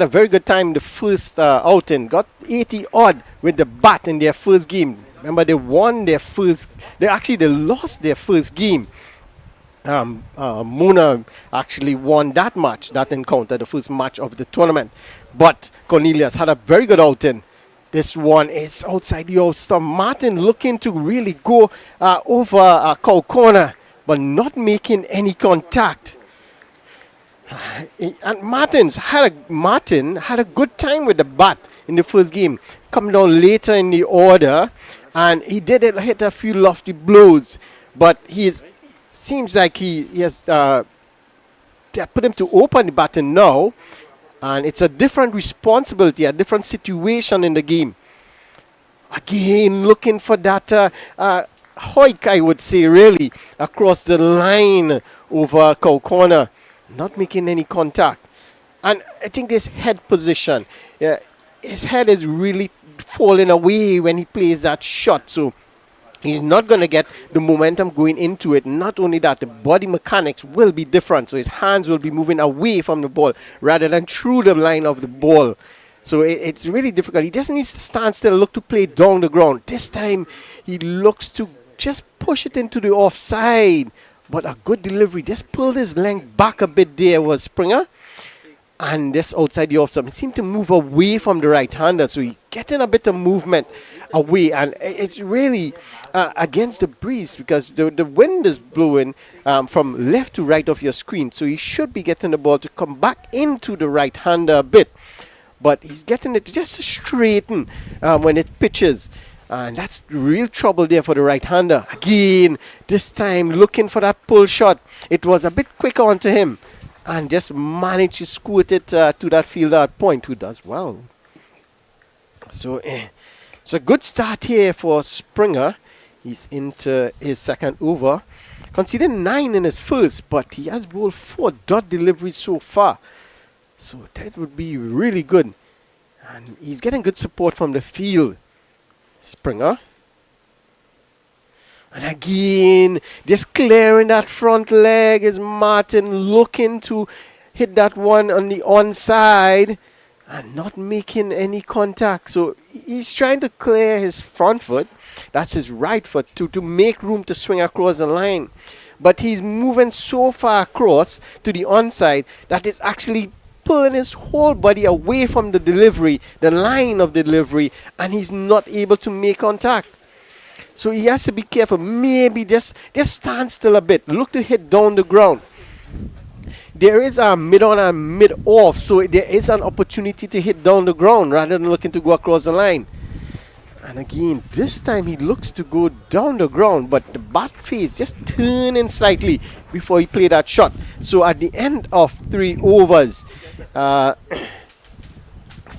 a very good time the first outing. Got 80 odd with the bat in their first game. Remember, they won their first. They lost their first game. Muna actually won that match, that encounter, the first match of the tournament. But Cornelius had a very good outing. This one is outside the off-stump. Martin looking to really go over cow corner, but not making any contact. And Martin had a good time with the bat in the first game, coming down later in the order, and he hit a few lofty blows, but seems like he has they put him to open the baton now, and it's a different responsibility, a different situation in the game. Again, looking for that hoik, I would say, really, across the line over cow corner. Not making any contact. And I think this head position, his head is really falling away when he plays that shot. So he's not going to get the momentum going into it. Not only that, the body mechanics will be different. So his hands will be moving away from the ball rather than through the line of the ball. So it's really difficult. He just needs to stand still, look to play down the ground. This time he looks to just push it into the offside. But a good delivery. Just pulled his length back a bit there was Springer. And just outside the off-stump. He seemed to move away from the right-hander. So he's getting a bit of movement away. And it's really against the breeze because the wind is blowing from left to right of your screen. So he should be getting the ball to come back into the right-hander a bit. But he's getting it just to straighten when it pitches. And that's real trouble there for the right-hander. Again, this time looking for that pull shot. It was a bit quicker onto him. And just managed to squirt it to that fielder at point, who does well. So it's a good start here for Springer. He's into his second over. Conceded 9 in his first, but he has bowled 4 dot deliveries so far. So that would be really good. And he's getting good support from the field. Springer. And again, just clearing that front leg is Martin looking to hit that one on the onside and not making any contact. So he's trying to clear his front foot, that's his right foot, to make room to swing across the line. But he's moving so far across to the onside that is actually pulling his whole body away from the delivery, the line of delivery, and he's not able to make contact. So he has to be careful. Maybe just stand still a bit. Look to hit down the ground. There is a mid-on and mid-off, so there is an opportunity to hit down the ground rather than looking to go across the line. And again, this time he looks to go down the ground, but the bat face just turning slightly before he played that shot. So at the end of 3 overs, 5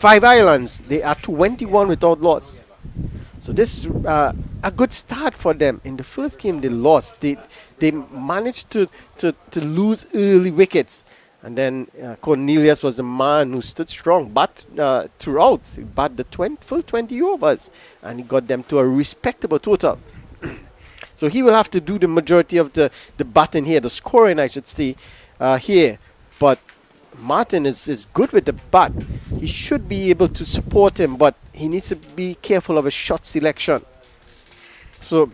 islands, they are 21 without loss. So this is a good start for them. In the first game they lost. They managed to lose early wickets. And then Cornelius was the man who stood strong, but throughout, but the full 20 overs, and he got them to a respectable total. So he will have to do the majority of the batting here, the scoring, I should say, here. But Martin is good with the bat. He should be able to support him, but he needs to be careful of his shot selection. So,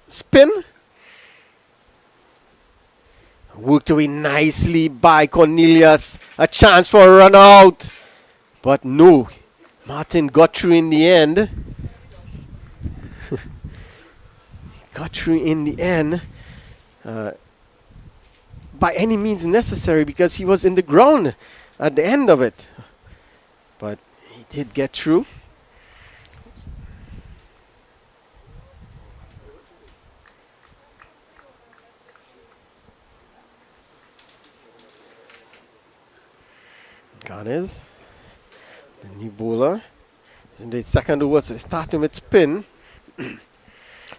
spin. Worked away nicely by Cornelius. A chance for a run out. But no. Martin got through in the end. Got through in the end. By any means necessary because he was in the ground at the end of it. But he did get through. Ganes, the new bowler, is in the second over, so starting with spin.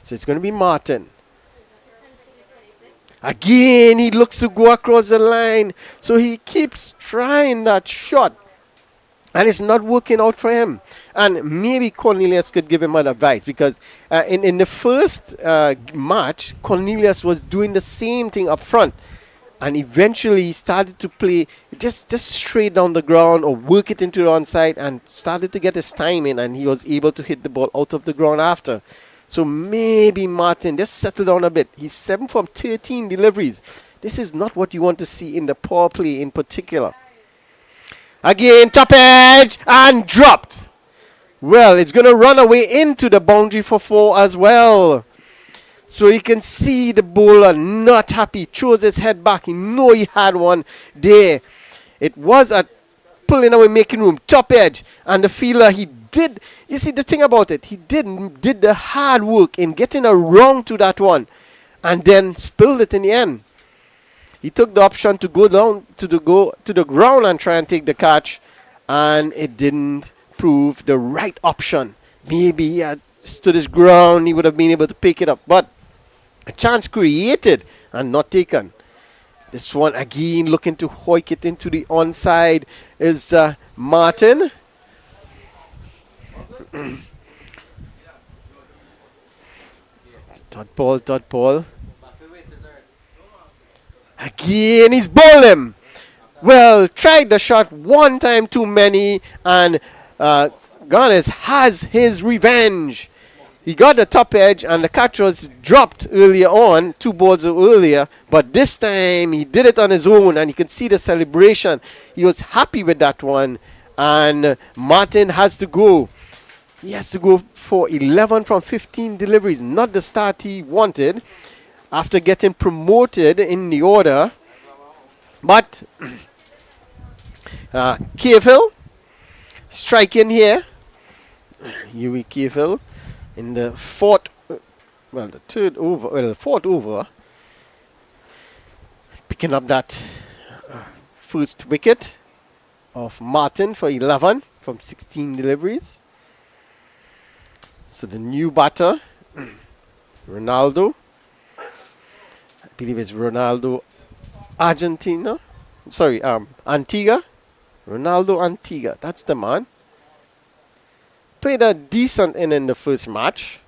So it's going to be Martin. Again, he looks to go across the line, so he keeps trying that shot, and it's not working out for him. And maybe Cornelius could give him an advice because in the first match, Cornelius was doing the same thing up front. and eventually he started to play just straight down the ground or work it into the onside and started to get his time in, and he was able to hit the ball out of the ground after. So maybe Martin just settle down a bit. He's 7 from 13 deliveries. This is not what you want to see in the power play in particular. Again, top edge and dropped. Well, it's going to run away into the boundary for 4 as well. So you can see the bowler not happy, throws his head back. He know he had one there. It was a pulling away, making room, top edge. And the fielder, he did, you see the thing about it, he did the hard work in getting around to that one and then spilled it in the end. He took the option to go down to the ground and try and take the catch, and it didn't prove the right option. Maybe he had stood his ground, he would have been able to pick it up, but a chance created and not taken. This one again looking to hoik it into the onside is Martin. Dot ball. Again, he's bowled him. Well, tried the shot one time too many, and Garnes has his revenge. He got the top edge, and the catch was dropped earlier on, 2 balls earlier, but this time he did it on his own, and you can see the celebration. He was happy with that one, and Martin has to go. He has to go for 11 from 15 deliveries, not the start he wanted after getting promoted in the order. But Cavill striking here. UWI Cavill in the fourth over, picking up that first wicket of Martin for 11 from 16 deliveries. So the new batter, Ronaldo. I believe it's Ronaldo Antigua. Ronaldo Antigua. That's the man. Played a decent in the first match.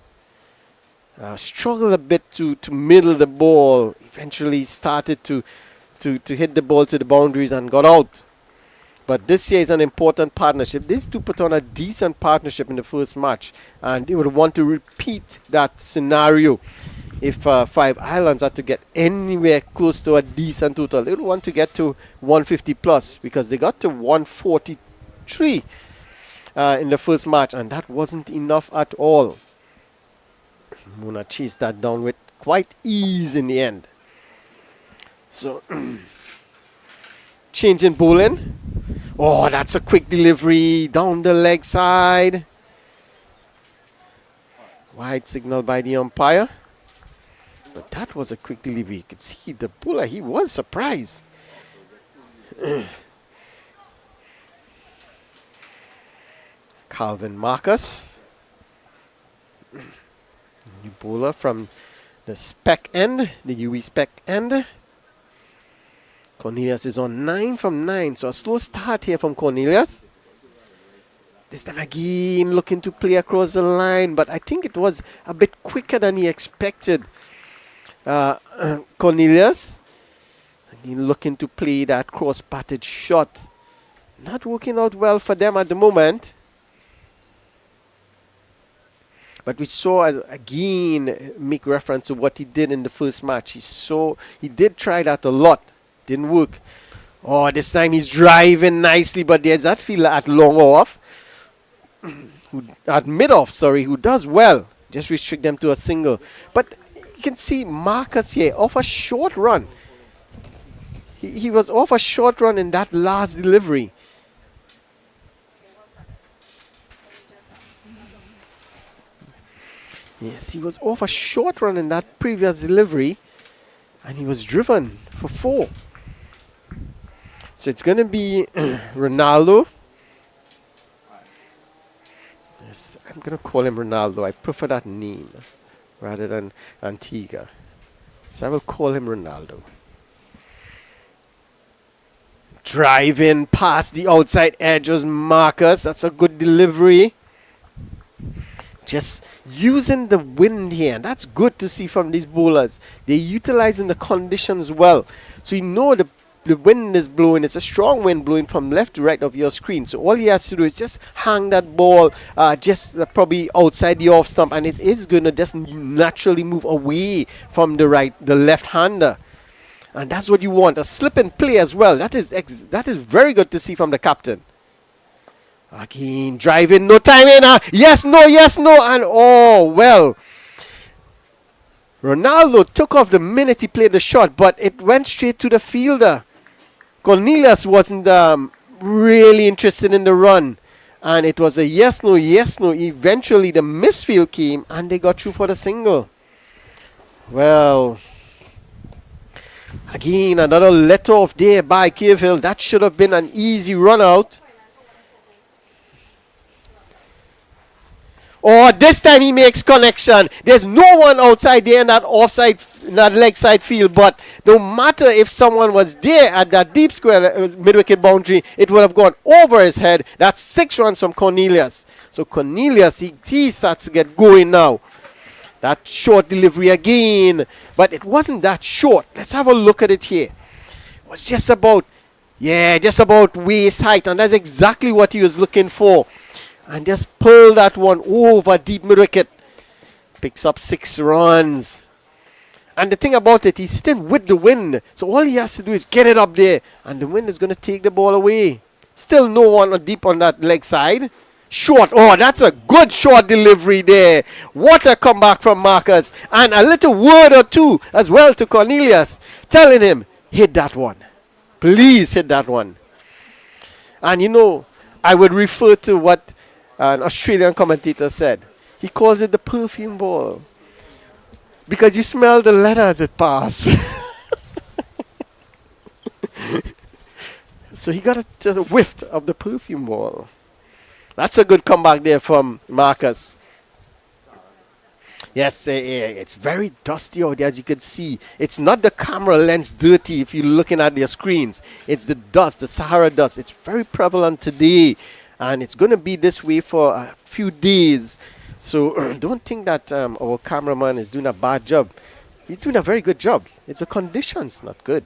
Struggled a bit to middle the ball. Eventually started to hit the ball to the boundaries and got out. But this year is an important partnership. These two put on a decent partnership in the first match, and they would want to repeat that scenario if Five Islands had to get anywhere close to a decent total. They would want to get to 150 plus, because they got to 143 in the first match, and that wasn't enough at all. Muna chased that down with quite ease in the end. So change in bowling. Oh, that's a quick delivery down the leg side. Wide signal by the umpire. But that was a quick delivery. You could see the bowler, he was surprised. Calvin Marcus. New bowler from the spec end, the UWI spec end. Cornelius is on 9 from 9, so a slow start here from Cornelius. This time again looking to play across the line, but I think it was a bit quicker than he expected. Cornelius again looking to play that cross-batted shot. Not working out well for them at the moment. But we saw, as again, make reference to what he did in the first match. He did try that a lot. Didn't work. Oh, this time he's driving nicely, but there's that fielder at long off, at mid off, who does well. Just restrict them to a single. But you can see Marcus here off a short run. He was off a short run in that last delivery. Yes, he was off a short run in that previous delivery, and he was driven for 4. So it's going to be Ronaldo. Yes, I'm going to call him Ronaldo. I prefer that name rather than Antigua. So I will call him Ronaldo. Driving past the outside edge was Marcus. That's a good delivery. just using the wind here. And that's good to see from these bowlers. They're utilizing the conditions well. So you know the wind is blowing. It's a strong wind blowing from left to right of your screen. So all he has to do is just hang that ball just probably outside the off stump, and it is going to just naturally move away from the left-hander. And that's what you want, a slip and play as well. That is very good to see from the captain. Again, driving, no time in. Yes, no, and oh, well. Ronaldo took off the minute he played the shot, but it went straight to the fielder. Cornelius wasn't really interested in the run. And it was a yes, no. Eventually, the misfield came, and they got through for the single. Well, again, another let off there by Cahill. That should have been an easy run out. Oh, this time he makes connection. There's no one outside there in that offside, in that leg side field. But no matter if someone was there at that deep square mid-wicket boundary, it would have gone over his head. That's 6 runs from Cornelius. So Cornelius, he starts to get going now. That short delivery again. But it wasn't that short. Let's have a look at it here. It was just about waist height. And that's exactly what he was looking for. And just pull that one over deep mid-wicket. Picks up 6 runs. And the thing about it, he's sitting with the wind. So all he has to do is get it up there. And the wind is going to take the ball away. Still no one deep on that leg side. Short. Oh, that's a good short delivery there. What a comeback from Marcus. And a little word or two as well to Cornelius. Telling him, hit that one. Please hit that one. And you know, I would refer to what an Australian commentator said. He calls it the perfume ball. Because you smell the leather as it passes. So he got just a whiff of the perfume ball. That's a good comeback there from Marcus. Yes, it's very dusty out there, as you can see. It's not the camera lens dirty if you're looking at your screens. It's the dust, the Sahara dust. It's very prevalent today. And it's going to be this way for a few days. So don't think that our cameraman is doing a bad job. He's doing a very good job. It's the conditions not good.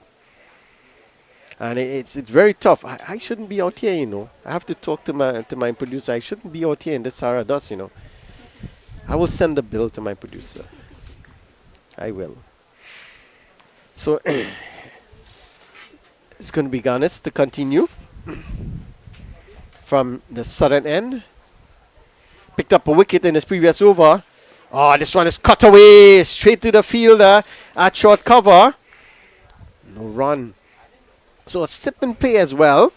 And it's very tough. I shouldn't be out here, you know. I have to talk to my producer. I shouldn't be out here in the Sahara dust, you know. I will send the bill to my producer. I will. So it's going to be Ganes to continue. From the southern end. Picked up a wicket in his previous over. Oh, this one is cut away. Straight to the fielder at short cover. No run. So a slip and play as well.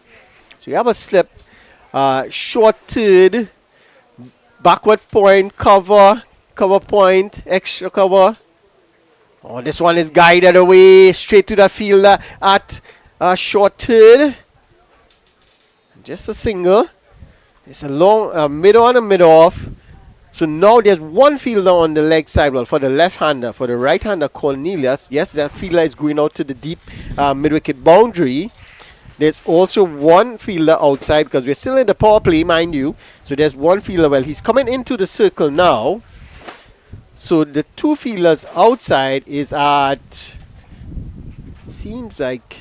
So you have a slip. Short third. Backward point. Cover. Cover point. Extra cover. Oh, this one is guided away. Straight to the fielder at short third. Just a single. It's a long middle and a middle off. So now there's one fielder on the leg side. Well, for the left-hander. For the right-hander, Cornelius. Yes, that fielder is going out to the deep mid-wicket boundary. There's also one fielder outside because we're still in the power play, mind you. So there's one fielder. Well, he's coming into the circle now. So the 2 fielders outside is at... It seems like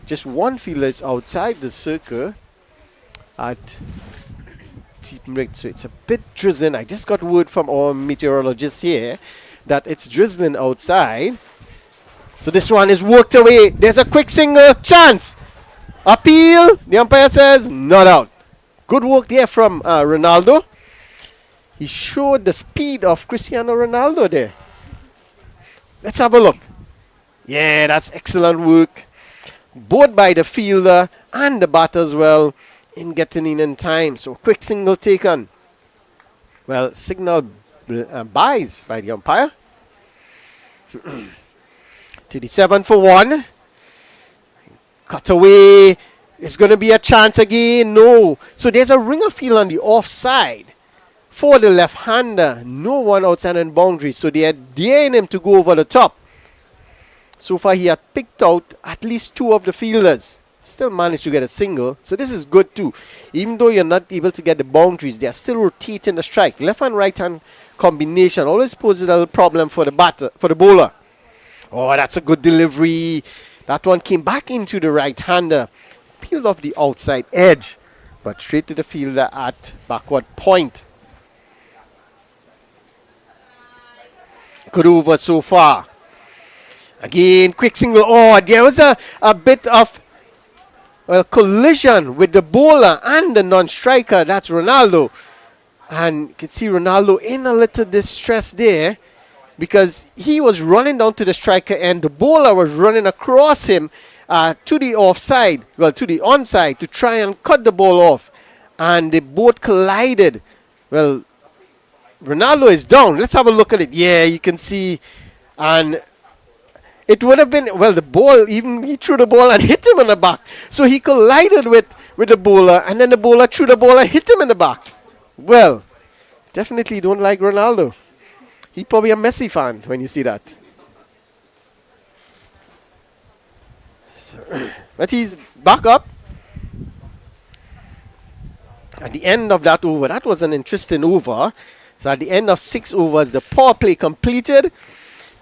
just one fielder is outside the circle. At deep mid, so it's a bit drizzling. I just got word from our meteorologist here that it's drizzling outside. So this one is worked away. There's a quick single chance. Appeal. The umpire says not out. Good work there from Ronaldo. He showed the speed of Cristiano Ronaldo there. Let's have a look. Yeah, that's excellent work. Both by the fielder and the batter as well. In getting in time. So quick single taken. Well, signal buys by the umpire. 37 for 1. Cut away. It's going to be a chance again. No. So there's a ringer field on the offside for the left-hander. No one outside on boundary. So they are daring him to go over the top. So far he had picked out at least 2 of the fielders. Still managed to get a single. So this is good too. Even though you're not able to get the boundaries, they are still rotating the strike. Left and right hand combination always poses a little problem for the bowler. Oh, that's a good delivery. That one came back into the right-hander. Peeled off the outside edge, but straight to the fielder at backward point. Good over so far. Again, quick single. Oh, there was a bit of collision with the bowler and the non-striker. That's Ronaldo. And you can see Ronaldo in a little distress there, because he was running down to the striker and the bowler was running across him to the offside, to the onside, to try and cut the ball off. And they both collided. Well, Ronaldo is down. Let's have a look at it. Yeah, you can see. And it would have been, the ball, even he threw the ball and hit him in the back. So he collided with the bowler, and then the bowler threw the ball and hit him in the back. Well, definitely don't like Ronaldo. He's probably a Messi fan when you see that. So, but he's back up. At the end of that over, that was an interesting over. So at the end of 6 overs, the power play completed.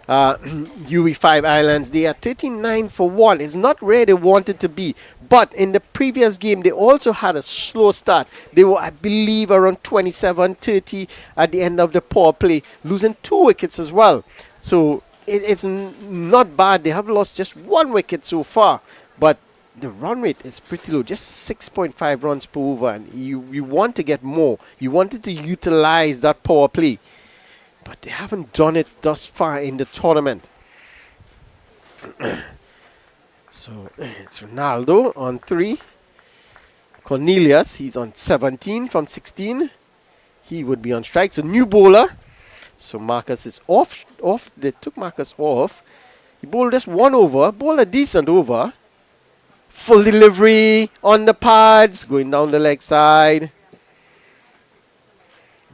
UWI Islands, they are 39 for 1. It's not where they wanted to be. But in the previous game, they also had a slow start. They were, I believe, around 27-30 at the end of the power play, losing 2 wickets as well. So it's not bad. They have lost just 1 wicket so far. But the run rate is pretty low, just 6.5 runs per over. And you want to get more. You wanted to utilize that power play. But they haven't done it thus far in the tournament. So it's Ronaldo on 3. Cornelius, he's on 17 from 16. He would be on strike. So new bowler. So Marcus is off. They took Marcus off. He bowled just 1 over. Bowled a decent over. Full delivery on the pads. Going down the leg side.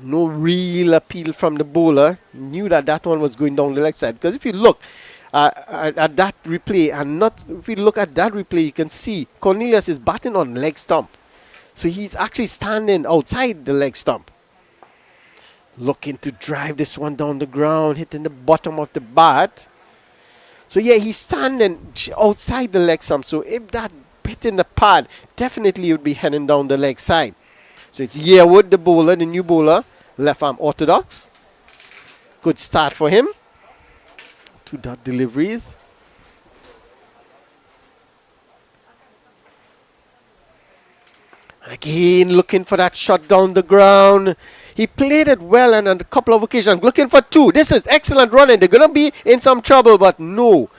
No real appeal from the bowler. He knew that one was going down the leg side. Because if you look at that replay, if you look at that replay, you can see Cornelius is batting on leg stump. So he's actually standing outside the leg stump. Looking to drive this one down the ground, hitting the bottom of the bat. So yeah, he's standing outside the leg stump. So if that hit in the pad, definitely it would be heading down the leg side. So it's Yearwood, the bowler, the new bowler. Left arm orthodox. Good start for him. 2 dot deliveries. Again, looking for that shot down the ground. He played it well and on a couple of occasions. Looking for 2. This is excellent running. They're going to be in some trouble, but no.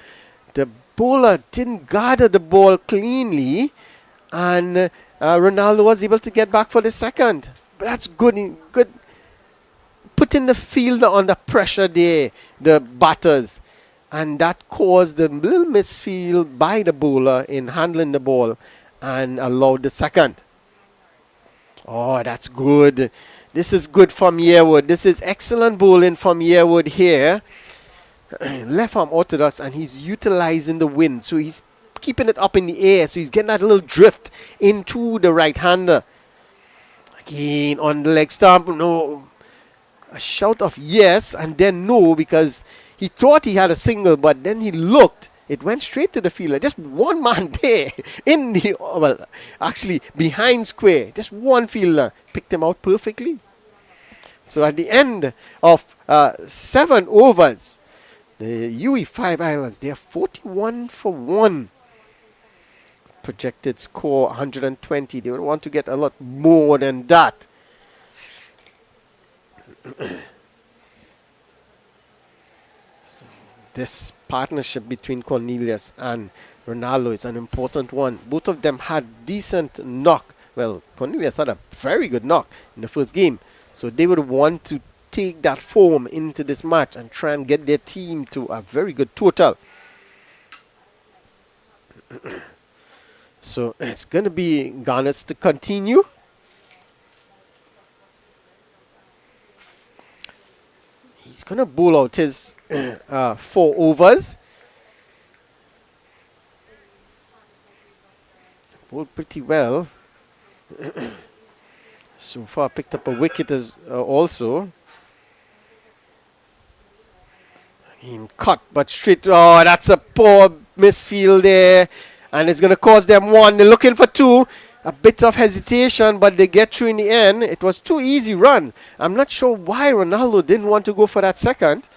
The bowler didn't gather the ball cleanly. And Ronaldo was able to get back for the second. But that's good. Good. Putting the fielder under pressure there, the batters. And that caused the little misfield by the bowler in handling the ball and allowed the second. Oh, that's good. This is good from Yearwood. This is excellent bowling from Yearwood here. Left arm orthodox, and he's utilizing the wind. So he's keeping it up in the air. So he's getting that little drift into the right-hander. Again, on the leg stump. No. A shout of yes and then no, because he thought he had a single, but then he looked. It went straight to the fielder. Just one man there in the, actually behind square. Just one fielder picked him out perfectly. So at the end of 7 overs, the UWI Islands, they are 41 for 1. Projected score 120. They would want to get a lot more than that. So this partnership between Cornelius and Ronaldo is an important one. Both of them had decent knock. Well, Cornelius had a very good knock in the first game. So they would want to take that form into this match and try and get their team to a very good total. So it's going to be Garnets to continue. He's going to bowl out his 4 overs. Bowled pretty well. So far picked up a wicket as also. In cut, but straight. Oh, that's a poor misfield there. And it's going to cost them one. They're looking for two. A bit of hesitation, but they get through in the end. It was two easy runs. I'm not sure why Ronaldo didn't want to go for that second.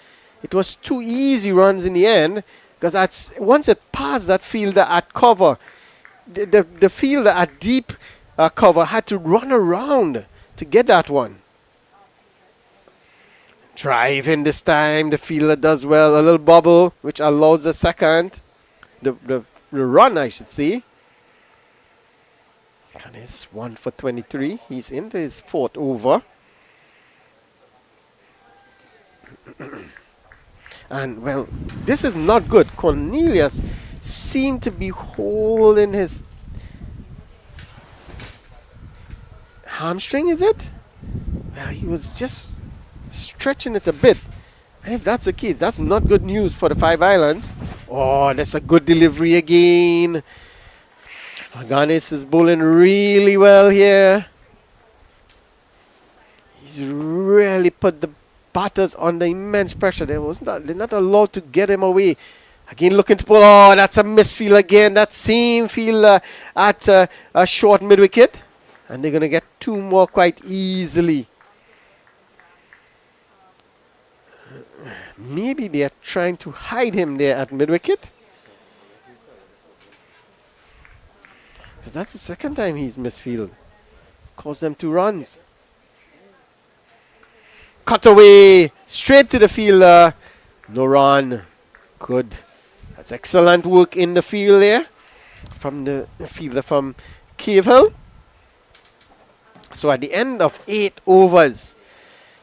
It was two easy runs in the end. Because once it passed that fielder at cover, the fielder at deep cover had to run around to get that one. Driving this time, the fielder does well. A little bubble, which allows the second. The run, I should say. And it's 1 for 23. He's into his fourth over. And, well, this is not good. Cornelius seemed to be holding his hamstring, is it? Well, he was just stretching it a bit. And if that's the case, that's not good news for the Five Islands. Oh, that's a good delivery again. Ganes is bowling really well here. He's really put the batters under immense pressure. They're not allowed to get him away. Again, looking to pull. Oh, that's a misfield again. That same field at a short mid-wicket. And they're going to get two more quite easily. Maybe they are trying to hide him there at mid-wicket. Because that's the second time he's misfield. Caused them 2 runs. Cut away. Straight to the fielder. No run. Good. That's excellent work in the field there. From the fielder from Cave Hill. So at the end of 8 overs,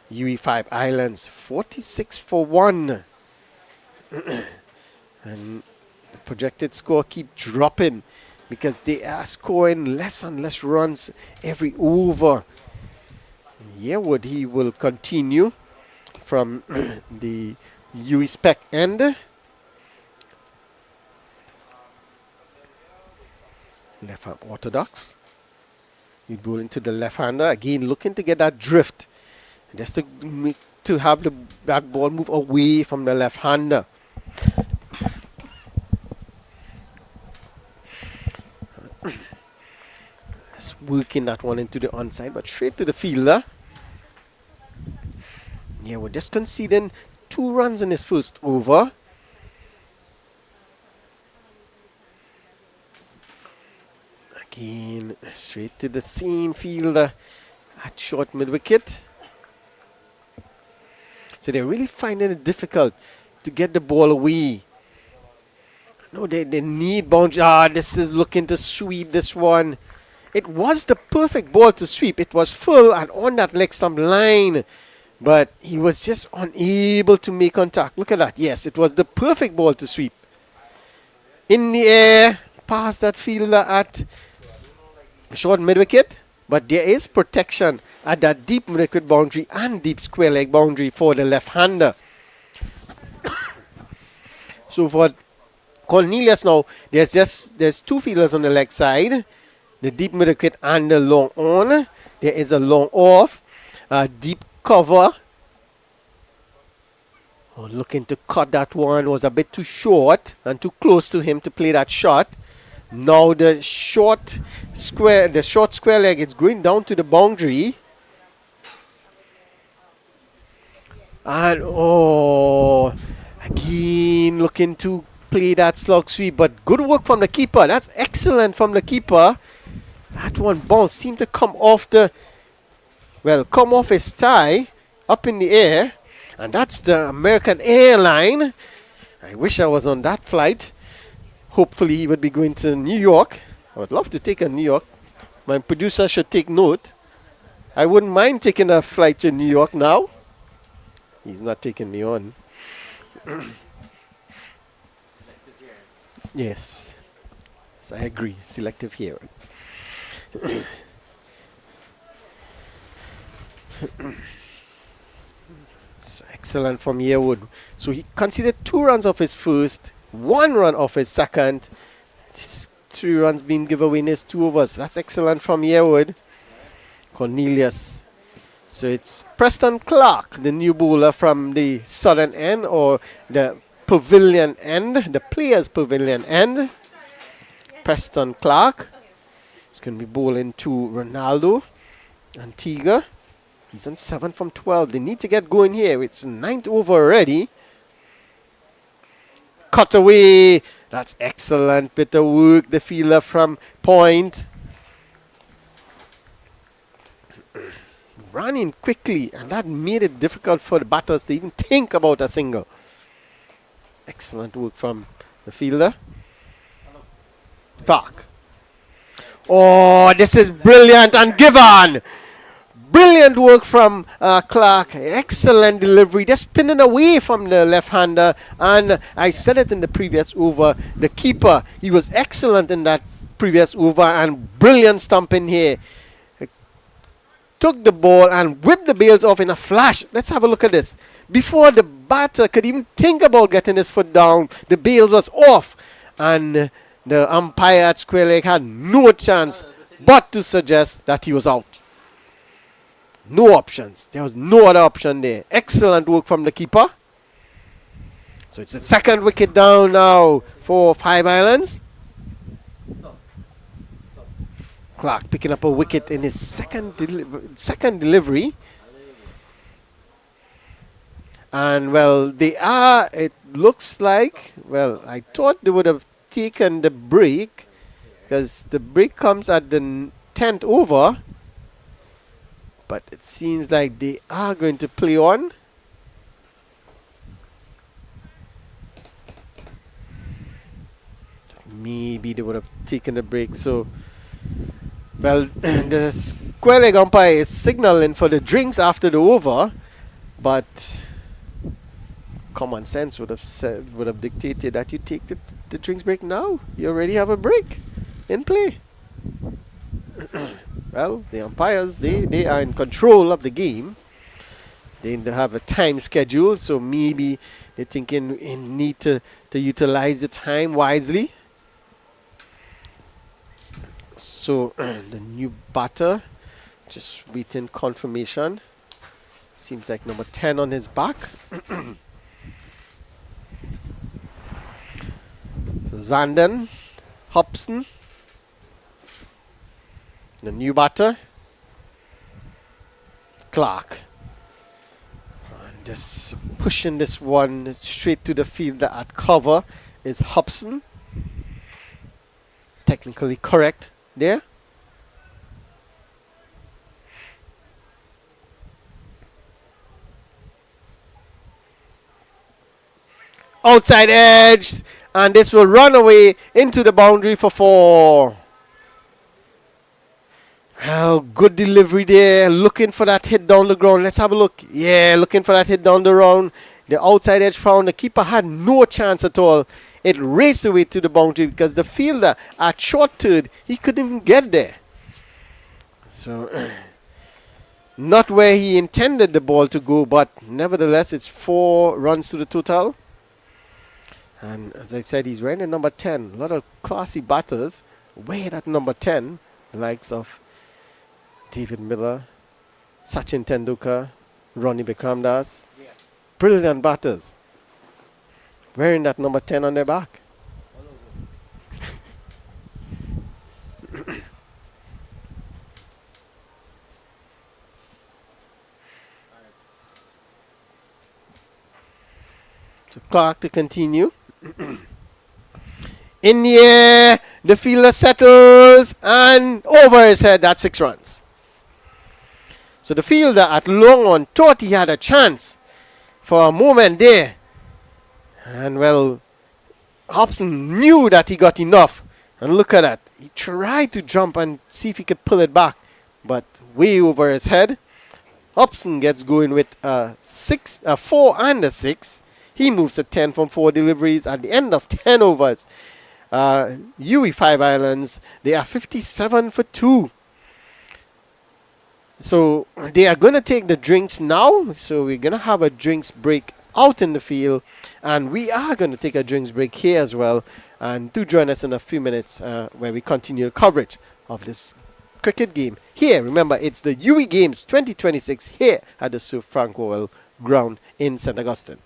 UWI 5 Islands 46 for 1. And the projected score keep dropping because they are scoring less and less runs every over. Yearwood, he will continue from the UWI spec end. Left hand orthodox. You roll into the left-hander. Again, looking to get that drift. Just to have that ball move away from the left-hander. Just working that one into the onside, but straight to the fielder. Yeah, we're just conceding 2 runs in his first over. Again, straight to the same fielder at short mid-wicket. So they're really finding it difficult to get the ball away. No, they need boundary. This is looking to sweep this one. It was the perfect ball to sweep. It was full and on that leg stump line. But he was just unable to make contact. Look at that. Yes, it was the perfect ball to sweep. In the air, past that fielder at short mid-wicket. But there is protection at that deep mid-wicket boundary and deep square leg boundary for the left-hander. So for Cornelius now, there's 2 fielders on the leg side. The deep mid-wicket and the long on. There is a long off. Deep cover. Looking to cut that one. Was a bit too short and too close to him to play that shot. Now the short square leg is going down to the boundary. And again looking to play that slog sweep, but good work from the keeper. That's excellent from the keeper. That one ball seemed to come off his thigh up in the air, and that's the American airline. I wish I was on that flight. Hopefully he would be going to New York. I would love to take a New York. My producer should take note. I wouldn't mind taking a flight to New York now. He's not taking me on. Yes. I agree. Selective hearing. Excellent from Yearwood. So he considered 2 runs of his first, 1 run of his second. Just 3 runs being given away in his 2 overs. That's excellent from Yearwood. Cornelius So it's Preston Clark, the new bowler from the southern end, or the pavilion end, the players' pavilion end. Preston Clark is going to be bowling to Ronaldo Antigua. He's on 7 from 12. They need to get going here. It's 9th over already. Cut away. That's excellent bit of work. The fielder from point. Ran in quickly, and that made it difficult for the batters to even think about a single. Excellent work from the fielder. Clark. Oh, this is brilliant and given. Brilliant work from Clark. Excellent delivery. Just spinning away from the left-hander. And I said it in the previous over. The keeper, he was excellent in that previous over, and brilliant stumping here. Took the ball and whipped the bails off in a flash. Let's have a look at this. Before the batter could even think about getting his foot down, the bails was off. And the umpire at square leg had no chance but to suggest that he was out. No options. There was no other option there. Excellent work from the keeper. So it's the second wicket down now for Five Islands. Clark picking up a wicket in his second delivery. And, well, they are, it looks like, well, I thought they would have taken the break, because the break comes at the 10th over. But it seems like they are going to play on. Maybe they would have taken the break. So, well, the square leg umpire is signaling for the drinks after the over, but common sense would have dictated that you take the drinks break now. You already have a break in play. Well, the umpires, they are in control of the game. They have a time schedule, so maybe they're thinking they need to utilize the time wisely. So the new batter, just waiting confirmation. Seems like number 10 on his back. So Zanden, Hobson, the new batter, Clark. And just pushing this one straight to the fielder at cover is Hobson. Technically correct there. Outside edge, and this will run away into the boundary for 4. Well, good delivery there, looking for that hit down the ground. Let's have a look. Yeah, looking for that hit down the ground. The outside edge found. The keeper had no chance at all. It raced away to the boundary because the fielder at short third, he couldn't even get there. So, not where he intended the ball to go, but nevertheless, it's 4 runs to the total. And as I said, he's wearing a number 10. A lot of classy batters wear that number 10. The likes of David Miller, Sachin Tendulkar, Ronnie Bikramdas. Yeah. Brilliant batters wearing that number 10 on their back. So Clark to continue. In the air, the fielder settles, and over his head, that's 6 runs. So the fielder at long on thought he had a chance for a moment there. And, well, Hobson knew that he got enough. And look at that. He tried to jump and see if he could pull it back, but way over his head. Hobson gets going with a 4 and a 6. He moves to 10 from 4 deliveries at the end of 10 overs. UWI Five Islands, they are 57 for 2. So they are going to take the drinks now. So we're going to have a drinks break out in the field. And we are going to take a drinks break here as well. And do join us in a few minutes where we continue coverage of this cricket game Here, remember, it's the UWI Games 2026 here at the Sir Frank Worrell Ground in St. Augustine.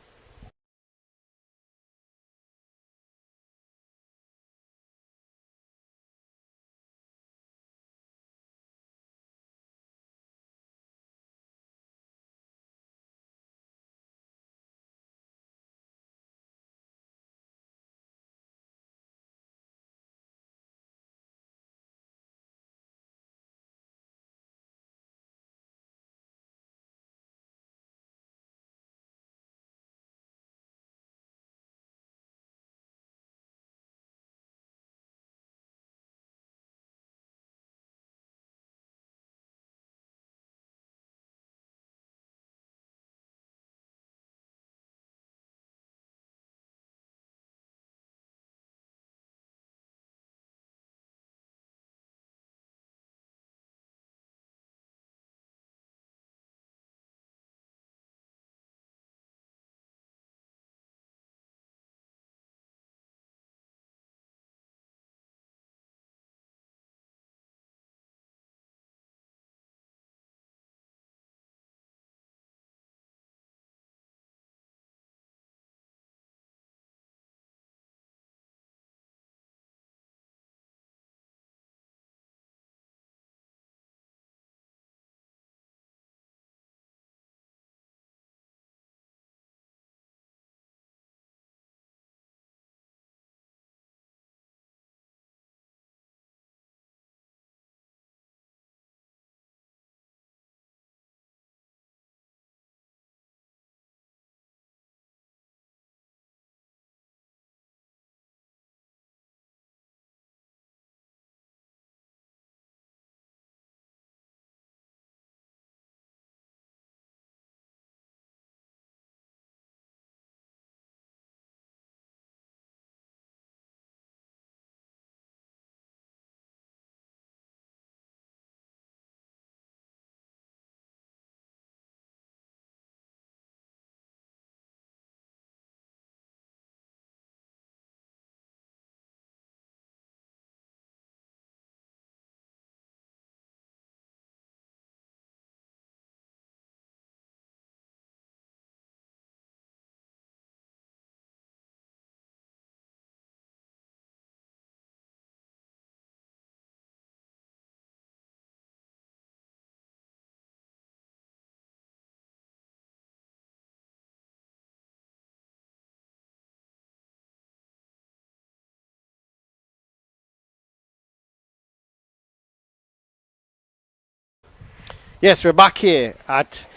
Yes, we're back here at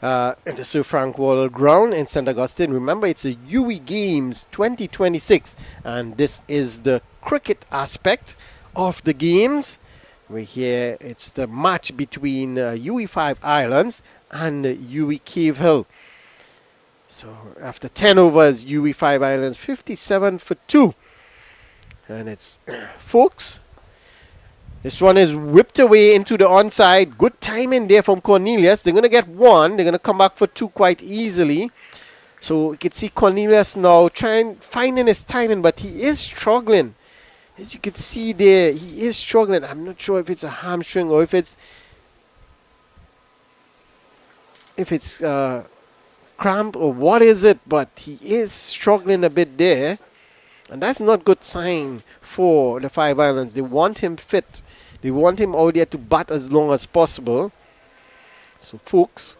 the Sir Frank Worrell Ground in St. Augustine. Remember, it's a UWI Games 2026, and this is the cricket aspect of the games. We're here, it's the match between UWI 5 Islands and UWI Cave Hill. So after 10 overs, UWI 5 Islands 57 for 2. And it's folks. This one is whipped away into the onside. Good timing there from Cornelius. They're going to get one. They're going to come back for two quite easily. So you can see Cornelius now finding his timing, but he is struggling. As you can see there, he is struggling. I'm not sure if it's a hamstring or if it's cramp or what is it, but he is struggling a bit there. And that's not good sign for the Five Islands. They want him fit. They want him out there to bat as long as possible. So, folks,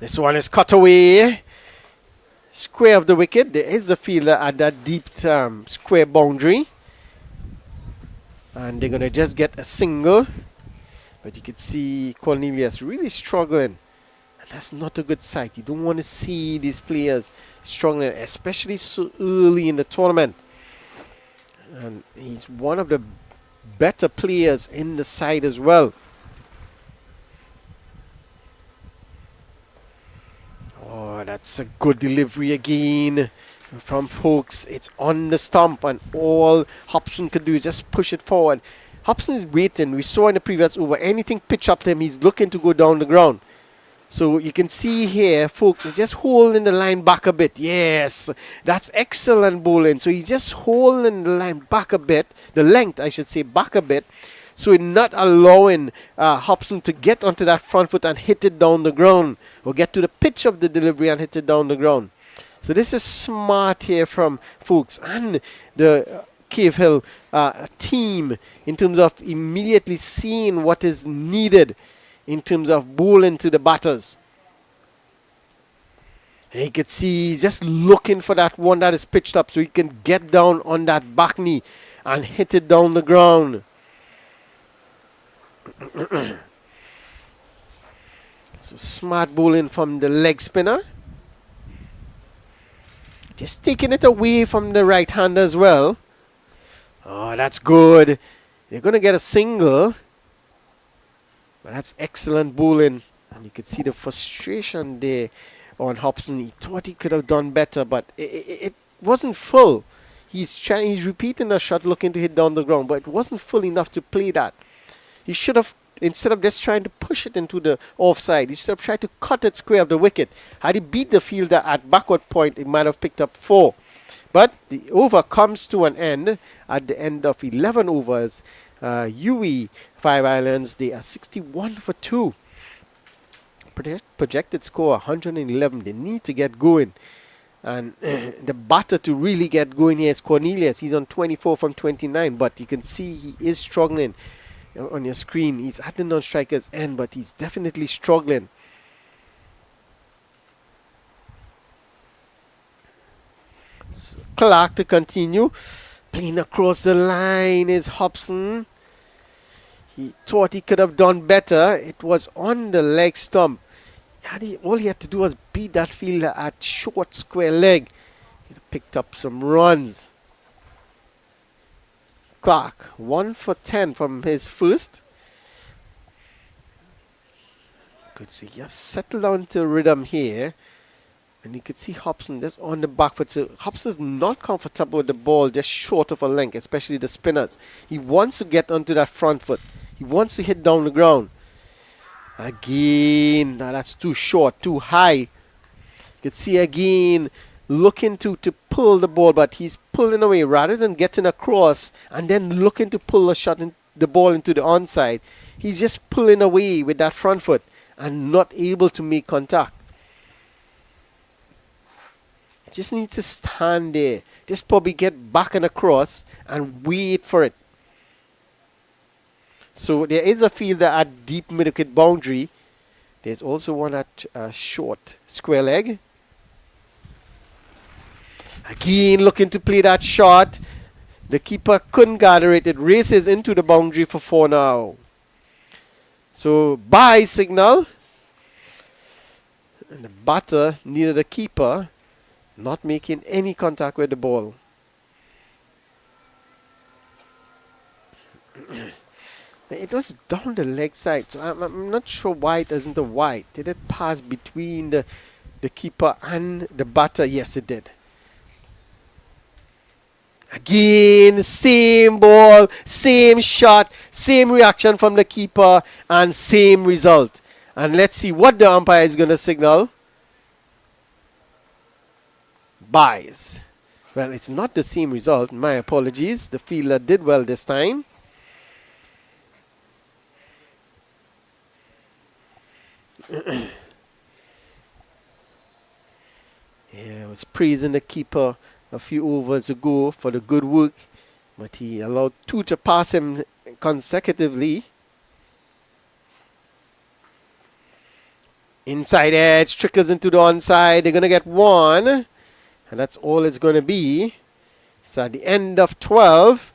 this one is cut away. Square of the wicket. There is a fielder at that deep square boundary. And they're going to just get a single. But you can see Cornelius really struggling. That's not a good sight. You don't want to see these players struggling, especially so early in the tournament. And he's one of the better players in the side as well. Oh, that's a good delivery again from folks. It's on the stump, and all Hobson can do is just push it forward. Hobson is waiting. We saw in the previous over, anything pitch up to him, he's looking to go down the ground. So you can see here, folks, he's just holding the line back a bit. Yes, that's excellent bowling. So he's just holding the line back a bit, the length, I should say, back a bit. So he's not allowing Hobson to get onto that front foot and hit it down the ground, or get to the pitch of the delivery and hit it down the ground. So this is smart here from folks and the Cave Hill team in terms of immediately seeing what is needed in terms of bowling to the batters. And you can see he's just looking for that one that is pitched up so he can get down on that back knee and hit it down the ground. So smart bowling from the leg spinner. Just taking it away from the right hand as well. Oh, that's good. They're going to get a single. But that's excellent bowling. And you could see the frustration there on Hobson. He thought he could have done better, but it wasn't full. He's repeating a shot looking to hit down the ground, but it wasn't full enough to play that. He should have, instead of just trying to push it into the offside, he should have tried to cut it square of the wicket. Had he beat the fielder at backward point, he might have picked up 4. But the over comes to an end at the end of 11 overs. UWI 5 Islands, they are 61 for 2. Projected score 111. They need to get going. And the batter to really get going here is Cornelius. He's on 24 from 29, but you can see he is struggling on your screen. He's at the non-striker's end, but he's definitely struggling. So Clark to continue. Playing across the line is Hobson. He thought he could have done better. It was on the leg stump. All he had to do was beat that fielder at short square leg. He picked up some runs. Clark, 1 for 10 from his first. Good, so you have settled down to rhythm here. And you could see Hobson just on the back foot. So Hobson's not comfortable with the ball just short of a length, especially the spinners. He wants to get onto that front foot. He wants to hit down the ground. Again, now that's too short, too high. You can see again, looking to pull the ball, but he's pulling away rather than getting across and then looking to pull the ball into the onside. He's just pulling away with that front foot and not able to make contact. Just need to stand there. Just probably get back and across and wait for it. So there is a fielder at deep mid-wicket boundary. There's also one at short square leg. Again looking to play that shot. The keeper couldn't gather it. It races into the boundary for 4 now. So bye signal. And the batter needed a keeper. Not making any contact with the ball. It was down the leg side, so I'm not sure why it isn't a wide. Did it pass between the keeper and the batter? Yes, it did. Again, same ball, same shot, same reaction from the keeper, and same result. And let's see what the umpire is going to signal. Buys. Well, it's not the same result. My apologies. The fielder did well this time. Yeah, I was praising the keeper a few overs ago for the good work, but he allowed 2 to pass him consecutively. Inside edge, trickles into the onside. They're going to get 1, and that's all it's going to be. So at the end of 12,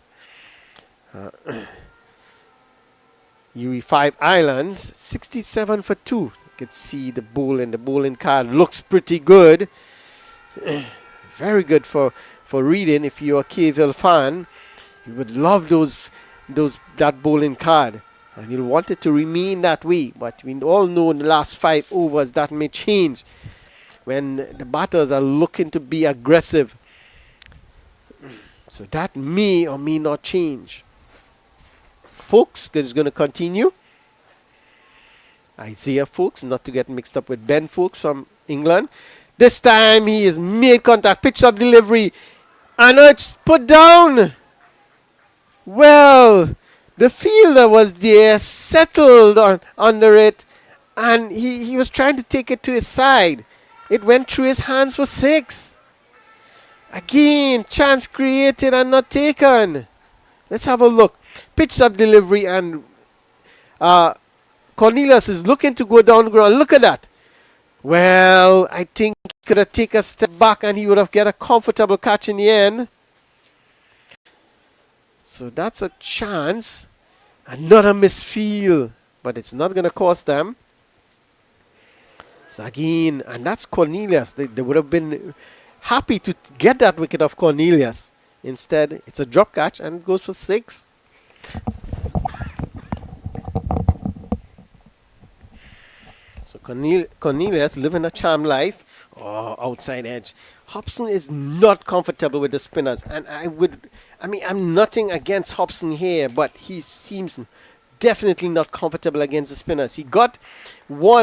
UWI 5 Islands, 67 for 2. You can see the bowling card looks pretty good. Very good for reading. If you're a Cave Hill fan, you would love that bowling card, and you'll want it to remain that way. But we all know in the last 5 overs that may change when the batters are looking to be aggressive. So that may or may not change. Folks, is going to continue. Isaiah Fuchs, not to get mixed up with Ben Fuchs from England. This time he has made contact, pitch up delivery, and it's put down. Well, the fielder was there, settled under it, and he was trying to take it to his side. It went through his hands for 6. Again, chance created and not taken. Let's have a look. Pitched up delivery, and Cornelius is looking to go down the ground. Look at that. Well, I think he could have taken a step back and he would have got a comfortable catch in the end. So that's a chance. Another misfield, but it's not going to cost them. So again, and that's Cornelius. They would have been happy to get that wicket of Cornelius. Instead, it's a drop catch and it goes for 6. So Cornelius living a charmed life. Oh, outside edge. Hobson is not comfortable with the spinners, and I'm nothing against Hobson here, but he seems definitely not comfortable against the spinners. He got 4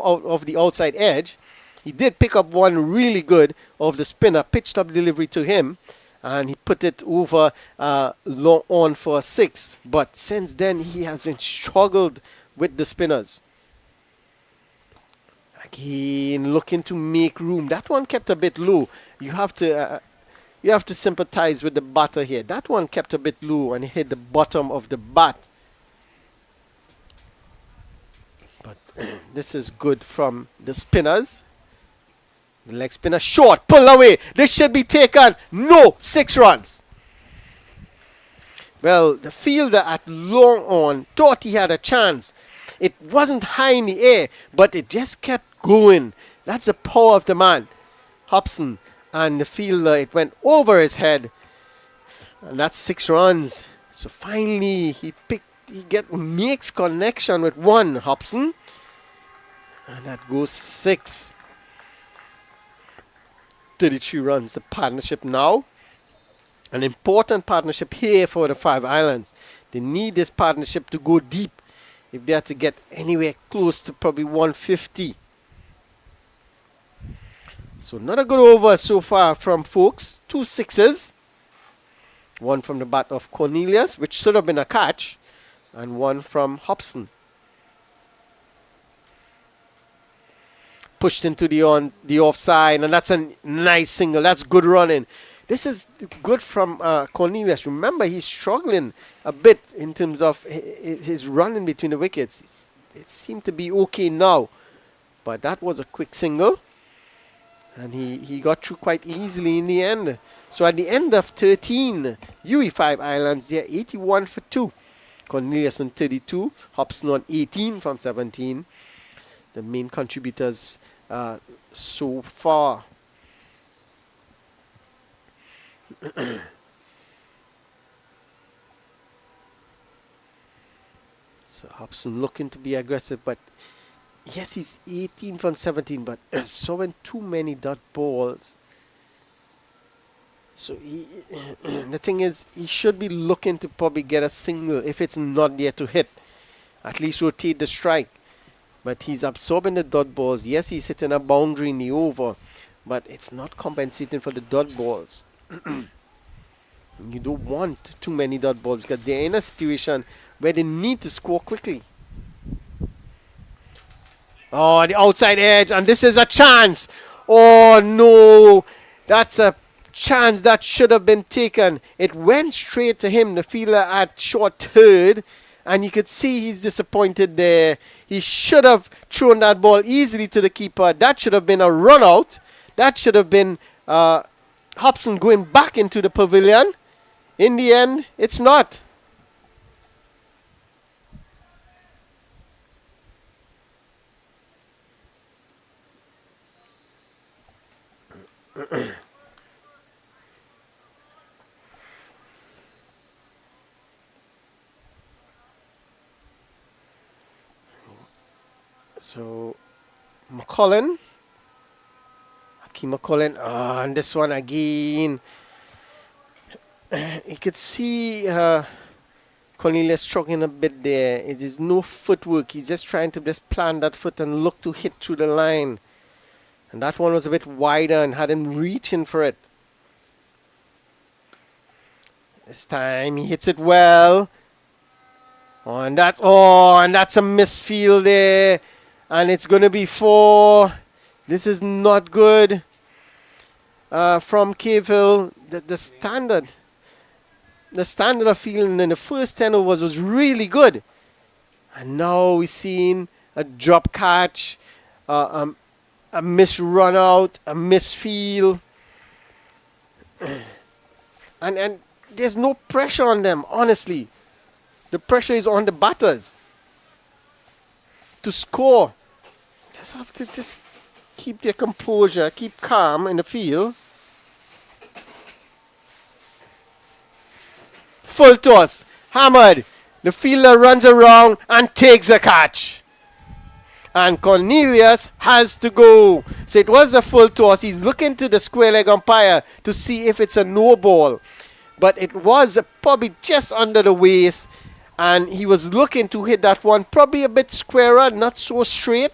out of the outside edge. He did pick up one really good of the spinner, pitched up delivery to him, and he put it over long on for a 6. But since then, he has been struggled with the spinners. Again, looking to make room. That one kept a bit low. You have to sympathize with the batter here. That one kept a bit low and it hit the bottom of the bat. But this is good from the spinners. The leg spinner short, pull away. This should be taken. No, 6 runs. Well, the fielder at long on thought he had a chance. It wasn't high in the air, but it just kept going. That's the power of the man, Hobson. And the fielder, it went over his head. And that's 6 runs. So finally, he makes connection with one, Hobson. And that goes 6. 33 runs, the partnership now. An important partnership here for the 5 Islands. They need this partnership to go deep if they are to get anywhere close to probably 150. So not a good over so far from Fuchs. 2 sixes. One from the bat of Cornelius, which should have been a catch, and one from Hobson. Pushed into the offside, and that's a nice single. That's good running. This is good from Cornelius. Remember, he's struggling a bit in terms of his running between the wickets. It seemed to be okay now, but that was a quick single, and he got through quite easily in the end. So at the end of 13, UWI 5 Islands, they're 81 for 2. Cornelius on 32, Hobson on 18 from 17. The main contributors so far. So Hobson looking to be aggressive, but yes, he's 18 from 17, but throwing too many dot balls. So the thing is, he should be looking to probably get a single if it's not there to hit. At least rotate the strike. But he's absorbing the dot balls. Yes, he's hitting a boundary in the over, but it's not compensating for the dot balls. You don't want too many dot balls because they're in a situation where they need to score quickly. Oh, the outside edge, and this is a chance. Oh no, that's a chance that should have been taken. It went straight to him, the fielder at short third, and you could see he's disappointed there. He should have thrown that ball easily to the keeper. That should have been a run out. That should have been Hobson going back into the pavilion. In the end, it's not. So, McCullin. McCullin. And this one again. You could see Cornelius struggling a bit there. It is no footwork. He's just trying to just plant that foot and look to hit through the line. And that one was a bit wider and had him reaching for it. This time he hits it well. And that's a misfield there. And it's going to be 4. This is not good from Cavill. The standard of fielding in the first 10 overs was really good. And now we're seeing a drop catch, a missed run out, a misfield. And there's no pressure on them, honestly. The pressure is on the batters to score. Just have to just keep their composure, keep calm in the field. Full toss, hammered. The fielder runs around and takes a catch. And Cornelius has to go. So it was a full toss. He's looking to the square leg umpire to see if it's a no ball. But it was probably just under the waist. And he was looking to hit that one probably a bit squarer, not so straight.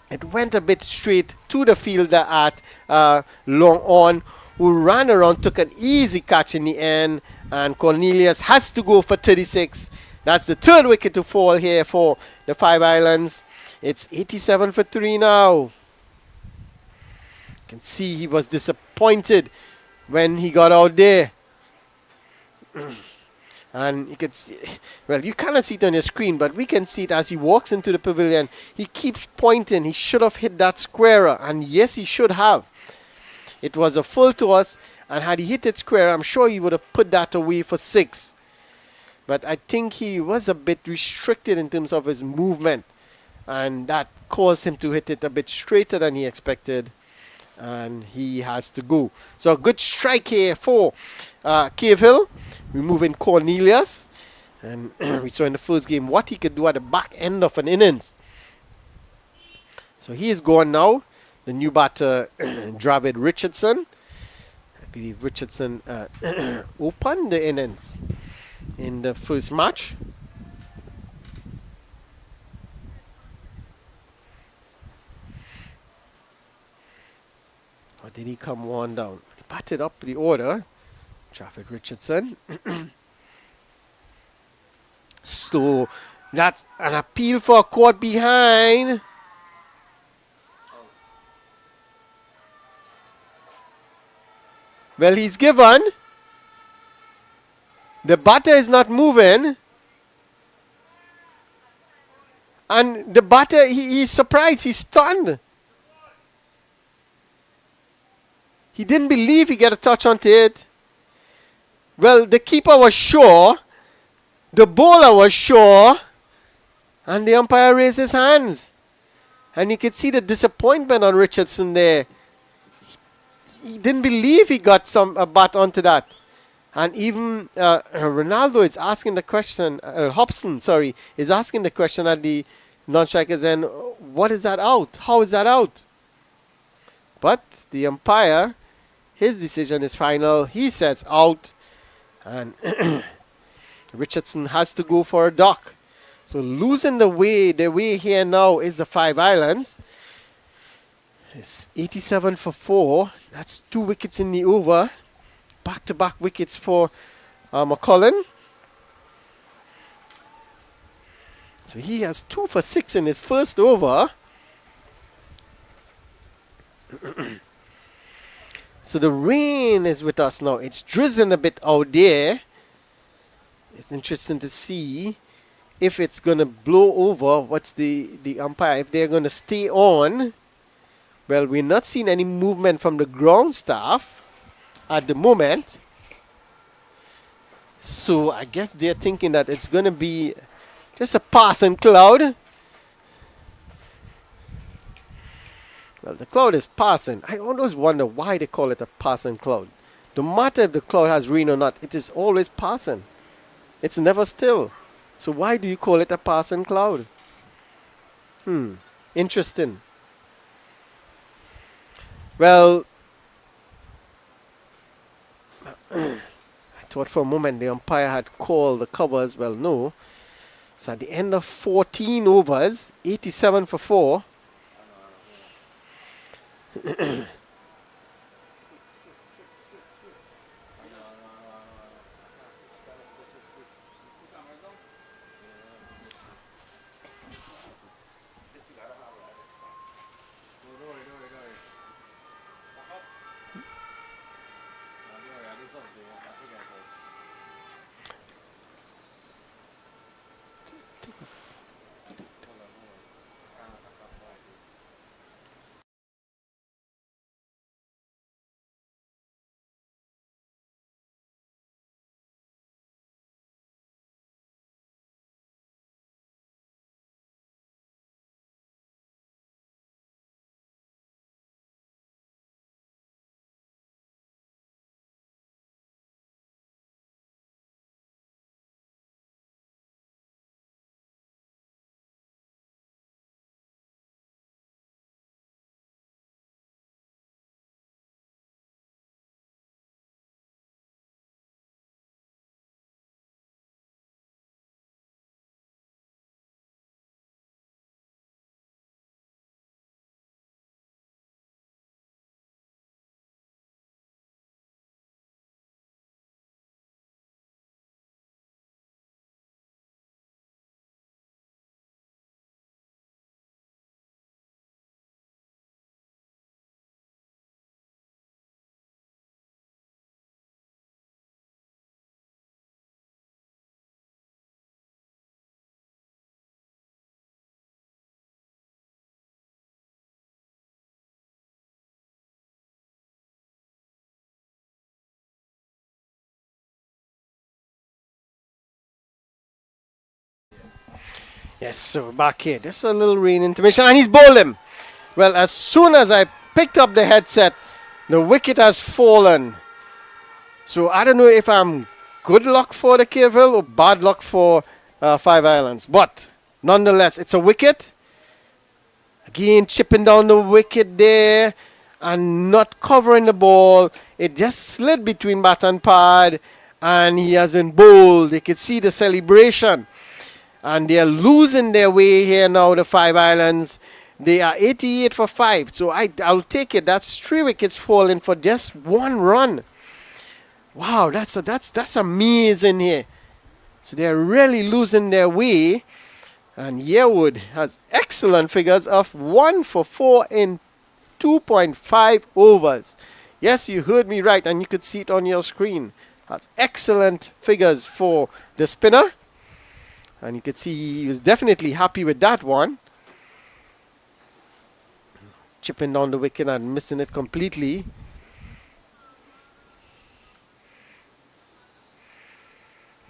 It went a bit straight to the fielder at long on, who ran around, took an easy catch in the end. And Cornelius has to go for 36. That's the 3rd wicket to fall here for the Five Islands. It's 87 for 3 now. You can see he was disappointed when he got out there. And you can see, well, you cannot see it on your screen, but we can see it as he walks into the pavilion. He keeps pointing. He should have hit that squarer, and yes, he should have. It was a full toss, and had he hit it square, I'm sure he would have put that away for 6. But I think he was a bit restricted in terms of his movement, and that caused him to hit it a bit straighter than he expected, and he has to go. So a good strike here for Cavill, removing Cornelius. And we saw in the first game what he could do at the back end of an innings. So he is gone now. The new batter, Dravid Richardson. I believe Richardson opened the innings in the first match. Or did he come one down? He batted up the order. Dravid Richardson. So that's an appeal for a caught behind. Well, he's given. The batter is not moving. And the batter, he's surprised, he's stunned. He didn't believe he got a touch onto it. Well, the keeper was sure. The bowler was sure. And the umpire raised his hands. And you could see the disappointment on Richardson there. He didn't believe he got a bat onto that. And even Ronaldo is asking the question, Hobson, sorry, is asking the question at the non-strikers end, what is that out? How is that out? But the umpire, his decision is final. He says out. And Richardson has to go for a duck. So losing the way here now is the Five Islands. It's 87 for 4. That's 2 wickets in the over. Back-to-back wickets for McCullen. So he has 2 for 6 in his first over. So the rain is with us now. It's drizzling a bit out there. It's interesting to see if it's going to blow over. What's the umpire? If they're going to stay on. Well, we're not seeing any movement from the ground staff at the moment. So I guess they're thinking that it's going to be just a passing cloud. Well, the cloud is passing. I always wonder why they call it a passing cloud. No matter if the cloud has rain or not, it is always passing. It's never still. So why do you call it a passing cloud? Interesting. Well, I thought for a moment the umpire had called the cover as well. No. So at the end of 14 overs, 87 for 4. Yes, so back here. Just a little rain intermission, and he's bowled him. Well, as soon as I picked up the headset, the wicket has fallen. So I don't know if I'm good luck for the Cavill or bad luck for Five Islands. But nonetheless, it's a wicket. Again, chipping down the wicket there and not covering the ball. It just slid between bat and pad, and he has been bowled. You can see the celebration. And they are losing their way here now, the Five Islands. They are 88 for 5. So I'll take it. That's 3 wickets falling for just 1 run. Wow, that's amazing here. So they're really losing their way. And Yearwood has excellent figures of 1 for 4 in 2.5 overs. Yes, you heard me right, and you could see it on your screen. That's excellent figures for the spinner. And you could see he was definitely happy with that one. Chipping down the wicket and missing it completely.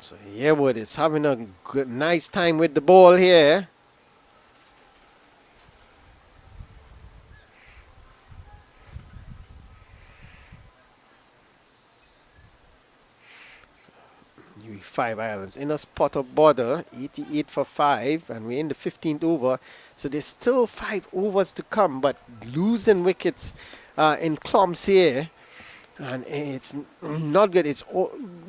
So Yearwood is having a good, nice time with the ball here. Five Islands in a spot of border, 88 for 5, and we're in the 15th over. So there's still 5 overs to come, but losing wickets in clumps here, and it's not good. It's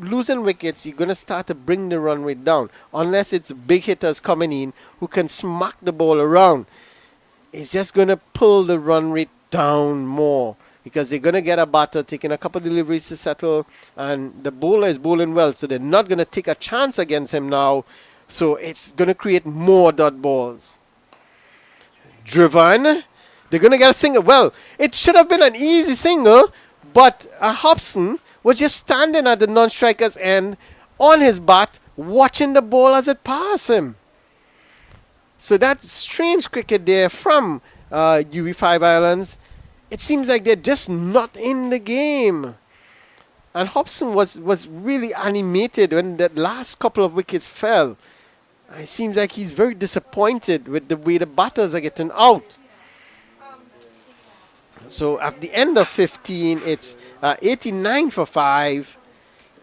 losing wickets. You're gonna start to bring the run rate down unless it's big hitters coming in who can smack the ball around. It's just gonna pull the run rate down more, because they're going to get a batter taking a couple of deliveries to settle, and the bowler is bowling well, so they're not going to take a chance against him now. So it's going to create more dot balls. Driven. They're going to get a single. Well, it should have been an easy single, but Hobson was just standing at the non-striker's end on his bat, watching the ball as it passed him. So that's strange cricket there from UWI Five Islands. It seems like they're just not in the game. And Hobson was really animated when the last couple of wickets fell. It seems like he's very disappointed with the way the batters are getting out. So at the end of 15, it's 89 for 5.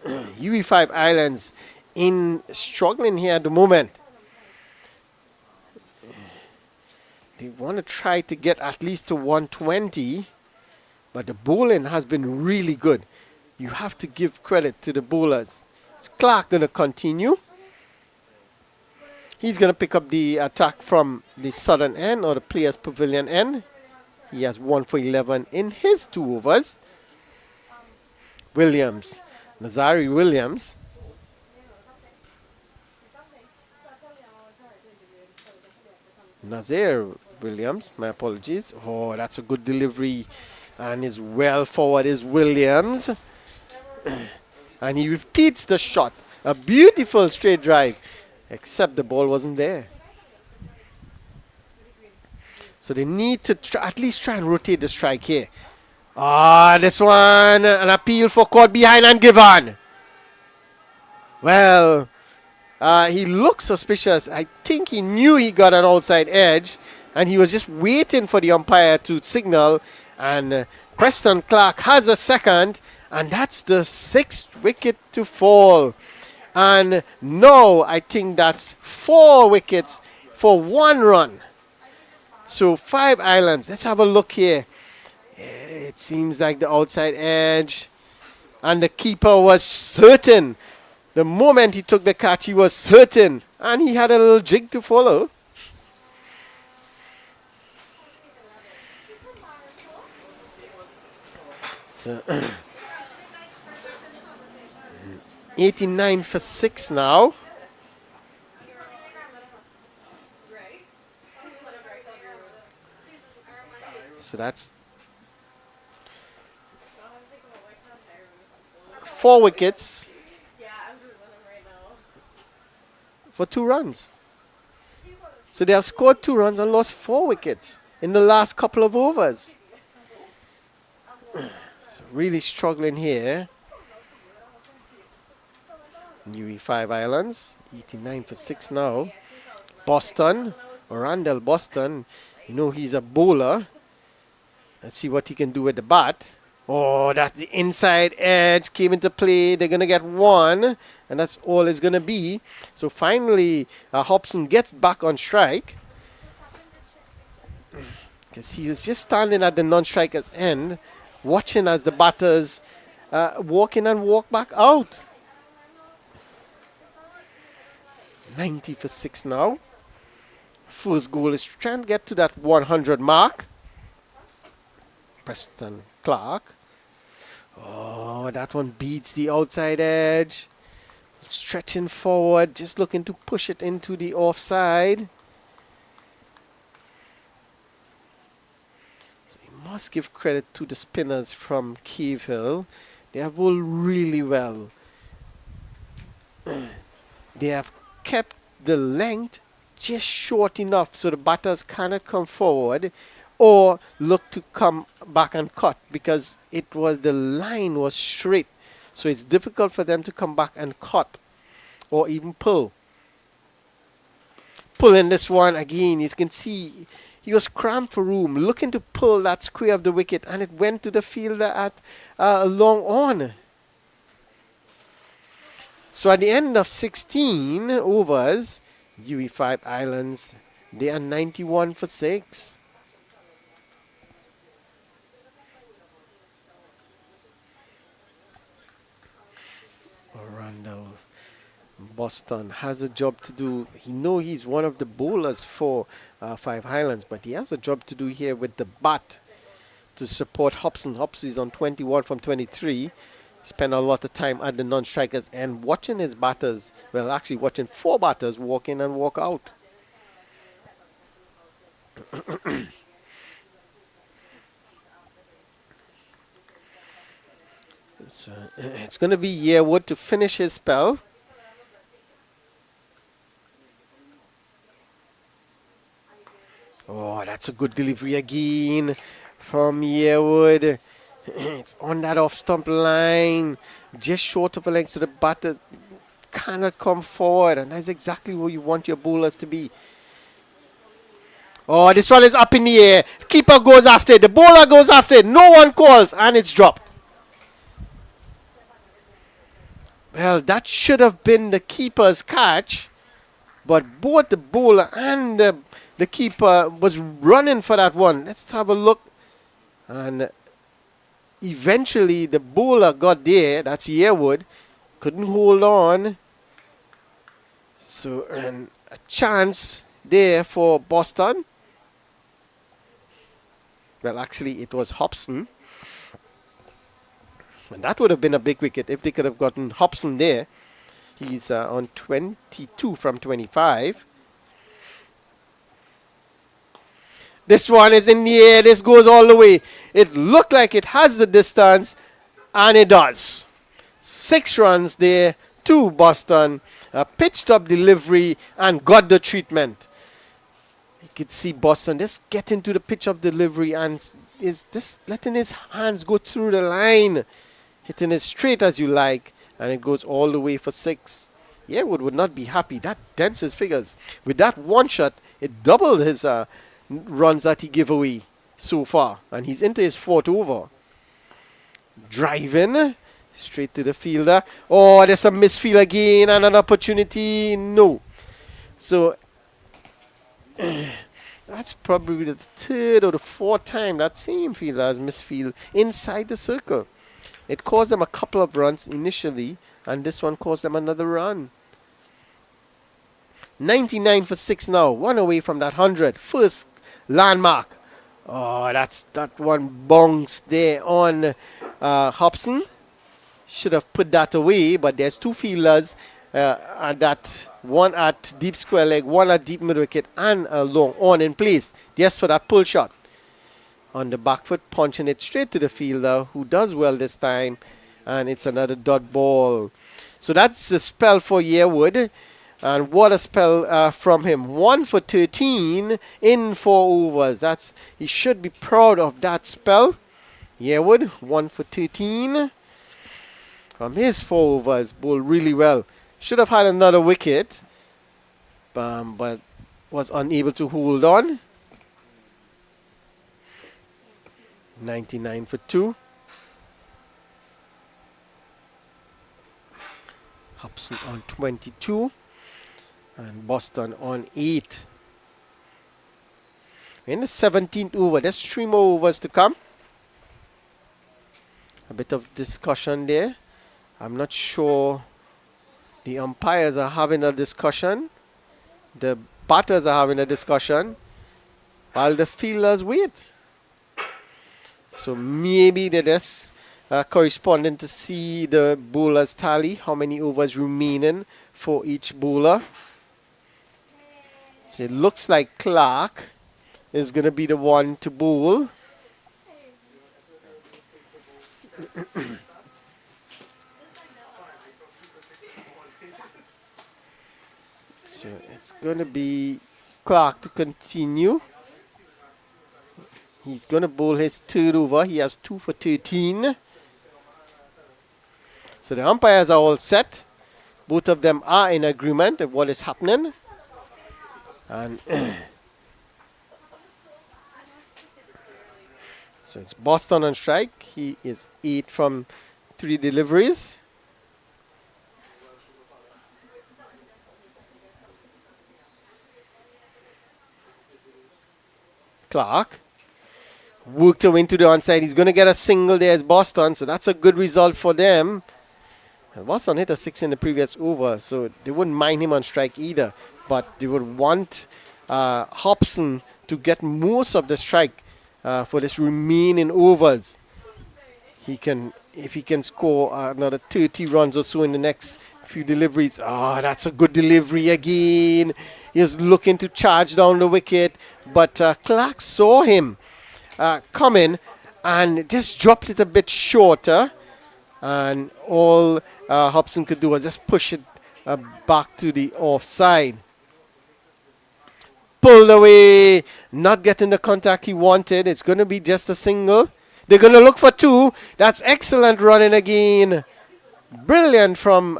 UWI Five Islands in struggling here at the moment. They want to try to get at least to 120, but the bowling has been really good. You have to give credit to the bowlers. Is Clark going to continue? He's going to pick up the attack from the southern end or the players' pavilion end. He has 1 for 11 in his 2 overs. Williams, Nazari Williams. Nazir Williams, my apologies. Oh, that's a good delivery. And is well forward is Williams. And he repeats the shot. A beautiful straight drive. Except the ball wasn't there. So they need to at least try and rotate the strike here. This one, an appeal for caught behind and given. Well, he looked suspicious. I think he knew he got an outside edge, and he was just waiting for the umpire to signal. And Preston Clark has a second, and that's the 6th wicket to fall. And now I think that's 4 wickets for 1 run. So 5 islands. Let's have a look here. It seems like the outside edge. And the keeper was certain. The moment he took the catch, he was certain. And he had a little jig to follow. So 89 for 6 now. So that's 4 wickets for 2 runs. So they have scored 2 runs and lost 4 wickets in the last couple of overs. So really struggling here. UWI 5 islands, 89 for 6 now. Boston, Randall Boston, you know he's a bowler. Let's see what he can do with the bat. Oh, that's the inside edge came into play. They're going to get 1, and that's all it's going to be. So finally, Hobson gets back on strike. Because he was just standing at the non-striker's end, watching as the batters walk in and walk back out. 90 for 6 now. First goal is trying to get to that 100 mark. Preston Clark. Oh, that one beats the outside edge. Stretching forward, just looking to push it into the offside. So you must give credit to the spinners from Cave Hill. They have bowled really well. They have kept the length just short enough so the batters cannot come forward or look to come back and cut, because the line was straight, so it's difficult for them to come back and cut or even pull. Pulling this one again, you can see he was cramped for room, looking to pull that square of the wicket, and it went to the fielder at long on. So at the end of 16 overs, UWI 5 islands, they are 91 for 6. Randall Boston has a job to do. He knows he's one of the bowlers for 5 Highlands, but he has a job to do here with the bat to support Hobson. Hobson is on 21 from 23. Spent a lot of time at the non-strikers and watching his batters, well, actually watching 4 batters walk in and walk out. So it's going to be Yearwood to finish his spell. Oh, that's a good delivery again from Yearwood. It's on that off-stump line, just short of a length, so the batter cannot come forward, and that's exactly what you want your bowlers to be. Oh, this one is up in the air. Keeper goes after it. The bowler goes after it. No one calls, and it's dropped. Well, that should have been the keeper's catch, but both the bowler and the keeper was running for that one. Let's have a look. And eventually the bowler got there. That's Yearwood. Couldn't hold on. So, and a chance there for Boston. Well, actually, it was Hobson. And that would have been a big wicket if they could have gotten Hobson there. He's on 22 from 25. This one is in the air. This goes all the way. It looked like it has the distance, and it does. 6 runs there to Boston. Pitched up delivery and got the treatment. You could see Boston just get into the pitch of delivery and is just letting his hands go through the line. Hitting it straight as you like. And it goes all the way for 6. Yearwood would not be happy. That dents his figures. With that one shot, it doubled his runs that he gave away so far. And he's into his 4th over. Driving straight to the fielder. Oh, there's a misfield again and an opportunity. No. So, that's probably the 3rd or the 4th time that same fielder has misfield inside the circle. It caused them a couple of runs initially, and this one caused them another run. 99 for 6 now, 1 away from that 100. First landmark. Oh, that one bounced there on Hobson. Should have put that away, but there's 2 fielders, and that one at deep square leg, one at deep mid wicket, and a long on in place just for that pull shot. On the back foot, punching it straight to the fielder, who does well this time, and it's another dot ball. So that's a spell for Yearwood, and what a spell from him. 1 for 13 in 4 overs. He should be proud of that spell. Yearwood, 1 for 13 from his 4 overs, bowled really well. Should have had another wicket, but was unable to hold on. 99 for 2. Hobson on 22 and Boston on 8. In the 17th over, there's 3 more overs to come. A bit of discussion there. I'm not sure the umpires are having a discussion. The batters are having a discussion while the fielders wait. So maybe they're just corresponding to see the bowler's tally, how many overs remaining for each bowler. So it looks like Clark is going to be the one to bowl. So it's going to be Clark to continue. He's going to bowl his 3rd over. He has 2 for 13. So the umpires are all set. Both of them are in agreement of what is happening. And so it's Boston on strike. He is 8 from 3 deliveries. Clark worked away into the onside. He's going to get a single there as Boston, so that's a good result for them. And Boston hit a 6 in the previous over, so they wouldn't mind him on strike either. But they would want Hobson to get most of the strike for this remaining overs. If he can score another 30 runs or so in the next few deliveries. Oh, that's a good delivery again. He was looking to charge down the wicket, but Clark saw him coming and just dropped it a bit shorter, and all Hobson could do was just push it back to the offside. Pulled away, not getting the contact he wanted. It's going to be just a single. They're going to look for 2. That's excellent running again. Brilliant from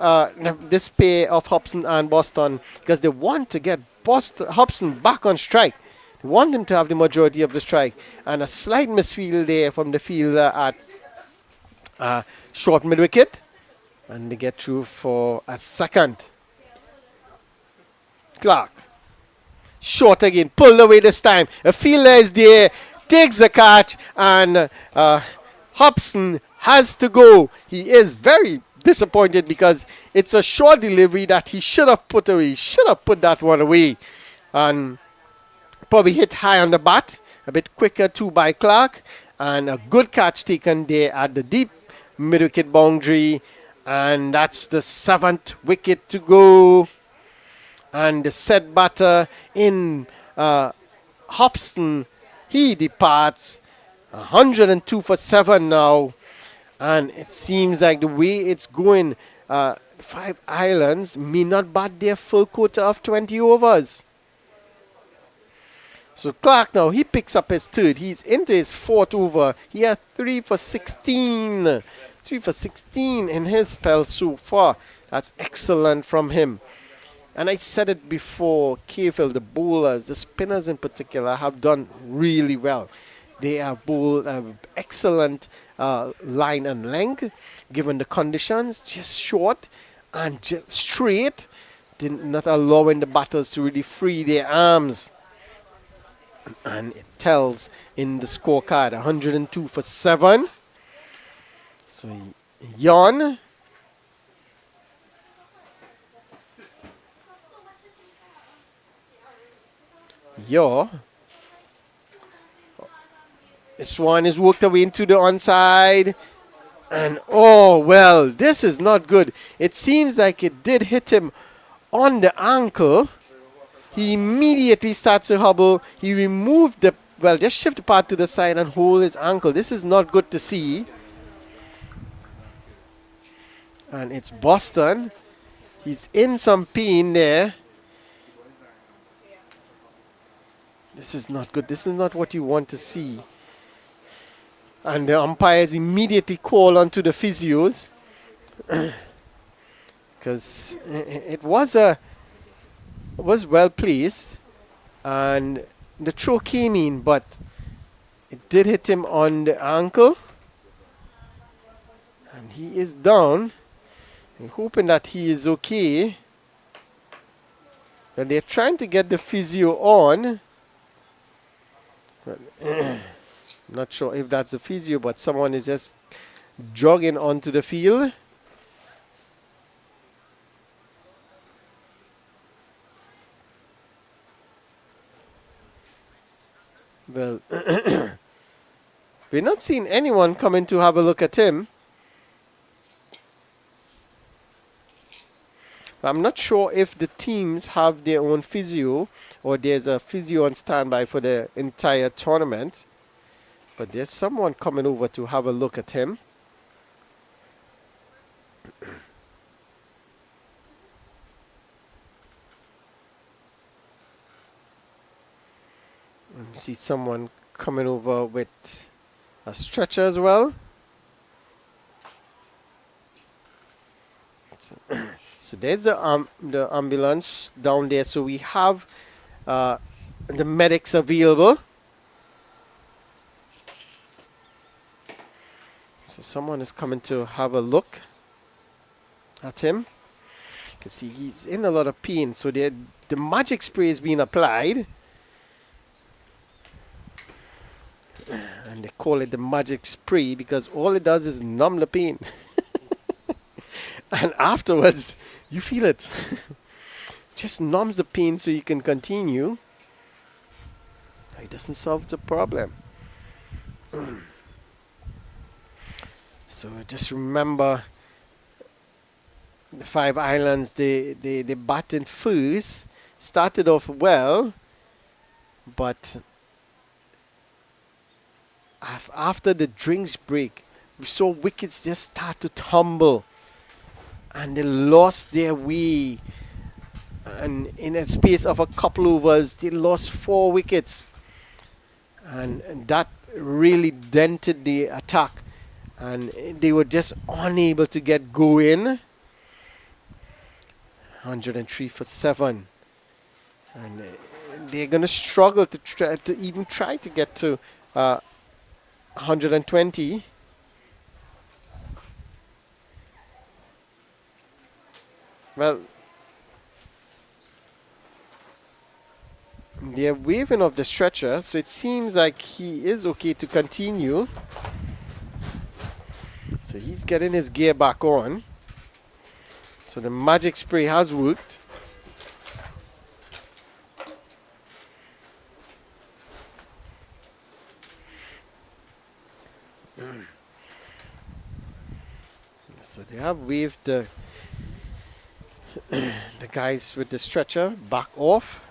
this pair of Hobson and Boston, because they want to get Hobson back on strike. They want him to have the majority of the strike. And a slight misfield there from the fielder at short mid-wicket. And they get through for a second. Clark. Short again. Pulled away this time. A fielder is there. Takes the catch. And Hobson has to go. He is very disappointed because it's a short delivery that he should have put away. He should have put that one away. And probably hit high on the bat. A bit quicker too by Clark. And a good catch taken there at the deep mid-wicket boundary. And that's the 7th wicket to go. And the set batter in Hobson, he departs. 102 for 7 now. And it seems like the way it's going, Five Islands may not bat their full quota of 20 overs. So Clark now, he picks up his third. He's into his 4th over. He has 3 for 16. 3 for 16 in his spell so far. That's excellent from him. And I said it before, KFL, the bowlers, the spinners in particular, have done really well. They have bowled excellent line and length, given the conditions, just short and just straight, not allowing the batters to really free their arms. And it tells in the scorecard, 102 for 7. So Yon. This one is worked away into the onside. And oh, well, this is not good. It seems like it did hit him on the ankle. He immediately starts to hobble. He removed the, well, just shift the part to the side and hold his ankle. This is not good to see. And it's Boston. He's in some pain there. This is not good. This is not what you want to see. And the umpires immediately call onto the physios. Because it was well placed. And the throw came in, but it did hit him on the ankle. And he is down. I'm hoping that he is okay. And they're trying to get the physio on. Not sure if that's a physio, but someone is just jogging onto the field. Well, we're not seeing anyone coming to have a look at him. I'm not sure if the teams have their own physio or there's a physio on standby for the entire tournament. But there's someone coming over to have a look at him. Let me see someone coming over with a stretcher as well. So there's the ambulance down there. So we have the medics available. So someone is coming to have a look at him. You can see he's in a lot of pain. So the magic spray is being applied. And they call it the magic spray because all it does is numb the pain. And afterwards, you feel it. Just numbs the pain so you can continue. It doesn't solve the problem. So just remember the Five Islands, they batted first, started off well, but after the drinks break, we saw wickets just start to tumble. And they lost their way. And in a space of a couple overs, they lost 4 wickets. And that really dented the attack. And they were just unable to get going. 103 for 7. And they're going to struggle to even try to get to 120. Well, they're waving off the stretcher, so it seems like he is okay to continue. So he's getting his gear back on. So the magic spray has worked. So they have waved the guys with the stretcher back off.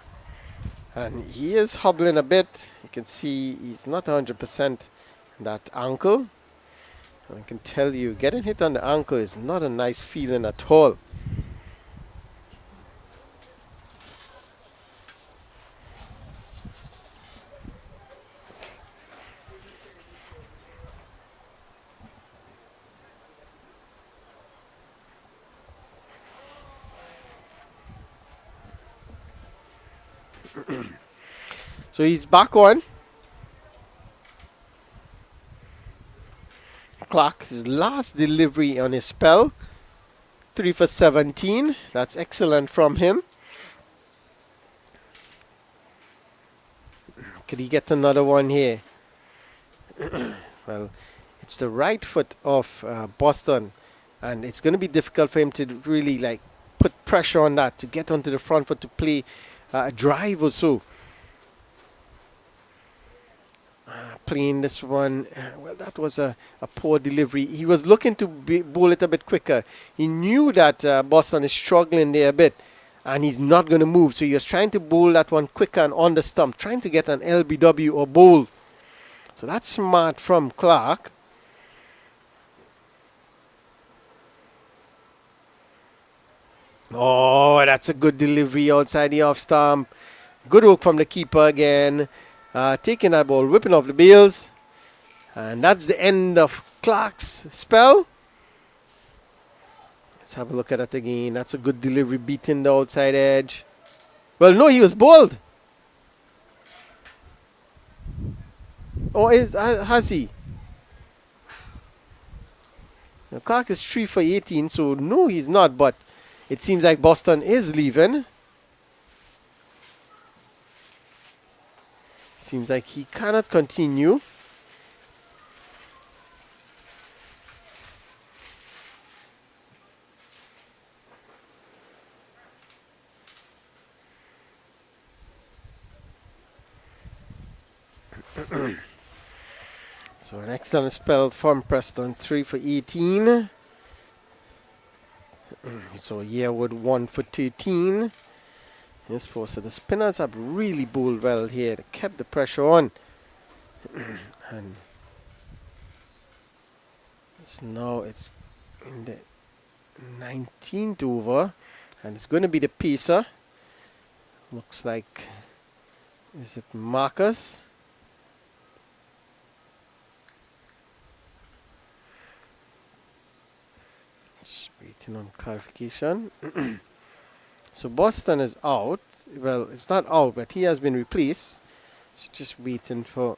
And he is hobbling a bit. You can see he's not 100% that ankle. And I can tell you, getting hit on the ankle is not a nice feeling at all. So he's back on. Clark, his last delivery on his spell. 3 for 17. That's excellent from him. Could he get another one here? Well, it's the right foot of Boston. And it's going to be difficult for him to really like put pressure on that, to get onto the front foot to play a drive or so. Playing this one, well, that was a poor delivery. He was looking to bowl it a bit quicker. He knew that Boston is struggling there a bit, and he's not going to move. So he was trying to bowl that one quicker and on the stump, trying to get an LBW or bowl. So that's smart from Clark. Oh, that's a good delivery outside the off stump. Good work from the keeper again. Taking that ball, whipping off the bails. And that's the end of Clark's spell. Let's have a look at that again. That's a good delivery, beating the outside edge. Well, no, he was bowled. Or has he? Now, Clark is 3 for 18, so no, he's not. But it seems like Boston is leaving. Seems like he cannot continue. So an excellent spell from Preston, 3 for 18. So Yearwood 1 for 13. Yes, so the spinners have really bowled well here. They kept the pressure on. And it's in the 19th over. And it's going to be the pacer. Looks like, is it Marcus? Just waiting on clarification. So Boston is out. Well, it's not out, but he has been replaced. So just waiting for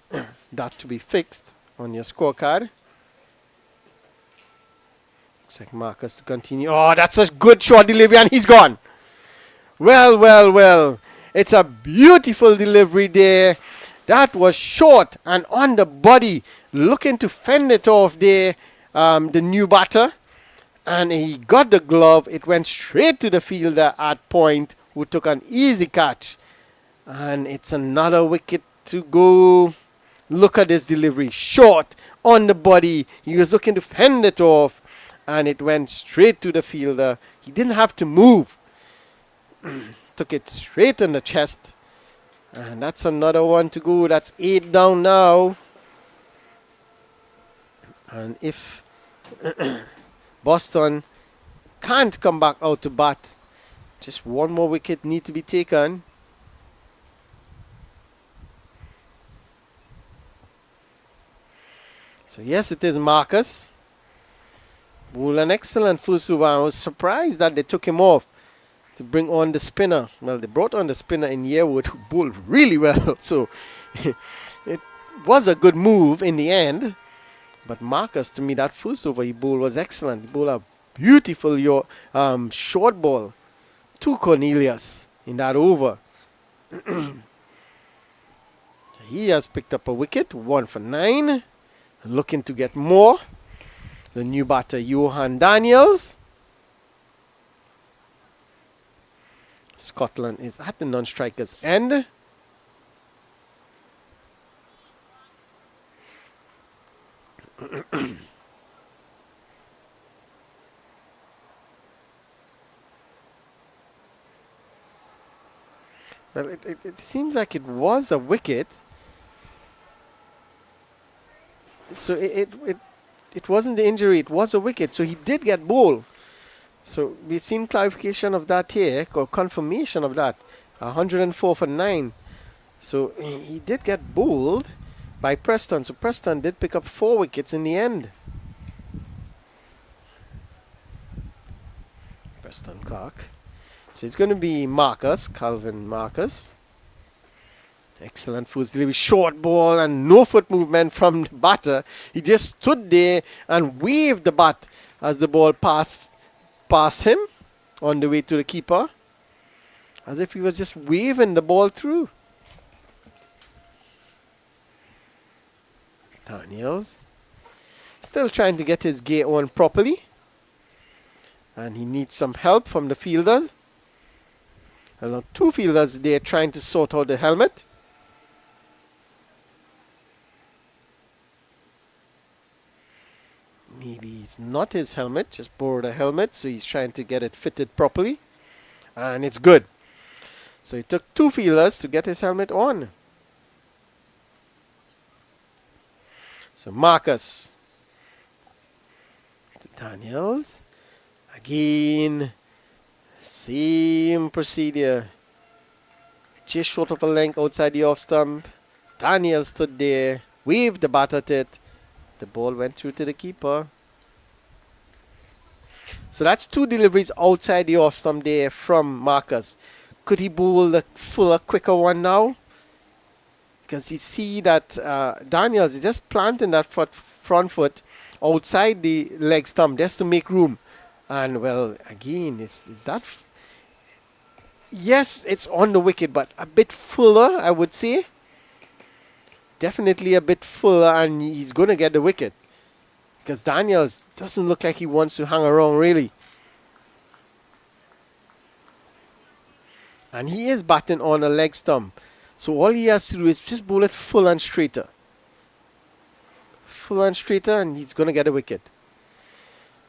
that to be fixed on your scorecard. Looks like Marcus to continue. Oh, that's a good short delivery, and he's gone. Well, well, well. It's a beautiful delivery there. That was short and on the body, looking to fend it off there, the new batter. And he got the glove. It went straight to the fielder at point, who took an easy catch. And it's another wicket to go. Look at this delivery. Short on the body. He was looking to fend it off. And it went straight to the fielder. He didn't have to move. Took it straight in the chest. And that's another one to go. That's 8 down now. And if Boston can't come back out to bat, just one more wicket need to be taken. So yes, it is Marcus. Bowled an excellent first over. I was surprised that they took him off to bring on the spinner. Well, they brought on the spinner in Yearwood, who bowled really well. So it was a good move in the end. But Marcus, to me, that first over he bowled was excellent. He bowled a beautiful short ball to Cornelius in that over. He has picked up a wicket, 1 for 9. Looking to get more. The new batter, Johan Daniels. Scotland is at the non-strikers end. Well, it seems like it was a wicket. So it wasn't the injury, it was a wicket. So he did get bowled. So we've seen clarification of that here, or confirmation of that. 104 for 9. So he did get bowled by Preston. So Preston did pick up 4 wickets in the end. Preston Clark. So it's going to be Marcus, Calvin Marcus. Excellent first delivery, short ball and no foot movement from the batter. He just stood there and waved the bat as the ball passed past him on the way to the keeper. As if he was just waving the ball through. Daniels still trying to get his gear on properly. And he needs some help from the fielders. Well, 2 fielders there trying to sort out the helmet. Maybe it's not his helmet, just borrowed a helmet, so he's trying to get it fitted properly. And it's good. So it took 2 fielders to get his helmet on. So Marcus to Daniels. Again, same procedure. Just short of a length outside the off stump. Daniels stood there, waved the bat at it. The ball went through to the keeper. So that's 2 deliveries outside the off stump there from Marcus. Could he bowl the fuller, quicker one now? Because you see that Daniels is just planting that front foot outside the leg stump just to make room. And well, again, is that... Yes, it's on the wicket, but a bit fuller, I would say. Definitely a bit fuller, and he's going to get the wicket. Because Daniels doesn't look like he wants to hang around, really. And he is batting on a leg stump. So all he has to do is just bowl it full and straighter. Full and straighter, and he's going to get a wicket.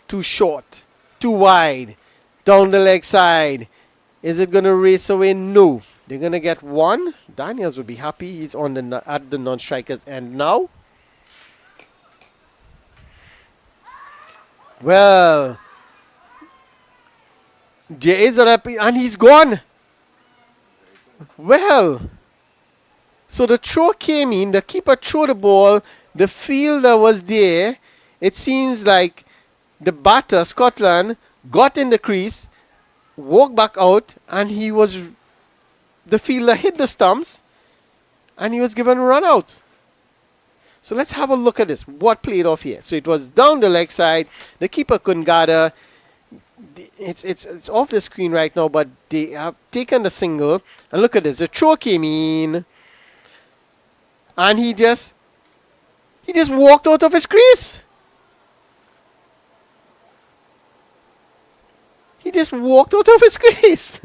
Too short. Too wide. Down the leg side. Is it going to race away? No. They're going to get 1. Daniels will be happy. He's on the at the non-strikers end now. Well, there is a rep, and he's gone. Well, so the throw came in. The keeper threw the ball. The fielder was there. It seems like the batter, Scotland, got in the crease, walked back out, and the fielder hit the stumps, and he was given a run out. So let's have a look at this. What played off here? So it was down the leg side. The keeper couldn't gather. It's off the screen right now, but they have taken the single. And look at this. The throw came in, and he just walked out of his crease. He just walked out of his crease.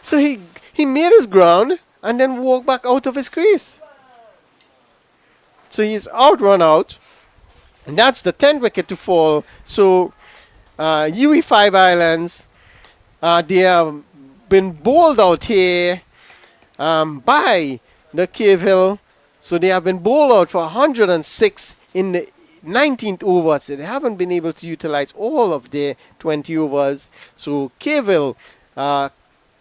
So he made his ground and then walked back out of his crease. So he's run out. And that's the 10th wicket to fall. So UWI 5 Islands, they have been bowled out here by the Cave Hill. So they have been bowled out for 106 in the 19th over. So they haven't been able to utilize all of their 20 overs. So Cave Hill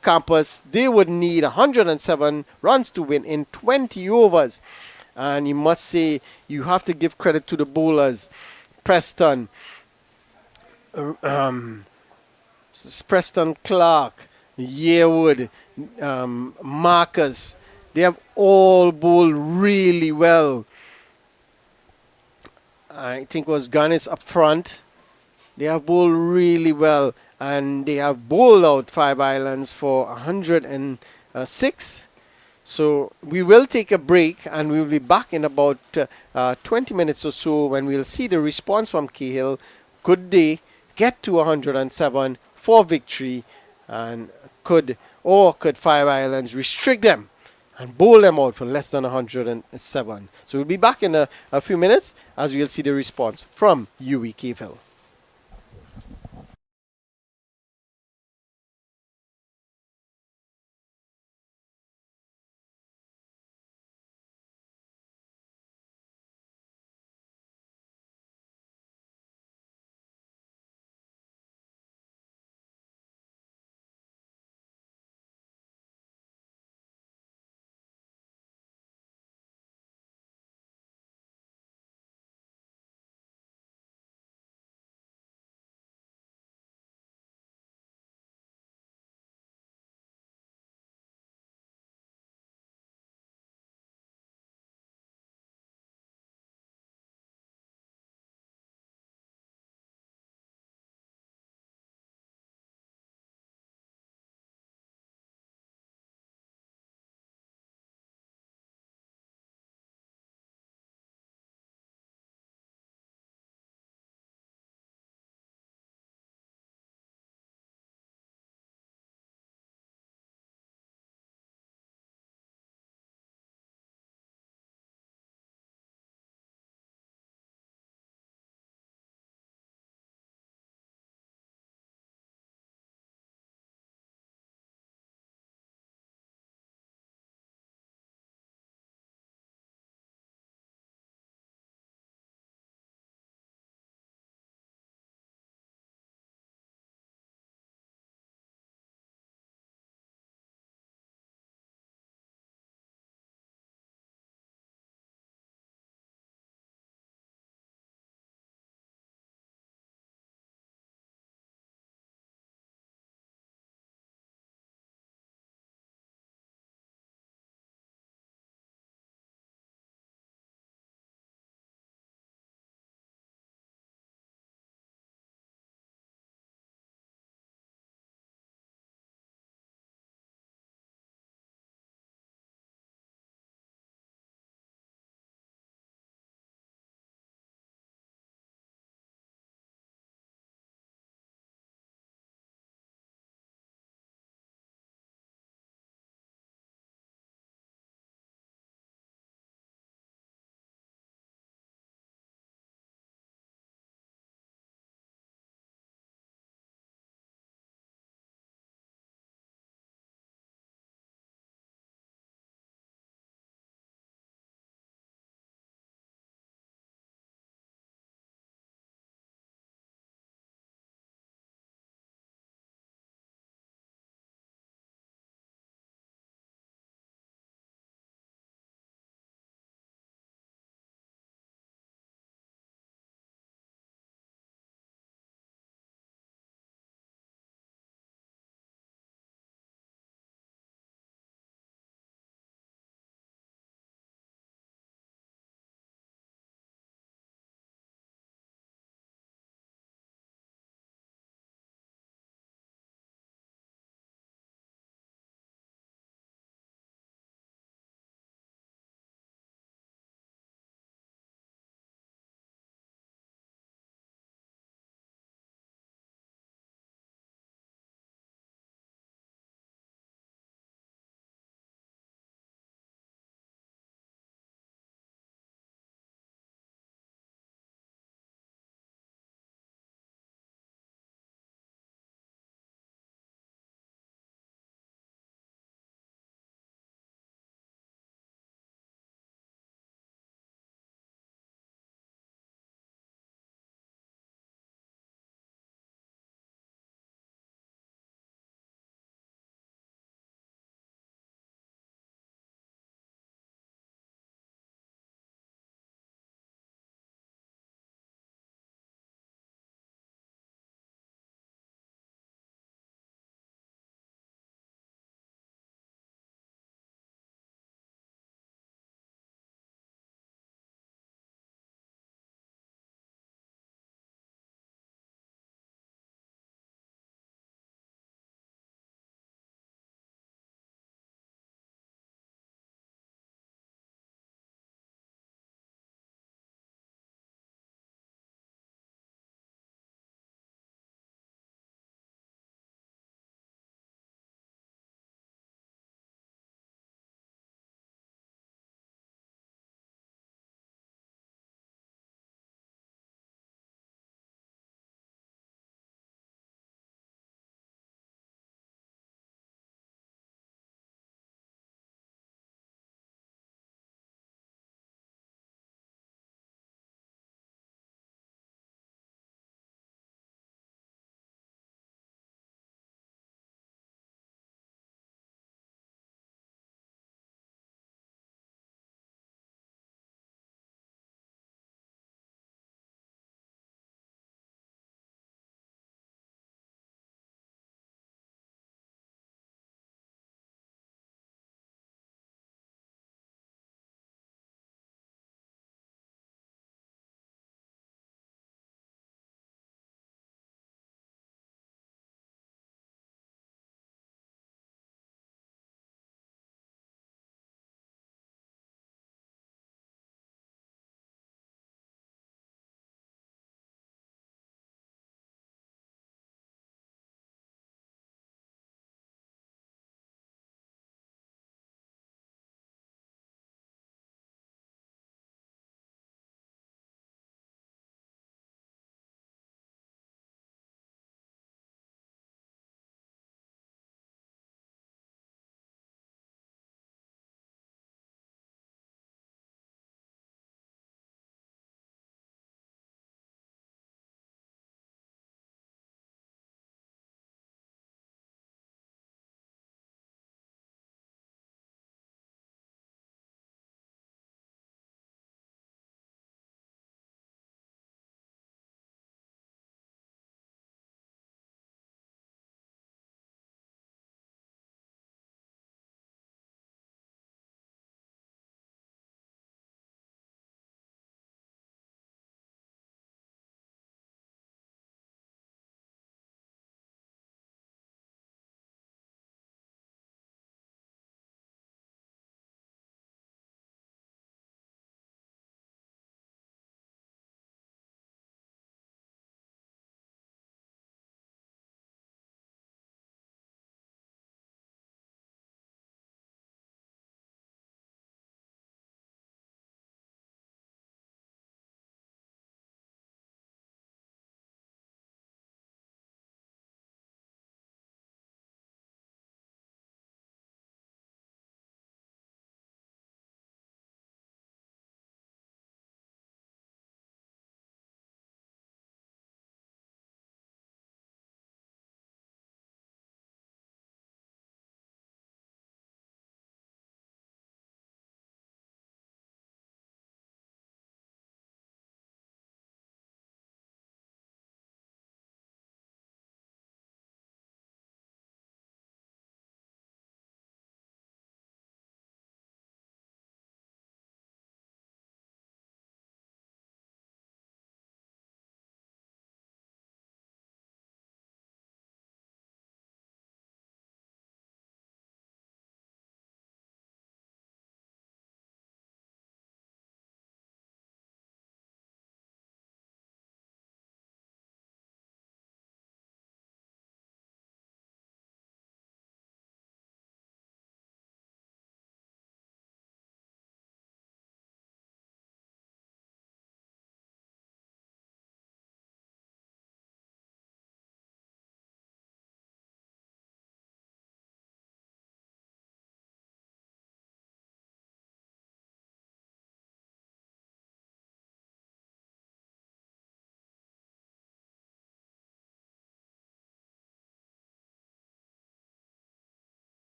campus, they would need 107 runs to win in 20 overs. And you must say, you have to give credit to the bowlers. Preston Clark, Yearwood, Marcus, they have all bowled really well. I think it was Gunnis up front. They have bowled really well. And they have bowled out 5 Islands for 106. So we will take a break and we will be back in about 20 minutes or so when we'll see the response from Cahill. Could they get to 107 for victory, and could Fire Islands restrict them and bowl them out for less than 107? So we'll be back in a few minutes as we'll see the response from UWI Cahill.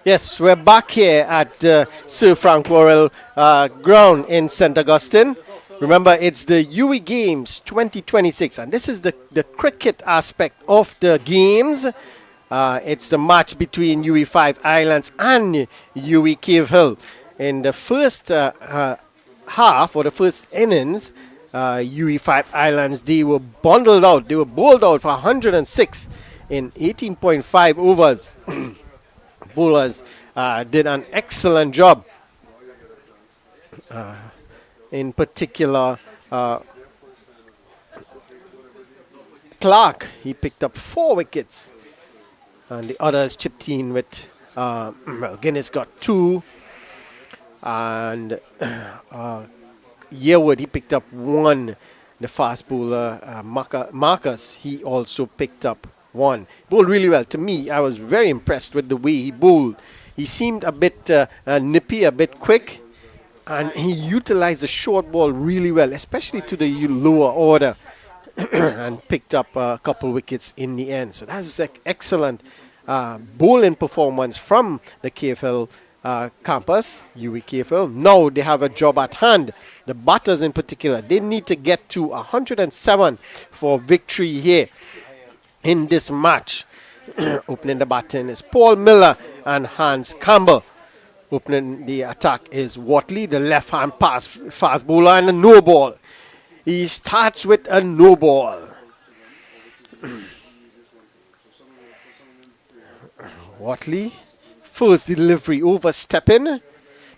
Yes, we're back here at Sir Frank Worrell ground in St. Augustine. Remember, it's the UWI Games 2026, and this is the cricket aspect of the games. It's the match between UWI 5 Islands and UWI Cave Hill. In the first half, or the first innings, UWI 5 Islands, they were bundled out. They were bowled out for 106 in 18.5 overs. Bowlers did an excellent job. In particular, Clark, he picked up 4 wickets. And the others chipped in with, Guinness got 2. And Yearwood, he picked up 1. The fast bowler, Marcus, he also picked up 1. Bowled really well. To me, I was very impressed with the way he bowled. He seemed a bit nippy, a bit quick, and he utilized the short ball really well, especially to the lower order, and picked up a couple wickets in the end. So that's excellent bowling performance from the KFL campus, UWI KFL. Now they have a job at hand. The batters in particular, they need to get to 107 for victory here in this match. Opening the batting is Paul Miller and Hans Campbell. Opening the attack is Watley, the left-hand fast bowler, and a no ball. He starts with a no ball. Watley, first delivery overstepping.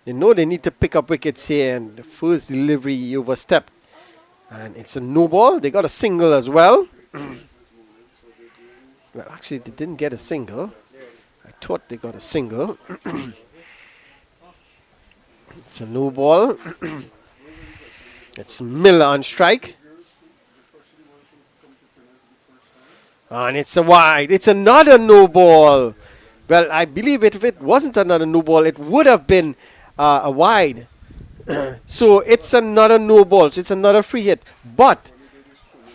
They know they need to pick up wickets here, and the first delivery overstepped. And it's a no ball. They got a single as well. Well, actually, they didn't get a single. I thought they got a single. It's a no ball. It's Miller on strike. And it's a wide. It's another no ball. Well, I believe if it wasn't another no ball, it would have been a wide. So it's another no ball. So it's another free hit. But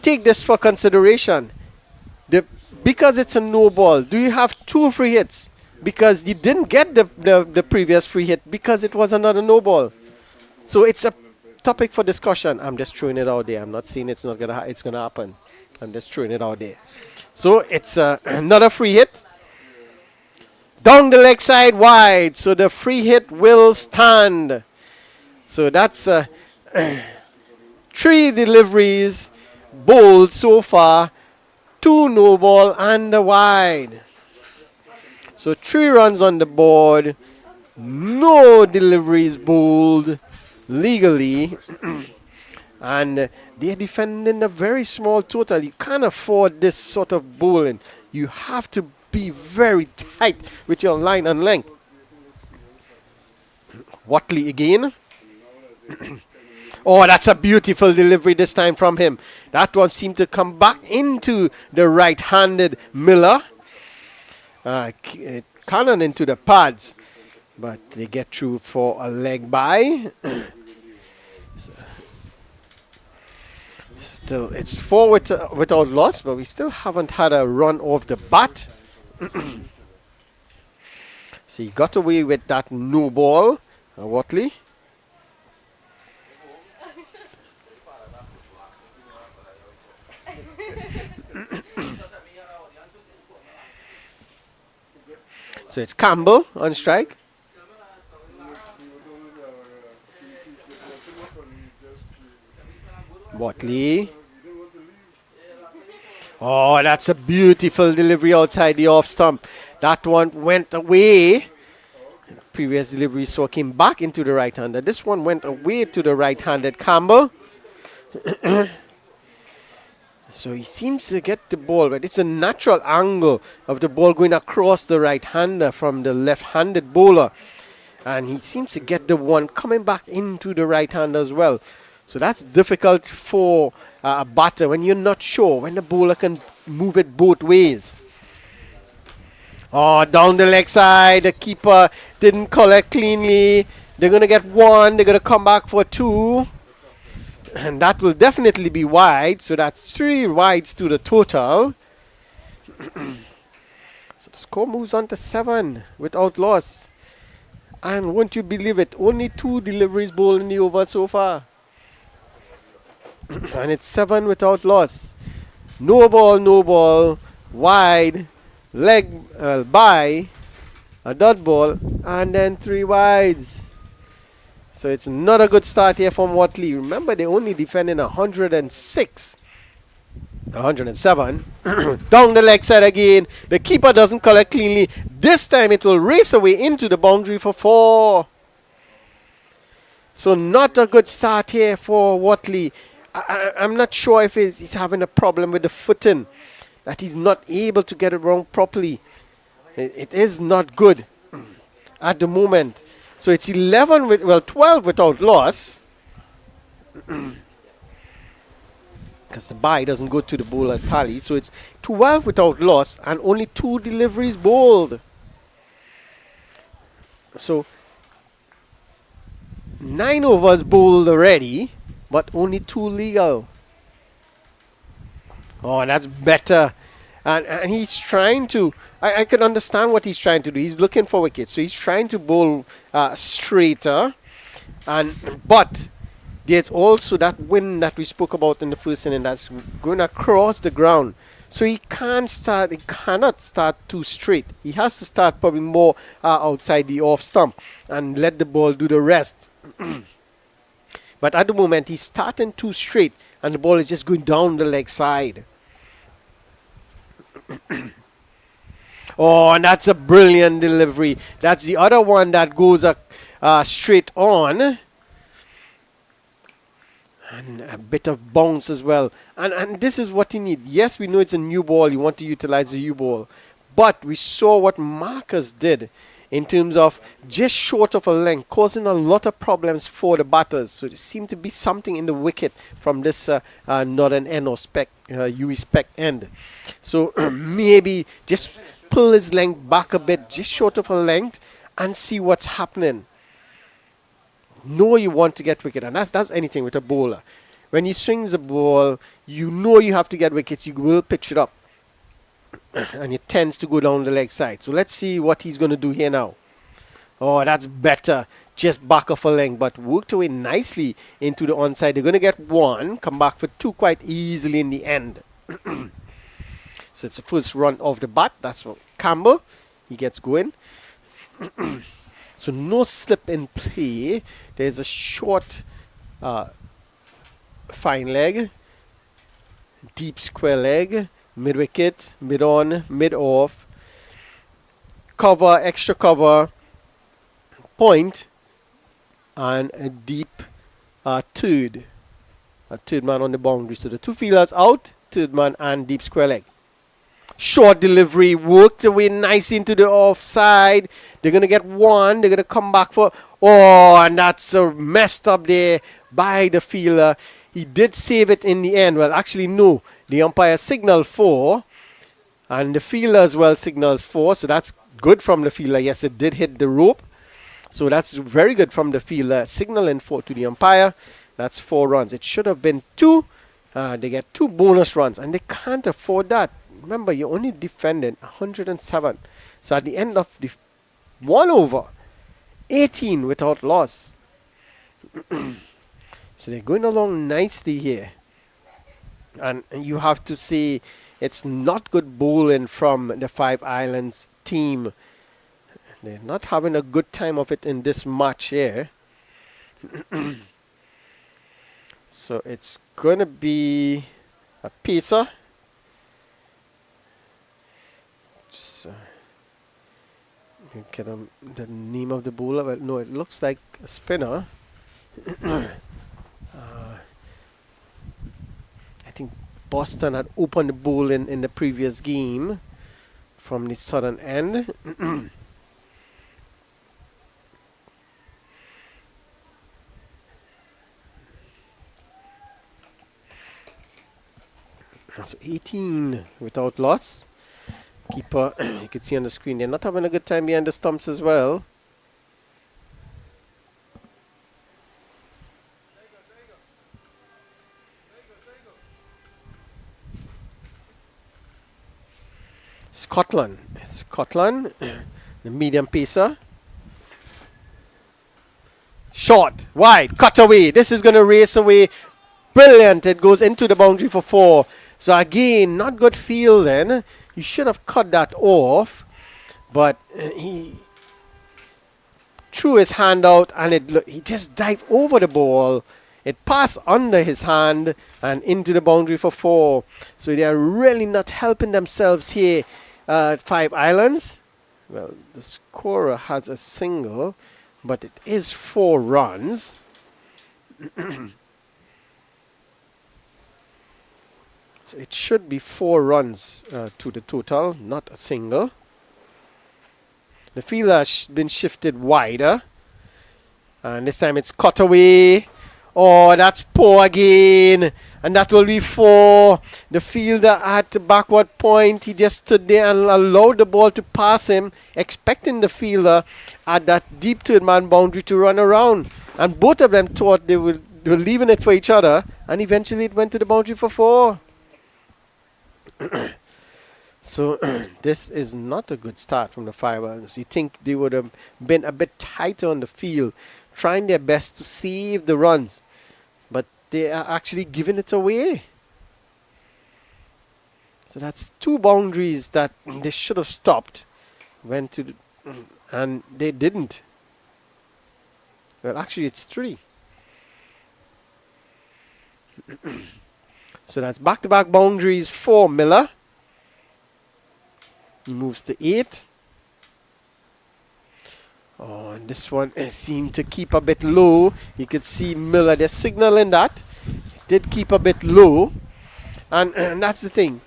take this for consideration. Because it's a no ball, do you have 2 free hits? Because you didn't get the previous free hit because it was another no ball. So it's a topic for discussion. I'm just throwing it out there. I'm not saying it's gonna happen. I'm just throwing it out there. So it's another free hit. Down the leg side wide. So the free hit will stand. So that's 3 deliveries bowled so far. 2 no ball and a wide. So 3 runs on the board. No deliveries bowled legally. And they're defending a very small total. You can't afford this sort of bowling. You have to be very tight with your line and length. Watley again. Oh, that's a beautiful delivery this time from him. That one seemed to come back into the right-handed Miller. Cannon into the pads. But they get through for a leg by. Still, it's 4 without loss, but we still haven't had a run off the bat. So he got away with that no ball, Watley. So it's Campbell on strike. Watley. Oh, that's a beautiful delivery outside the off stump. That one went away. Previous delivery saw came back into the right-hander. This one went away to the right-handed Campbell. So he seems to get the ball, but it's a natural angle of the ball going across the right-hander from the left-handed bowler. And he seems to get the one coming back into the right-hander as well. So that's difficult for a batter when you're not sure, when the bowler can move it both ways. Oh, down the leg side. The keeper didn't collect cleanly. They're going to get 1. They're going to come back for 2. And that will definitely be wide. So that's 3 wides to the total. So the score moves on to 7 without loss. And won't you believe it, only 2 deliveries bowled in the over so far. And it's 7 without loss. No ball, wide, leg by, a dot ball, and then 3 wides. So it's not a good start here from Watley. Remember, they only defending 106. 107. Down the leg side again. The keeper doesn't collect cleanly. This time it will race away into the boundary for 4. So not a good start here for Watley. I'm not sure if he's having a problem with the footing, that he's not able to get it wrong properly. It is not good at the moment. So it's 12 without loss. Because the bye doesn't go to the bowler's tally. So it's 12 without loss and only 2 deliveries bowled. So 9 overs bowled already, but only 2 legal. Oh, that's better. And he's trying to, I can understand what he's trying to do. He's looking for wickets. So he's trying to bowl straighter. But there's also that wind that we spoke about in the first inning that's going to cross the ground. So he cannot start too straight. He has to start probably more outside the off stump and let the ball do the rest. But at the moment, he's starting too straight and the ball is just going down the leg side. Oh, and that's a brilliant delivery. That's the other one that goes straight on. And a bit of bounce as well. And this is what you need. Yes, we know it's a new ball. You want to utilize the new ball. But we saw what Marcus did in terms of just short of a length, causing a lot of problems for the batters. So there seemed to be something in the wicket from this northern end or UWI spec end. So maybe just pull his length back a bit, just short of a length, and see what's happening. Know you want to get wicket, and that's anything with a bowler. When he swings the ball, you know you have to get wickets, you will pitch it up. And it tends to go down the leg side. So let's see what he's going to do here now. Oh, that's better. Just back off a length, but worked away nicely into the onside. They're going to get 1, come back for 2 quite easily in the end. So it's the first run of the bat. That's what Campbell, he gets going. So no slip in play. There's a short fine leg, deep square leg, mid wicket, mid on, mid off, cover, extra cover, point, and a deep third. A third man on the boundary. So the 2 fielders out, third man and deep square leg. Short delivery, worked away nicely into the offside. They're going to get 1. They're going to come back for... Oh, and that's messed up there by the fielder. He did save it in the end. Well, actually, no. The umpire signaled 4. And the fielder as well signals 4. So that's good from the fielder. Yes, it did hit the rope. So that's very good from the fielder. Signaling 4 to the umpire. That's 4 runs. It should have been 2. They get 2 bonus runs. And they can't afford that. Remember, you're only defending 107. So at the end of the 1 over, 18 without loss. So they're going along nicely here. And you have to say it's not good bowling from the Five Islands team. They're not having a good time of it in this match here. So it's going to be a pacer. Get the name of the bowler. Well, no, it looks like a spinner. I think Boston had opened the bowl in the previous game from the southern end. So 18 without loss. Keeper, you can see on the screen, they're not having a good time behind the stumps as well. Scotland Scotland, the medium pacer. Short, wide, cut away. This is going to race away. Brilliant. It goes into the boundary for 4. So again, not good fielding. He should have cut that off. But he threw his hand out and he just dived over the ball. It passed under his hand and into the boundary for 4. So they are really not helping themselves here at 5 Islands. Well, the scorer has a single, but it is 4 runs. So it should be 4 runs to the total, not a single. The field has been shifted wider. And this time it's cut away. Oh, that's poor again. And that will be 4. The fielder at the backward point, he just stood there and allowed the ball to pass him, expecting the fielder at that deep third man boundary to run around. And both of them thought they were leaving it for each other. And eventually it went to the boundary for 4. So this is not a good start from the 5 Islands. You think they would have been a bit tighter on the field, trying their best to save the runs, but they are actually giving it away. So that's 2 boundaries that they should have stopped, went to, and they didn't. Well, actually, it's 3. So that's back-to-back boundaries for Miller. He moves to 8. Oh, and this one seemed to keep a bit low. You could see Miller, they're signaling that. It did keep a bit low. And that's the thing.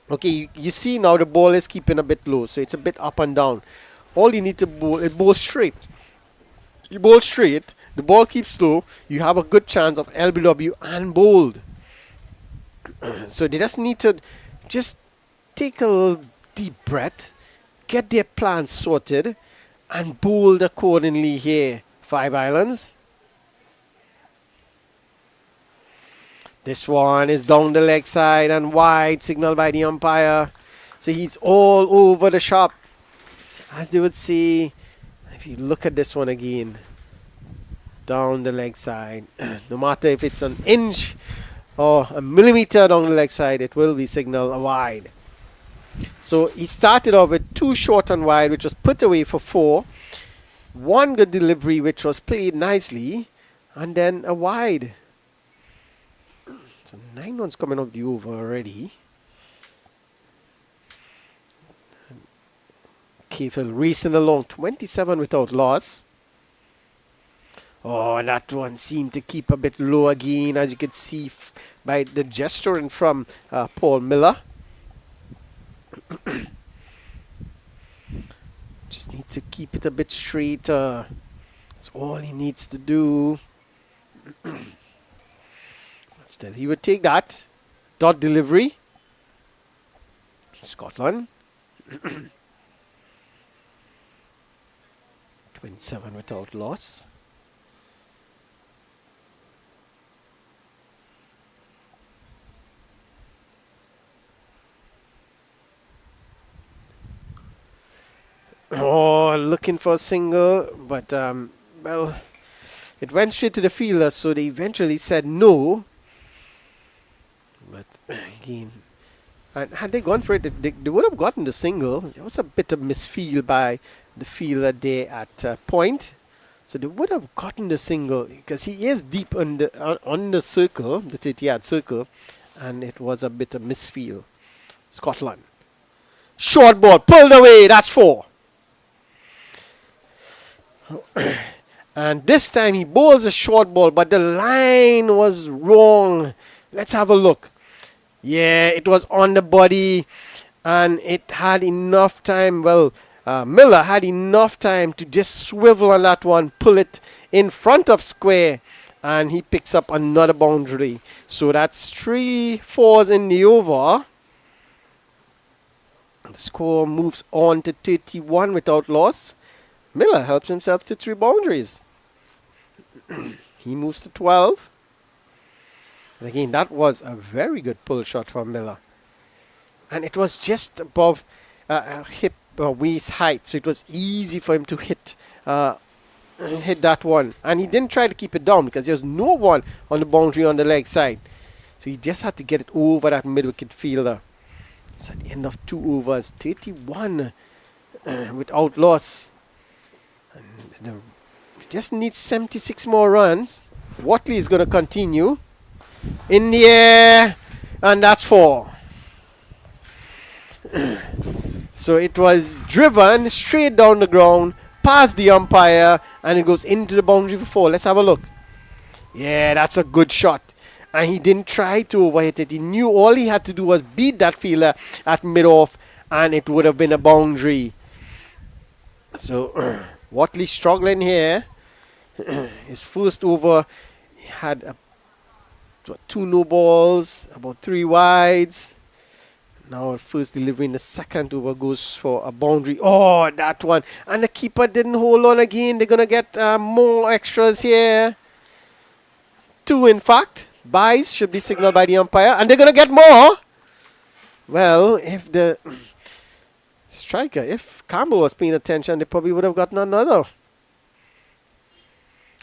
Okay, you see now the ball is keeping a bit low. So it's a bit up and down. All you need to bowl, it bowls straight. You bowl straight, the ball keeps low. You have a good chance of LBW and bowled. So they just need to just take a little deep breath, get their plans sorted, and bowled accordingly here, 5 Islands. This one is down the leg side and wide, signaled by the umpire. So he's all over the shop, as they would say. If you look at this one again, down the leg side, no matter if it's an inch or a millimeter down the leg side, it will be signaled wide. So he started off with 2 short and wide, which was put away for 4. 1 good delivery, which was played nicely, and then a wide. So 9 runs coming off the over already. Kefil racing along, 27 without loss. Oh, and that one seemed to keep a bit low again, as you can see by the gesturing from Paul Miller. Just need to keep it a bit straighter. That's all he needs to do. But still, he would take that. Dot delivery. Scotland. 27 without loss. Oh, looking for a single, but well, it went straight to the fielder, so they eventually said no. But again, and had they gone for it, they would have gotten the single. There was a bit of misfield by the fielder there at point, so they would have gotten the single because he is deep on the circle, the 30-yard circle, and it was a bit of misfield. Scotland, short ball pulled away. That's 4. And this time he bowls a short ball, but the line was wrong. Let's have a look. Yeah, it was on the body, and it had enough time. Well, Miller had enough time to just swivel on that one, pull it in front of square, and he picks up another boundary. So that's 3 4s in the over. The score moves on to 31 without loss. Miller helps himself to 3 boundaries. He moves to 12. And again, that was a very good pull shot from Miller. And it was just above hip waist height, so it was easy for him to hit that one. And he didn't try to keep it down because there was no one on the boundary on the leg side. So he just had to get it over that mid-wicket fielder. So at the end of 2 overs, 31 without loss. And just needs 76 more runs. Watley is going to continue. In the air. And that's 4. So it was driven straight down the ground, past the umpire, and it goes into the boundary for 4. Let's have a look. Yeah, that's a good shot. And he didn't try to overhit it. He knew all he had to do was beat that fielder at mid-off, and it would have been a boundary. So Watley struggling here. His first over, he had 2 no balls, about 3 wides. Now first delivery in the second over goes for a boundary. Oh, that one. And the keeper didn't hold on again. They're going to get more extras here. 2 in fact. Buys should be signaled by the umpire. And they're going to get more. Well, if the striker, if Campbell was paying attention, they probably would have gotten another.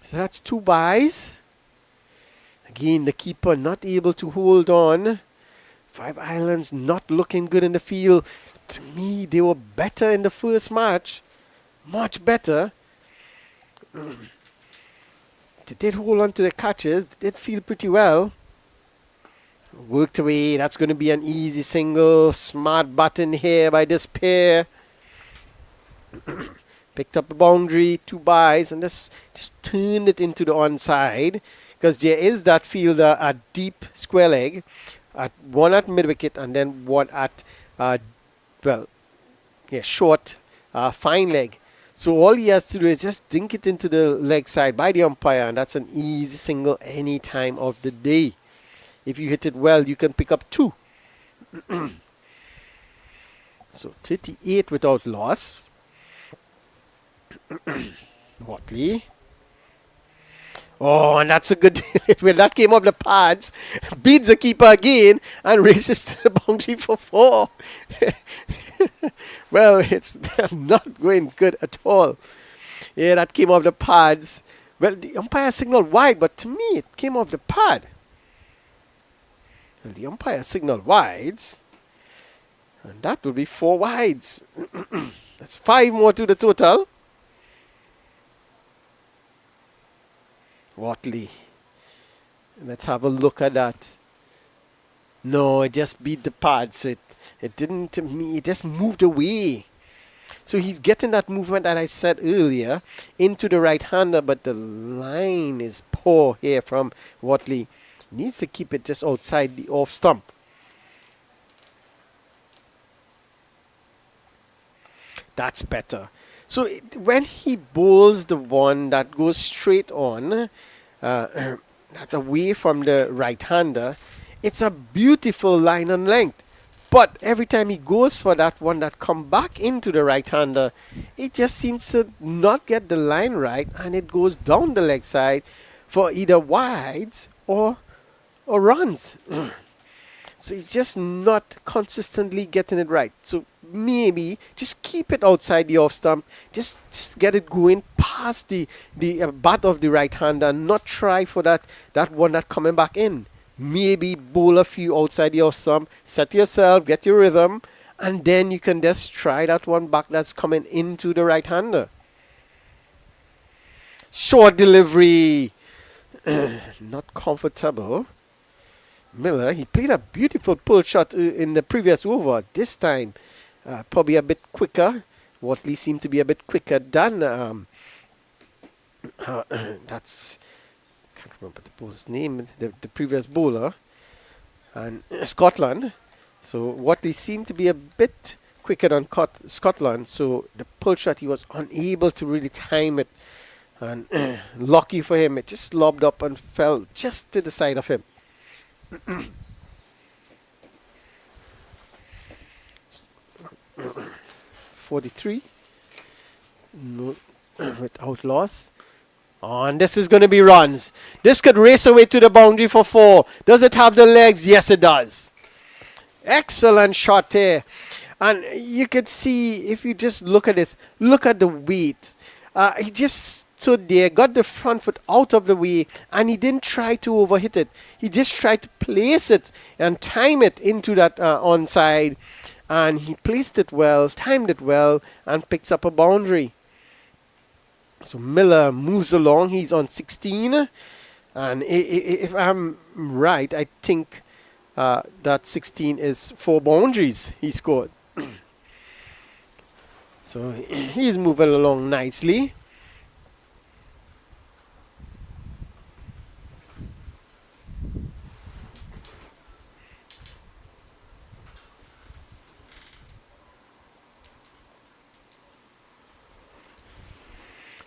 So that's 2 buys. Again, the keeper not able to hold on. 5 Islands not looking good in the field. To me, they were better in the first match. Much better. They did hold on to the catches. They did feel pretty well. Worked away. That's going to be an easy single. Smart button here by this pair. Picked up the boundary. 2 buys. And just turned it into the onside. Because there is that fielder at deep square leg. One at mid-wicket and then one at, short fine leg. So all he has to do is just dink it into the leg side by the umpire, and that's an easy single any time of the day. If you hit it well, you can pick up 2. So 38 without loss. Watley. Oh, and that's a good well, that came off the pads, beats the keeper again, and races to the boundary for 4. Well, it's not going good at all. Yeah, that came off the pads. Well, the umpire signaled wide, but to me, it came off the pad. And the umpire signaled wides, and that would be 4 wides. That's 5 more to the total. Watley. Let's have a look at that. No, it just beat the pad. So it didn't, to me, it just moved away. So he's getting that movement that I said earlier into the right-hander, but the line is poor here from Watley. Needs to keep it just outside the off stump. That's better. So when he bowls the one that goes straight on, that's away from the right-hander, it's a beautiful line and length. But every time he goes for that one that come back into the right-hander, it just seems to not get the line right, and it goes down the leg side for either wides or runs. So he's just not consistently getting it right. So maybe just keep it outside the off stump. Just get it going past the butt of the right hander and not try for that one that coming back in. Maybe bowl a few outside the off stump. Set yourself, get your rhythm, and then you can just try that one back that's coming into the right hander. Short delivery. Not comfortable. Miller, he played a beautiful pull shot in the previous over. This time, probably a bit quicker. Watley seemed to be a bit quicker than that's, I can't remember the bowler's name, the previous bowler, and Scotland. So Watley seemed to be a bit quicker than Scotland. So the pull shot, he was unable to really time it, and lucky for him, it just lobbed up and fell just to the side of him. 43 no, without loss. Oh, and this is going to be runs. This could race away to the boundary for 4. Does it have the legs? Yes, it does. Excellent shot there. And you could see, if you just look at this, look at the weight. He just stood there, got the front foot out of the way, and he didn't try to overhit it. He just tried to place it and time it into that onside. And he placed it well, timed it well, and picks up a boundary. So Miller moves along. He's on 16. And if I'm right, I think that 16 is 4 boundaries he scored. So he's moving along nicely.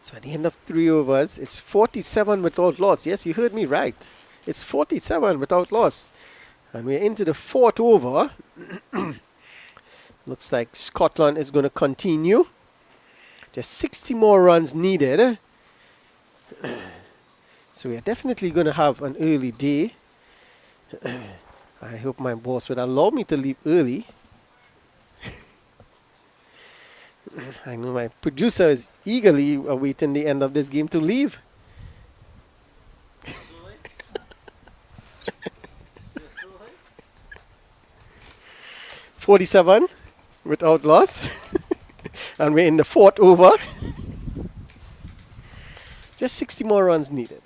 So at the end of 3 overs, it's 47 without loss. Yes, you heard me right. It's 47 without loss. And we're into the 4th over. Looks like Scotland is going to continue. Just 60 more runs needed. So we're definitely going to have an early day. I hope my boss would allow me to leave early. I know my producer is eagerly awaiting the end of this game to leave. 47 without loss. And we're in the 4th over. Just 60 more runs needed.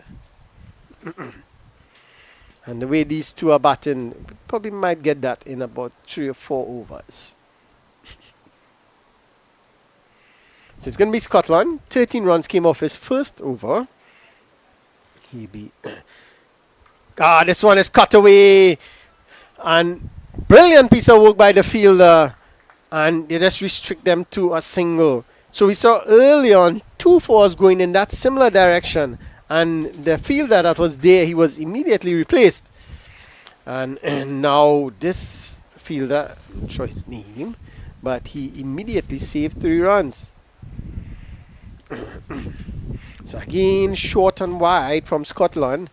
And the way these two are batting, probably might get that in about 3 or 4 overs. So it's going to be Scotland. 13 runs came off his first over. This one is cut away. And brilliant piece of work by the fielder. And they just restrict them to a single. So we saw early on 2 fours going in that similar direction. And the fielder that was there, he was immediately replaced. And now this fielder, I'm not sure his name, but he immediately saved 3 runs. So again, short and wide from Scotland.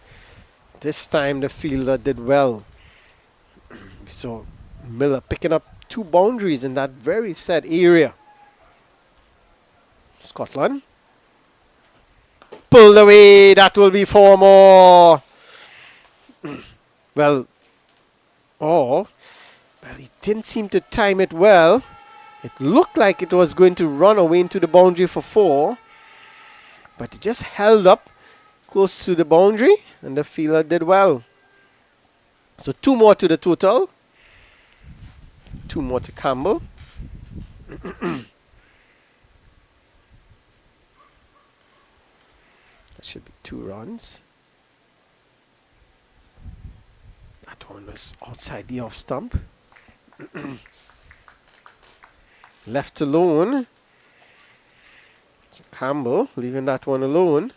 This time the fielder did well. So Miller picking up 2 boundaries in that very sad area. Scotland. Pulled away. That will be 4 more. Well, he didn't seem to time it well. It looked like it was going to run away into the boundary for 4. But it just held up close to the boundary, and the fielder did well. So 2 more to the total. 2 more to Campbell. That should be 2 runs. That one was outside the off stump. Left alone. So Campbell leaving that one alone.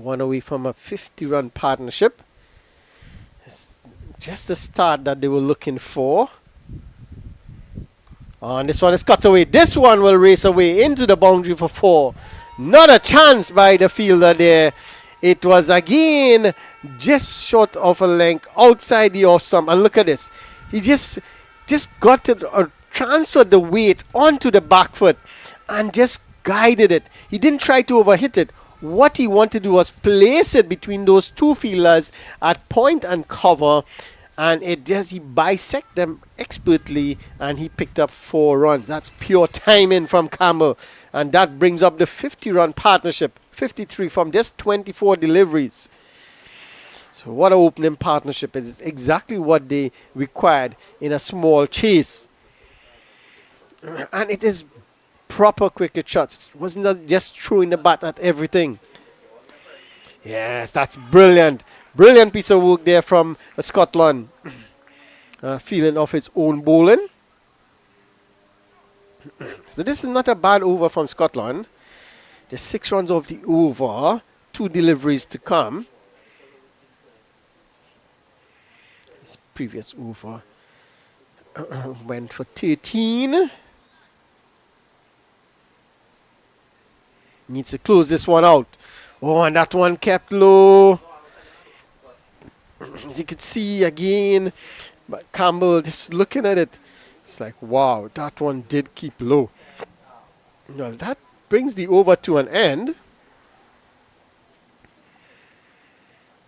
One away from a 50-run partnership. It's just the start that they were looking for. And this one is cut away. This one will race away into the boundary for 4. Not a chance by the fielder there. It was again just short of a length outside the off stump. And look at this. He just got it or transferred the weight onto the back foot and just guided it. He didn't try to overhit it. What he wanted to do was place it between those 2 fielders at point and cover, and he bisected them expertly, and he picked up 4 runs. That's pure timing from Campbell, and that brings up the 50-run partnership, 53 from just 24 deliveries. So what an opening partnership is. It's exactly what they required in a small chase. And it is proper cricket shots. It wasn't just throwing the bat at everything. Yes, that's brilliant. Brilliant piece of work there from Scotland. Feeling off its own bowling. So this is not a bad over from Scotland. Just 6 runs off the over. 2 deliveries to come. This previous over went for 13. Needs to close this one out. Oh, and that one kept low. As you can see again, but Campbell just looking at it, it's like, wow, that one did keep low. Well, that brings the over to an end.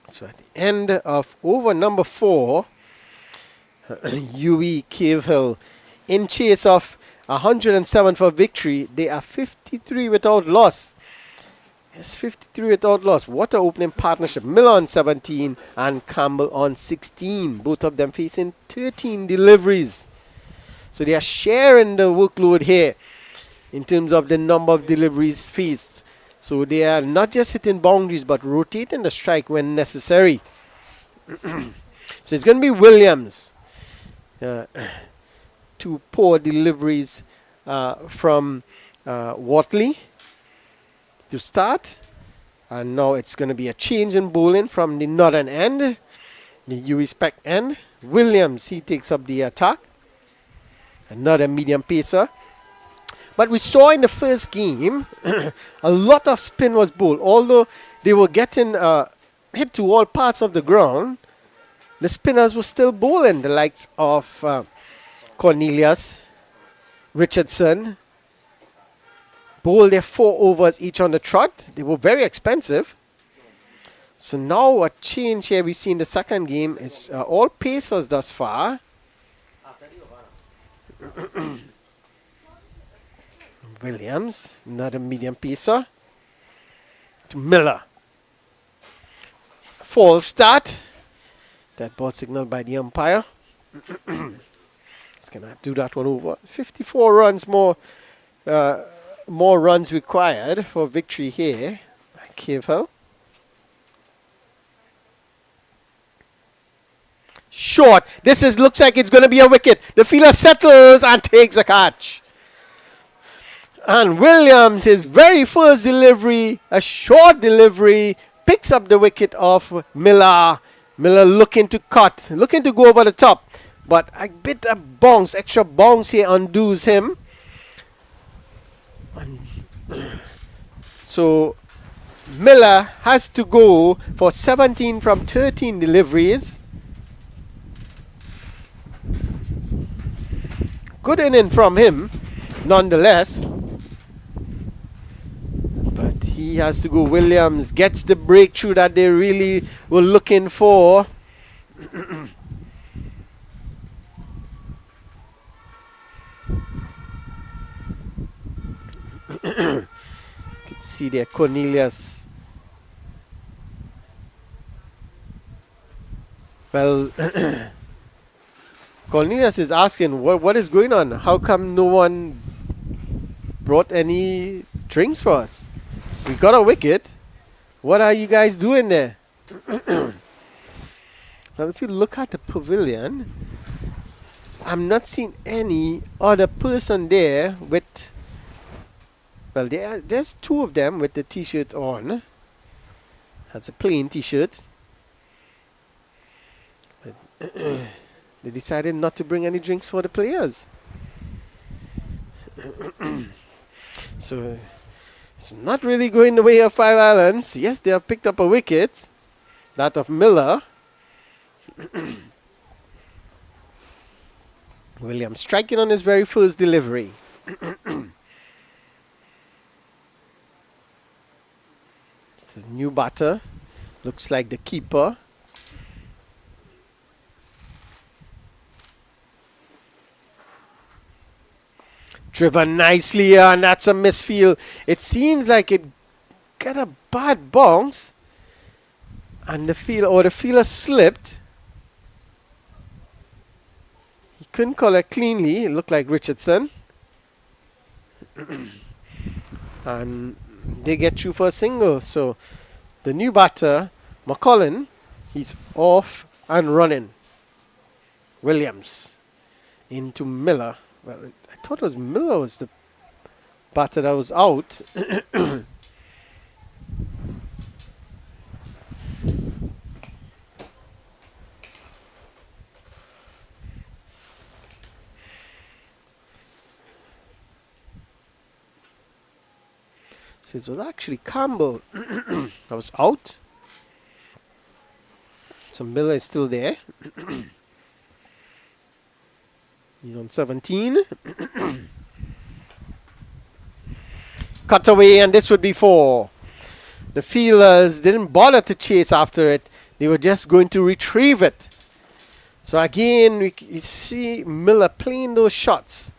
So at the end of over number 4, UWI Cave Hill in chase of 107 for victory. They are 53 without loss. Yes, 53 without loss. What an opening partnership. Miller on 17 and Campbell on 16. Both of them facing 13 deliveries. So they are sharing the workload here in terms of the number of deliveries faced. So they are not just hitting boundaries but rotating the strike when necessary. So it's going to be Williams. 2 poor deliveries from Watley to start. And now it's going to be a change in bowling from the northern end, the UWI spec end. Williams, he takes up the attack. Another medium pacer. But we saw in the first game, a lot of spin was bowled. Although they were getting hit to all parts of the ground, the spinners were still bowling. The likes of Cornelius, Richardson, bowled their 4 overs each on the trot. They were very expensive. So now a change here we see in the second game is all pacers thus far. Williams, another medium pacer. To Miller. False start. That ball signaled by the umpire. He's going to do that one over. 54 runs more runs required for victory here. Cave Hill. Short. Looks like it's going to be a wicket. The fielder settles and takes a catch. And Williams, his very first delivery, a short delivery, picks up the wicket of Miller. Miller looking to cut, looking to go over the top. But a bit of bounce, extra bounce here undoes him. So Miller has to go for 17 from 13 deliveries. Good inning from him, nonetheless. But he has to go. Williams gets the breakthrough that they really were looking for. You can see there Cornelius. Well, Cornelius is asking what is going on? How come no one brought any drinks for us? We got a wicket. What are you guys doing there? Well, if you look at the pavilion, I'm not seeing any other person there with... Well, there's 2 of them with the t-shirt on. That's a plain t-shirt. They decided not to bring any drinks for the players. So it's not really going the way of 5 Islands. Yes, they have picked up a wicket. That of Miller. Williams striking on his very first delivery. It's the new batter. Looks like the keeper. Driven nicely, and that's a misfield. It seems like it got a bad bounce, and the fielder slipped. He couldn't call it cleanly. It looked like Richardson, and they get through for a single. So the new batter, McCollin, he's off and running. Williams into Miller. Well, I thought it was Miller was the batter that was out. So it was actually Campbell that was out. So Miller is still there. He's on 17. Cut away, and this would be 4. The fielders didn't bother to chase after it. They were just going to retrieve it. So again, you see Miller playing those shots.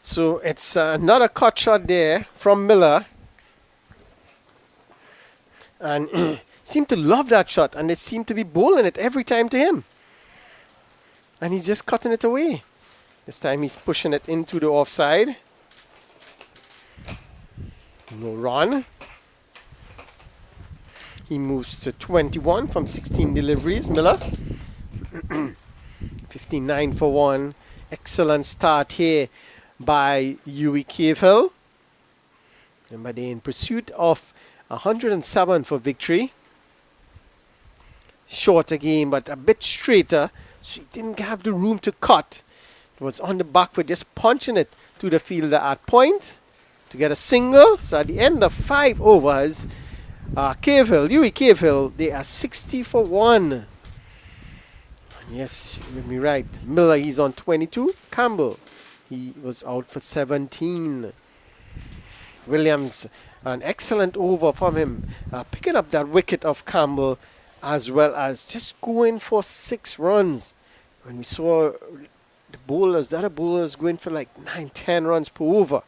So it's another cut shot there from Miller. And seem to love that shot, and they seem to be bowling it every time to him. And he's just cutting it away. This time he's pushing it into the offside. No run. He moves to 21 from 16 deliveries, Miller. 59 for 1. Excellent start here by UWI Cavehill. Remember, they're in pursuit of 107 for victory. Shorter game, but a bit straighter. So he didn't have the room to cut. It was on the back foot, just punching it to the fielder at point to get a single. So at the end of 5 overs, UWI Cavehill, they are 60 for 1. And yes, you heard me right. Miller, he's on 22. Campbell, he was out for 17. Williams, an excellent over from him, picking up that wicket of Campbell, as well as just going for 6 runs. When we saw the other bowlers going for like 9-10 runs per over.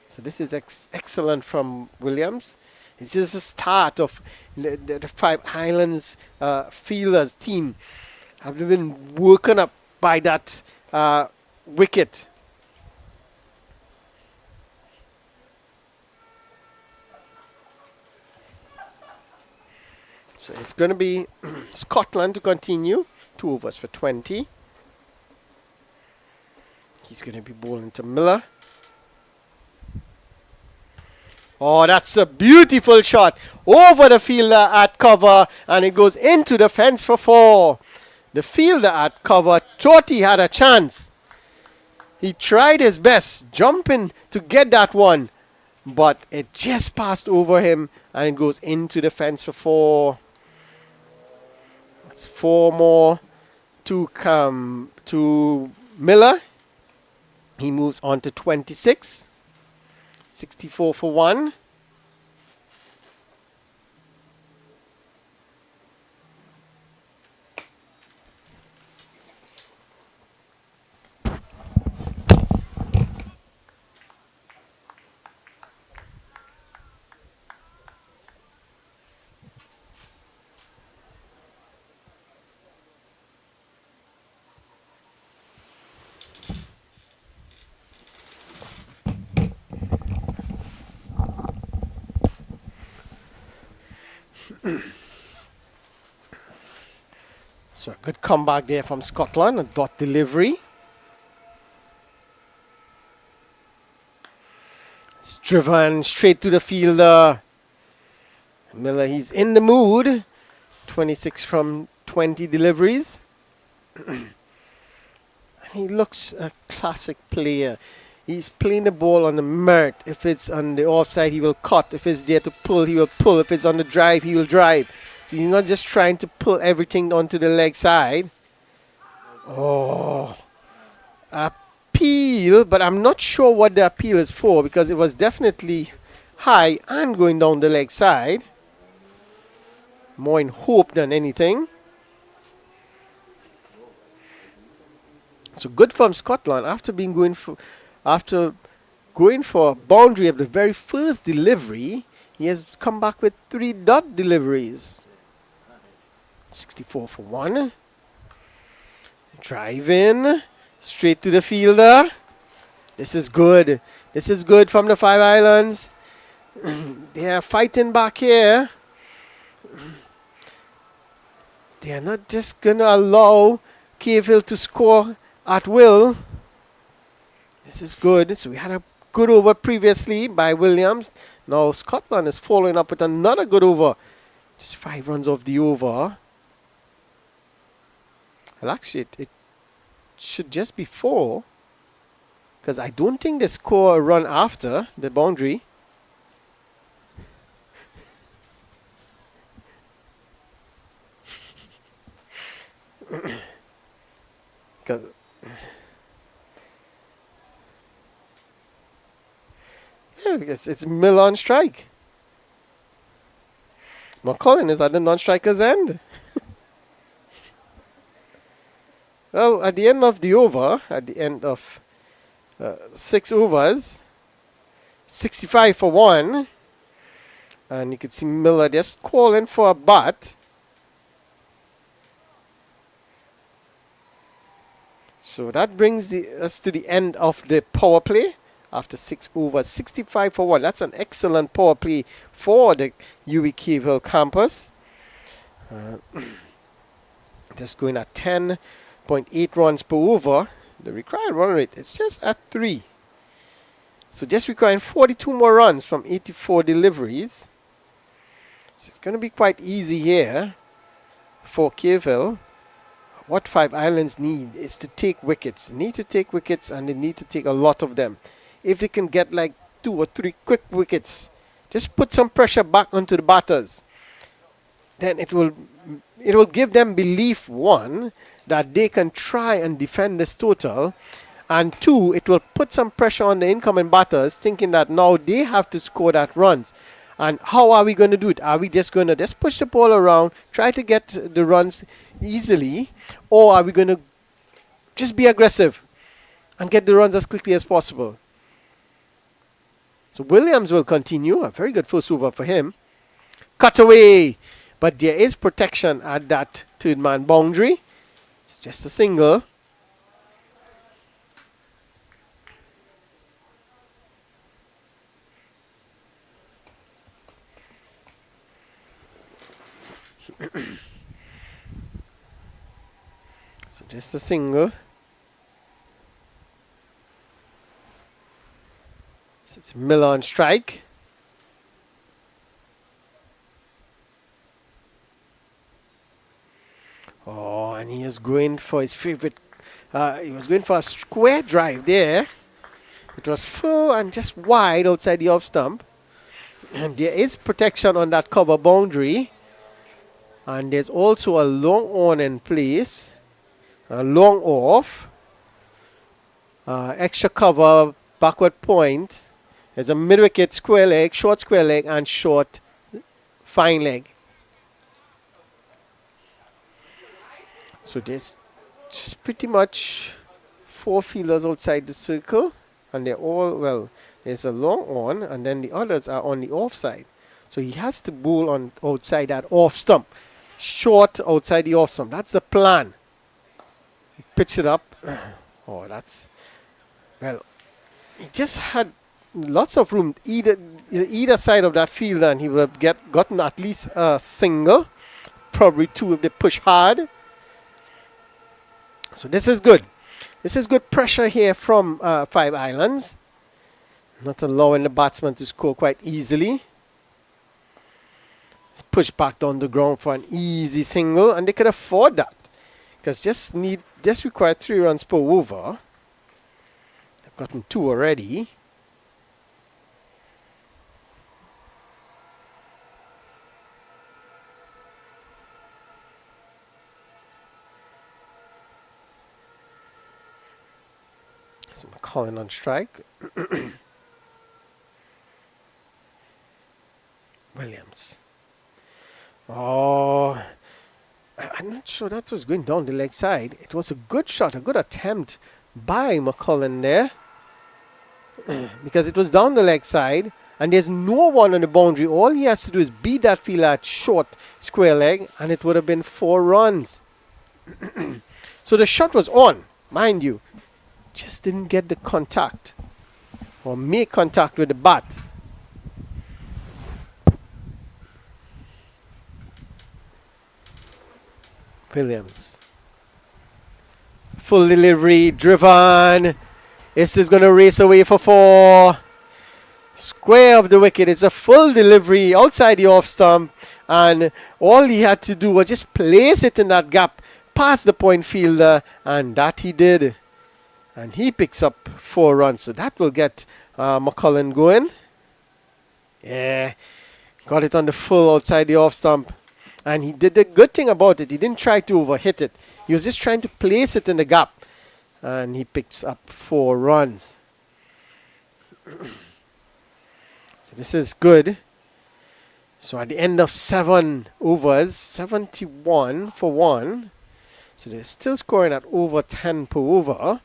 So this is excellent from Williams. This is the start of the Five Islands fielders team. Have been woken up by that wicket. So it's going to be Scotland to continue. 2 overs for 20. He's going to be bowling to Miller. Oh, that's a beautiful shot over the fielder at cover, and it goes into the fence for 4. The fielder at cover thought he had a chance. He tried his best jumping to get that one, but it just passed over him, and it goes into the fence for 4. That's 4 more to come to Miller. He moves on to 26. 64 for 1. So a good comeback there from Scotland, a dot delivery. It's driven straight to the fielder. Miller, he's in the mood. 26 from 20 deliveries. He looks a classic player. He's playing the ball on the merit. If it's on the offside, he will cut. If it's there to pull, he will pull. If it's on the drive, he will drive. So he's not just trying to pull everything onto the leg side. Oh. Appeal, but I'm not sure what the appeal is for, because it was definitely high and going down the leg side. More in hope than anything. So good from Scotland after going for a boundary of the very first delivery. He has come back with 3 dot deliveries. 64 for 1. Drive in. Straight to the fielder. This is good. This is good from the Five Islands. They are fighting back here. They are not just going to allow Cavehill to score at will. This is good. So we had a good over previously by Williams. Now Scotland is following up with another good over. Just 5 runs off the over. Well, actually, it should just be 4. Because I don't think they score a run after the boundary. Because it's Miller on strike. McCullin is at the non-striker's end. Well, at the end of the over, at the end of 6 overs, 65 for 1. And you can see Miller just calling for a bat. So that brings us to the end of the power play after 6 overs, 65 for 1. That's an excellent power play for the UWI Cave Hill campus. Just going at 10.8 runs per over. The required run rate is just at 3. So just requiring 42 more runs from 84 deliveries. So it's going to be quite easy here for Cave Hill. What Five Islands need is to take wickets. They need to take wickets, and they need to take a lot of them. If they can get like 2 or 3 quick wickets, just put some pressure back onto the batters. Then it will give them belief, 1, that they can try and defend this total, and 2, it will put some pressure on the incoming batters, thinking that now they have to score that runs. And how are we going to do it? Are we just going to just push the ball around, try to get the runs easily, or are we going to just be aggressive and get the runs as quickly as possible? So Williams will continue. A very good first over for him. Cut away. But there is protection at that third man boundary. It's just a single. So just a single. So it's Miller on strike. Oh, and he is going for his favorite. He was going for a square drive there. It was full and just wide outside the off stump. And there is protection on that cover boundary. And there's also a long on in place. A long off. Extra cover, backward point. There's a mid-wicket square leg, short square leg, and short fine leg. So there's just pretty much 4 fielders outside the circle. And they're all, well, there's a long on, and then the others are on the off side. So he has to bowl on outside that off stump. Short outside the off stump. That's the plan. He pitched it up. Oh, that's, well, he just had lots of room either side of that field, and he would have gotten at least a single, probably 2 if they push hard. So this is good. This is good pressure here from Five Islands, not allowing the batsman to score quite easily. Push back down the ground for an easy single, and they could afford that because just require 3 runs per over. They've gotten 2 already. So McCullin on strike. Williams. Oh, I'm not sure that was going down the leg side. It was a good shot, a good attempt by McCullin there. Because it was down the leg side, and there's no one on the boundary. All he has to do is beat that fielder at short square leg, and it would have been 4 runs. So the shot was on, mind you. Just didn't get the contact or make contact with the bat. Williams. Full delivery, driven. This is going to race away for 4. Square of the wicket. It's a full delivery outside the off stump, and all he had to do was just place it in that gap past the point fielder, and that he did. And he picks up 4 runs, so that will get McCullen going. Yeah, got it on the full outside the off stump, and he did the good thing about it. He didn't try to overhit it. He was just trying to place it in the gap, and he picks up 4 runs. So this is good. So at the end of 7 overs, 71 for 1. So they're still scoring at over 10 per over.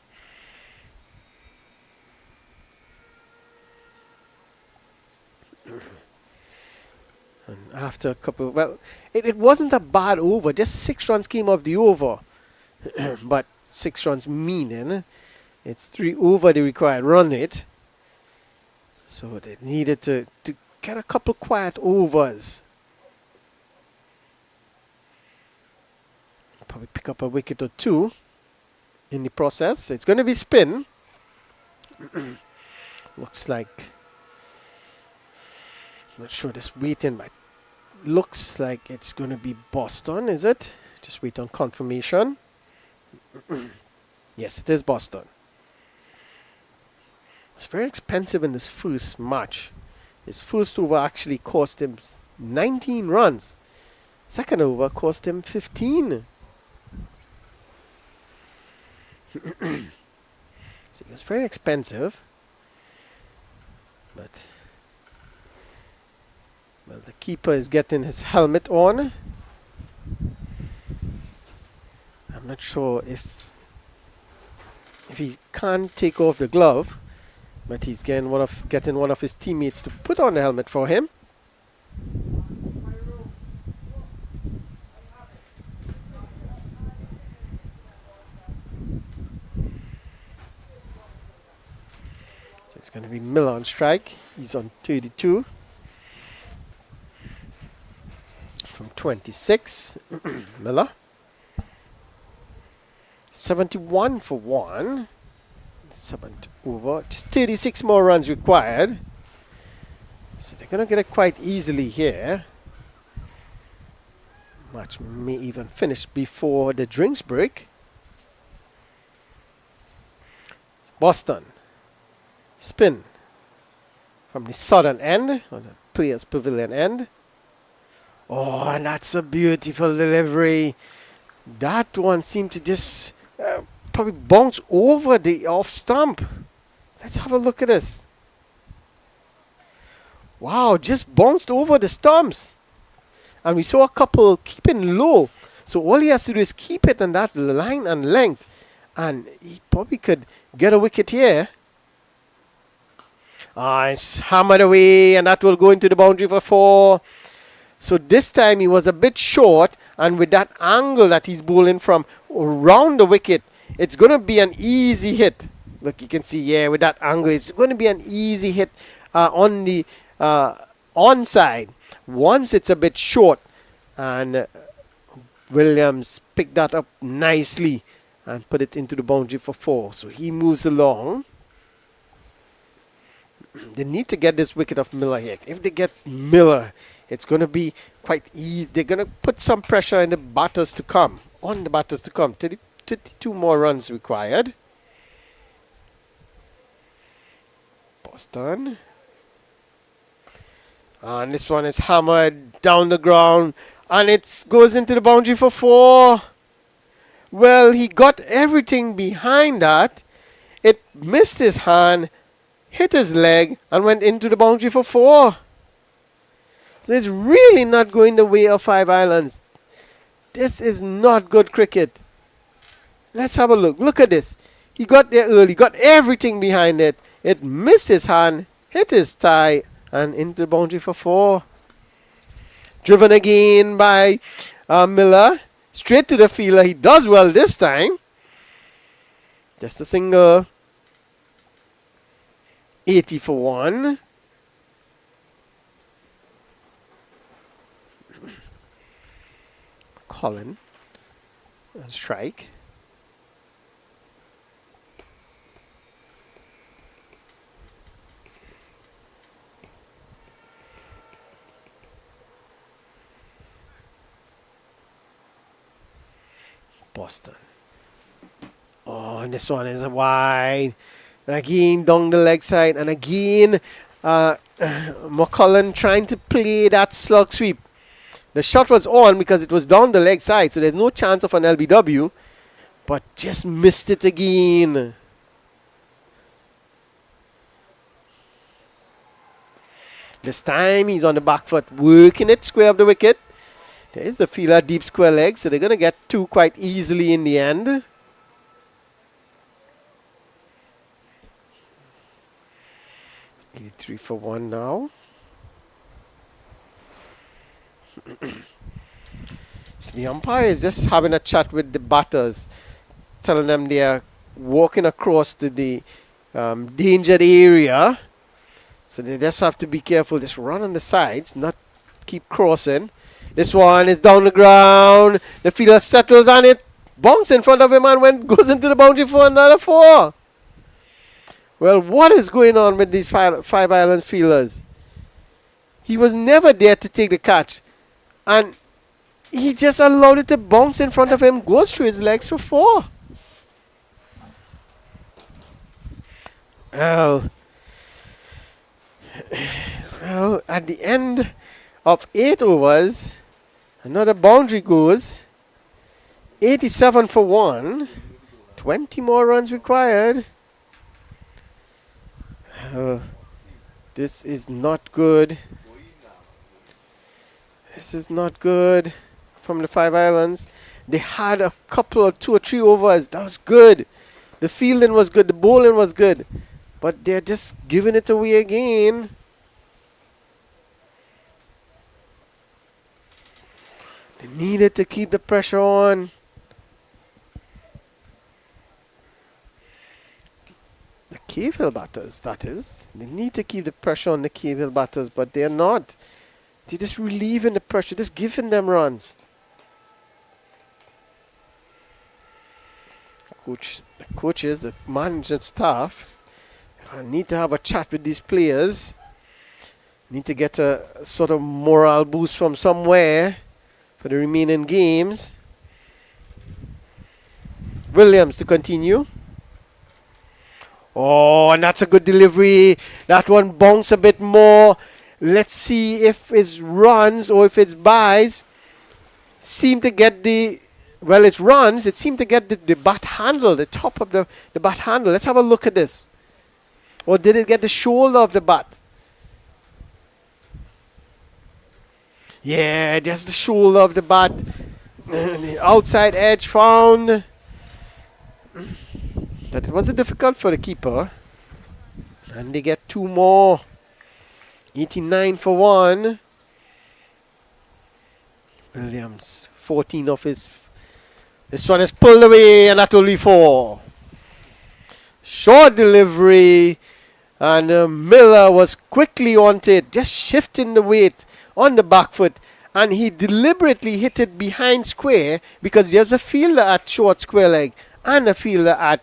And after a couple, well, it wasn't a bad over. Just 6 runs came off the over. But 6 runs meaning it's 3 over the required run rate. So they needed to get a couple quiet overs. Probably pick up a wicket or 2 in the process. It's going to be spin. Looks like, I'm not sure this waiting, but looks like it's going to be Boston, is it? Just wait on confirmation. Yes, it is Boston. It's very expensive in this first match. His first over actually cost him 19 runs. Second over cost him 15. So it was very expensive. But well, the keeper is getting his helmet on. I'm not sure if he can't take off the glove, but he's getting one of his teammates to put on the helmet for him. So it's going to be Miller on strike. He's on 32 from 26. Miller. 71 for 1. 7th over. Just 36 more runs required. So they're going to get it quite easily here. Match may even finish before the drinks break. Boston. Spin from the southern end, on the players' pavilion end. Oh, and that's a beautiful delivery. That one seemed to just probably bounce over the off stump. Let's have a look at this. Wow, just bounced over the stumps. And we saw a couple keeping low. So all he has to do is keep it on that line and length. And he probably could get a wicket here. It's hammered away, and that will go into the boundary for 4. So this time he was a bit short, and with that angle that he's bowling from around the wicket, it's going to be an easy hit. Look, you can see, yeah, with that angle, it's going to be an easy hit on the onside. Once it's a bit short, and Williams picked that up nicely and put it into the boundary for 4. So he moves along. They need to get this wicket of Miller here. If they get Miller, it's going to be quite easy. They're going to put some pressure on the batters to come. 32 more runs required. Boston. And this one is hammered down the ground. And it goes into the boundary for 4. Well, he got everything behind that. It missed his hand, hit his leg, and went into the boundary for 4. So it's really not going the way of 5 islands. This is not good cricket. Let's have a look. Look at this. He got there early, got everything behind it. It missed his hand, hit his thigh, and into the boundary for 4. Driven again by Miller. Straight to the fielder. He does well this time. Just a single. 80 for 1. Colin. Strike. Boston. Oh, and this one is wide. And again, down the leg side. And again, McCullen trying to play that slug sweep. The shot was on because it was down the leg side, so there's no chance of an LBW. But just missed it again. This time he's on the back foot, working it square of the wicket. There is the fielder deep square leg, so they're going to get two quite easily in the end. Three for one now. So the umpire is just having a chat with the batters, telling them they are walking across to the dangered area. So they just have to be careful. Just run on the sides, not keep crossing. This one is down the ground. The fielder settles on it, bounce in front of him and goes into the boundary for another 4. Well, what is going on with these Five Islands fielders? He was never there to take the catch. And he just allowed it to bounce in front of him, goes through his legs for 4. Well, at the end of 8 overs, another boundary goes. 87 for 1. 20 more runs required. This is not good. This is not good from the Five Islands. They had a couple of 2 or 3 overs. That was good. The fielding was good. The bowling was good. But they're just giving it away again. They needed to keep the pressure on. The Cavehill batters, that is. They need to keep the pressure on the Cavehill batters, but they're not. They're just relieving the pressure, just giving them runs. The coaches, the management staff need to have a chat with these players. Need to get a sort of morale boost from somewhere for the remaining games. Williams to continue. Oh, and that's a good delivery. That one bounced a bit more. Let's see if it's runs or if it's buys. Seem to get the... Well, it's runs. It seemed to get the bat handle, the top of the bat handle. Let's have a look at this. Or did it get the shoulder of the bat? Yeah, just the shoulder of the bat. The outside edge found. That it wasn't difficult for the keeper. And they get 2 more. 89 for 1. Williams, 14 of his. This one is pulled away and that will be 4. Short delivery. And Miller was quickly onto it, just shifting the weight on the back foot. And he deliberately hit it behind square because there's a fielder at short square leg and a fielder at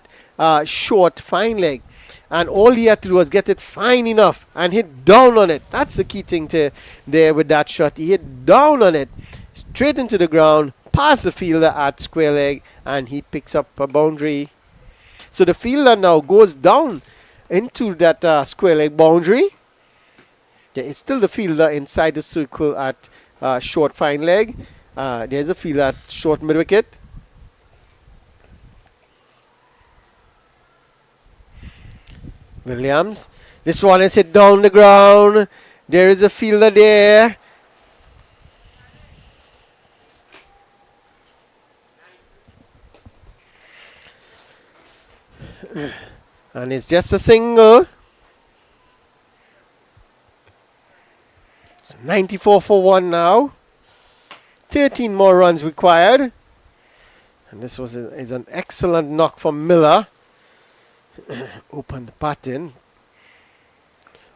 short fine leg. And all he had to do was get it fine enough and hit down on it. That's the key thing to there with that shot. He hit down on it, straight into the ground, past the fielder at square leg, and he picks up a boundary. So the fielder now goes down into that square leg boundary. There is still the fielder inside the circle at short fine leg. There's a fielder at short mid wicket. Williams. This one is hit down the ground. There is a fielder there. And it's just a single. It's 94 for 1 now. 13 more runs required. And this is an excellent knock from Miller. Open the pattern.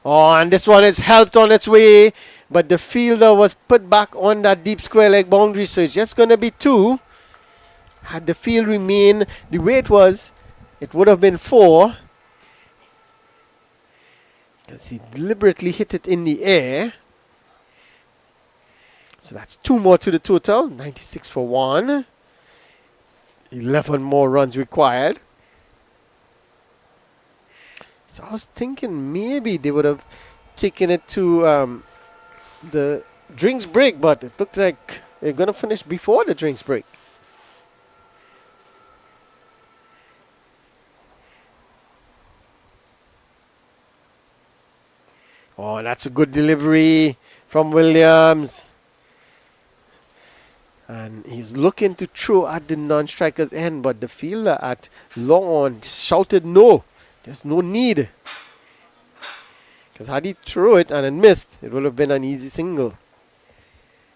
Oh, and this one is helped on its way. But the fielder was put back on that deep square leg boundary. So it's just going to be 2. Had the field remained the way it was, it would have been 4. Because he deliberately hit it in the air. So that's 2 more to the total. 96 for 1. 11 more runs required. So I was thinking maybe they would have taken it to the drinks break, but it looks like they're going to finish before the drinks break. Oh, that's a good delivery from Williams. And he's looking to throw at the non-striker's end, but the fielder at long on shouted no. There's no need. Because had he thrown it and it missed, it would have been an easy single.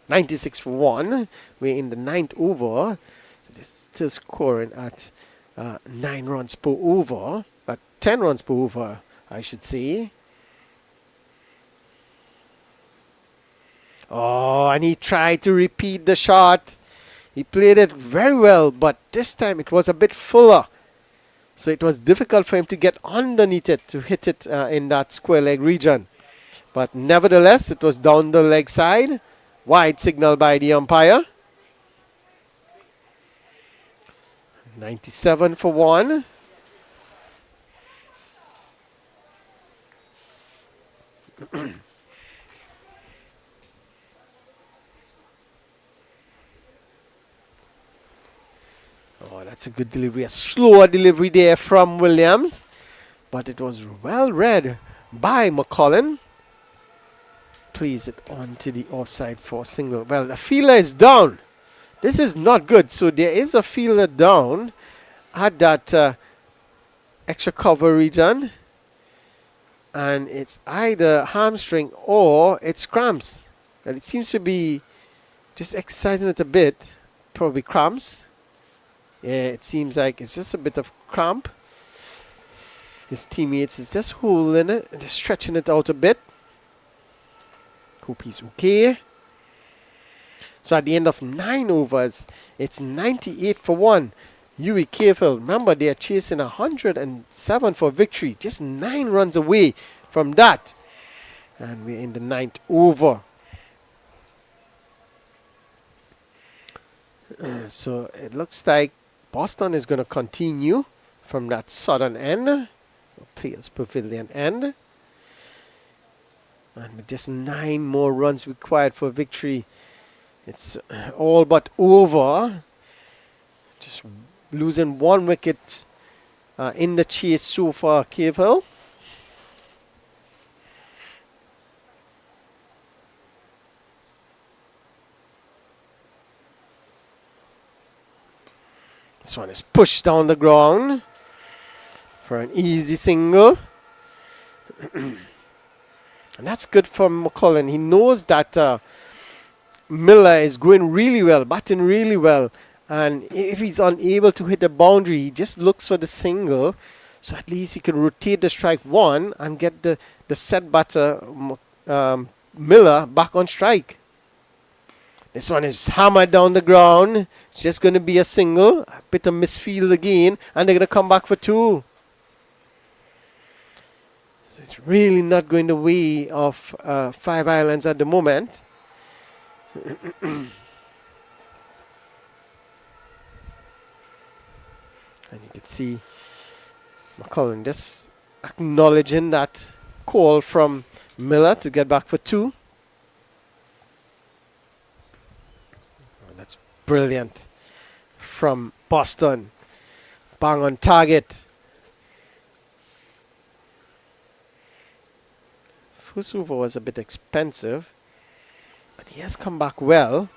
96 for 1. We're in the 9th over. So they're still scoring at 9 runs per over. At 10 runs per over, I should say. Oh, and he tried to repeat the shot. He played it very well, but this time it was a bit fuller. So it was difficult for him to get underneath it to hit it in that square leg region. But nevertheless, it was down the leg side. Wide signal by the umpire. 97 for 1. Oh, that's a good delivery. A slower delivery there from Williams. But it was well read by McCullen. Plays it onto the offside for a single. Well, the fielder is down. This is not good. So there is a fielder down at that extra cover region. And it's either hamstring or it's cramps. And it seems to be just exercising it a bit. Probably cramps. Yeah, it seems like it's just a bit of cramp. His teammates is just holding it and just stretching it out a bit. Hope he's okay. So at the end of 9 overs, it's 98 for 1. UWI careful. Remember, they are chasing 107 for victory. Just 9 runs away from that. And we're in the 9th over. So it looks like Boston is going to continue from that southern end, Players Pavilion end. And with just 9 more runs required for victory, it's all but over. Just losing 1 wicket in the chase so far, Cavill. This one is pushed down the ground for an easy single. And that's good for McCullen. He knows that Miller is going really well, batting really well. And if he's unable to hit the boundary, he just looks for the single. So at least he can rotate the strike 1 and get the set batter Miller back on strike. This one is hammered down the ground. It's just going to be a single. A bit of misfield again. And they're going to come back for 2. So it's really not going the way of 5 Islands at the moment. And you can see McCullen just acknowledging that call from Miller to get back for 2. That's brilliant from Boston. Bang on target. First over was a bit expensive, but he has come back well.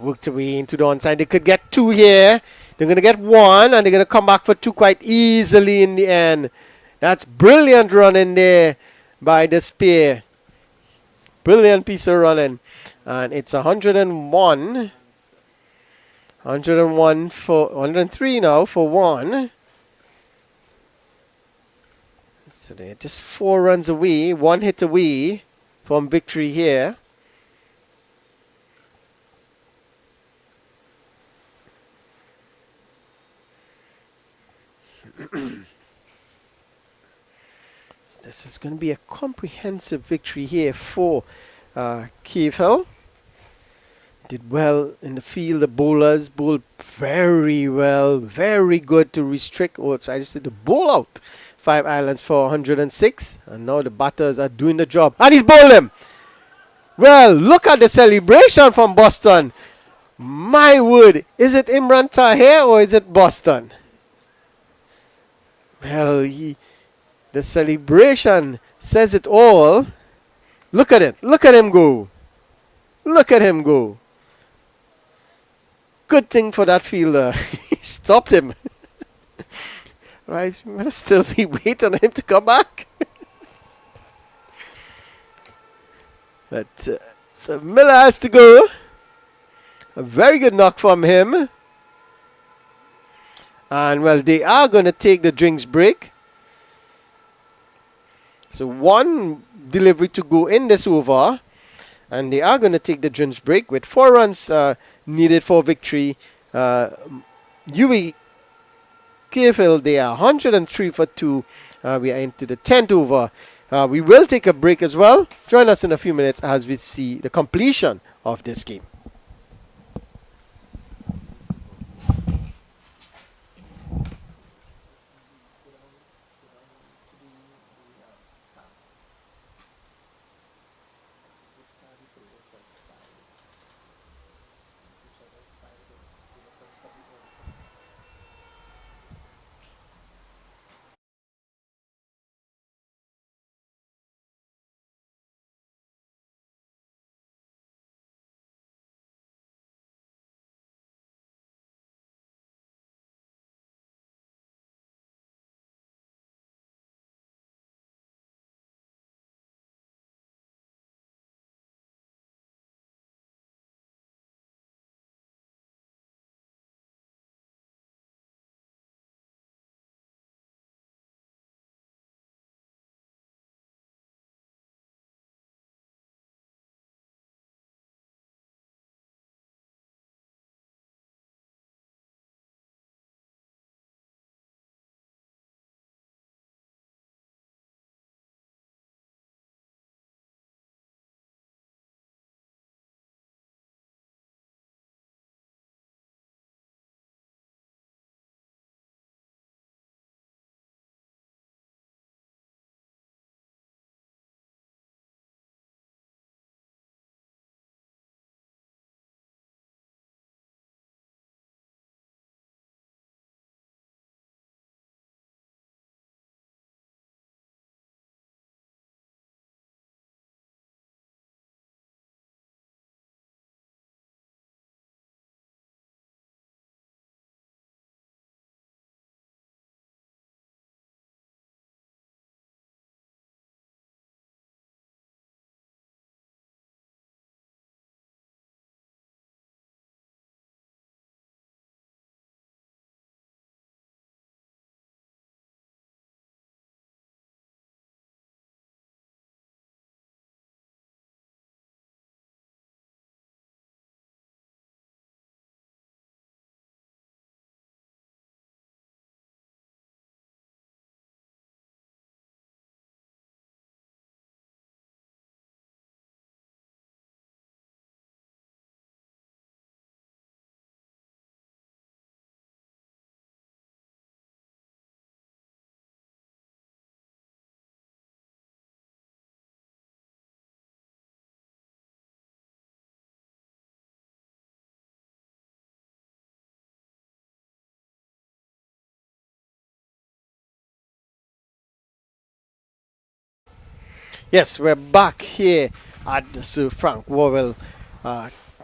Worked away into the onside. They could get 2 here. They're going to get 1, and they're going to come back for 2 quite easily in the end. That's brilliant running there by the Spear. Brilliant piece of running. And it's 101. 101 for 103 now for 1. So they're just 4 runs away, 1 hit away from victory here. This is going to be a comprehensive victory here for Cave Hill. did well in the field. The bowlers bowled very well, very good to restrict, or so I just said to bowl out 5 islands for 106. And now the batters are doing the job. And he's bowled him. Well, look at the celebration from Boston. My word, is it Imran Tahir or is it Boston? Well, the celebration says it all. Look at it. Look at him go. Look at him go. Good thing for that fielder. He stopped him. Right, we must still be waiting on him to come back. But so Miller has to go. A very good knock from him. And well, they are going to take the drinks break. So 1 delivery to go in this over. And they are going to take the drinks break with 4 runs needed for victory. UWI Clearfield, they are 103 for 2. We are into the 10th over. We will take a break as well. Join us in a few minutes as we see the completion of this game. Yes, we're back here at the Sir Frank Worrell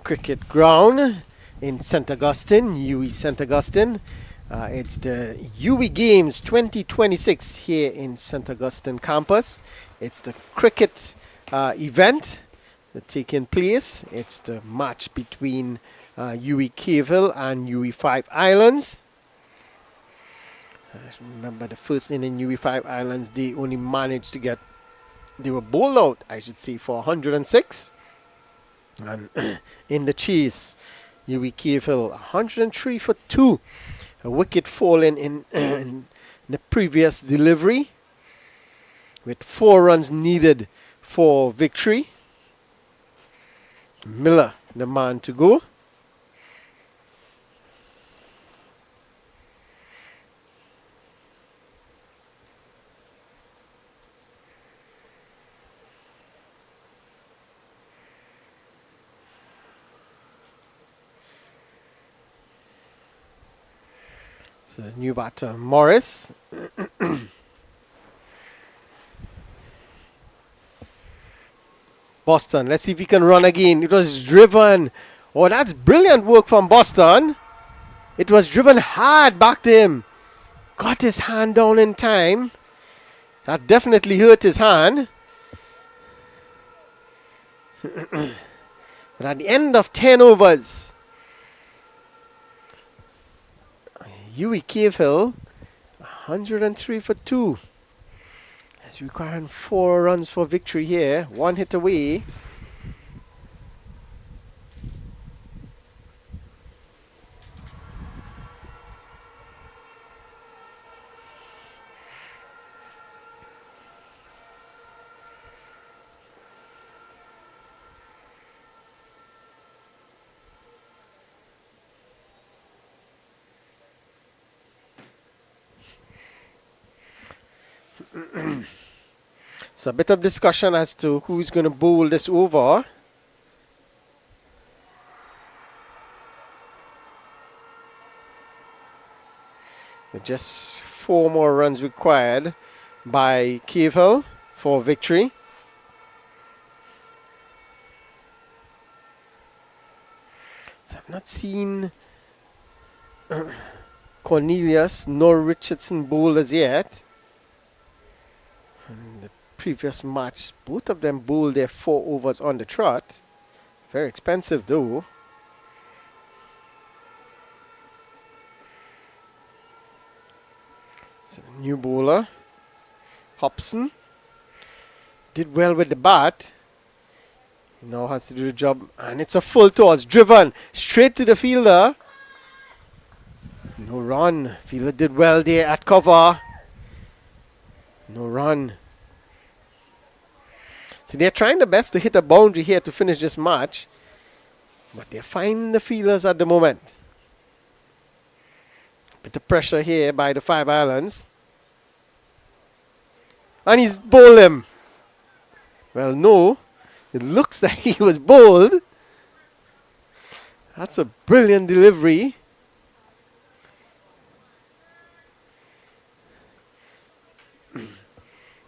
Cricket Ground in St. Augustine, UWI St. Augustine. It's the UWI Games 2026 here in St. Augustine campus. It's the cricket event that's taking place. It's the match between UWI Cavell and UWI 5 Islands. Remember the first inning UWI 5 Islands, they only managed to get, they were bowled out, I should say, for 106. And in the chase, UWI Cavell 103 for 2. A wicket fallen in the previous delivery with 4 runs needed for victory. Miller the man to go. So new batter, Morris. Boston, let's see if he can run again. It was driven. Oh, that's brilliant work from Boston. It was driven hard back to him. Got his hand down in time. That definitely hurt his hand. But at the end of 10 overs, UWI Cavehill, 103 for 2. He's requiring 4 runs for victory here. 1 hit away. So a bit of discussion as to who's going to bowl this over. Just 4 more runs required by Cavehill for victory. So I've not seen Cornelius nor Richardson bowl as yet. In the previous match, both of them bowled their 4 overs on the trot. Very expensive though. So new bowler, Hobson, did well with the bat. He now has to do the job, and it's a full toss, driven straight to the fielder. No run. Fielder did well there at cover. No run. So they're trying their best to hit a boundary here to finish this match, but they're finding the fielders at the moment. Bit of pressure here by the 5 Islands. And he's bowled him. Well, no. It looks like he was bowled. That's a brilliant delivery.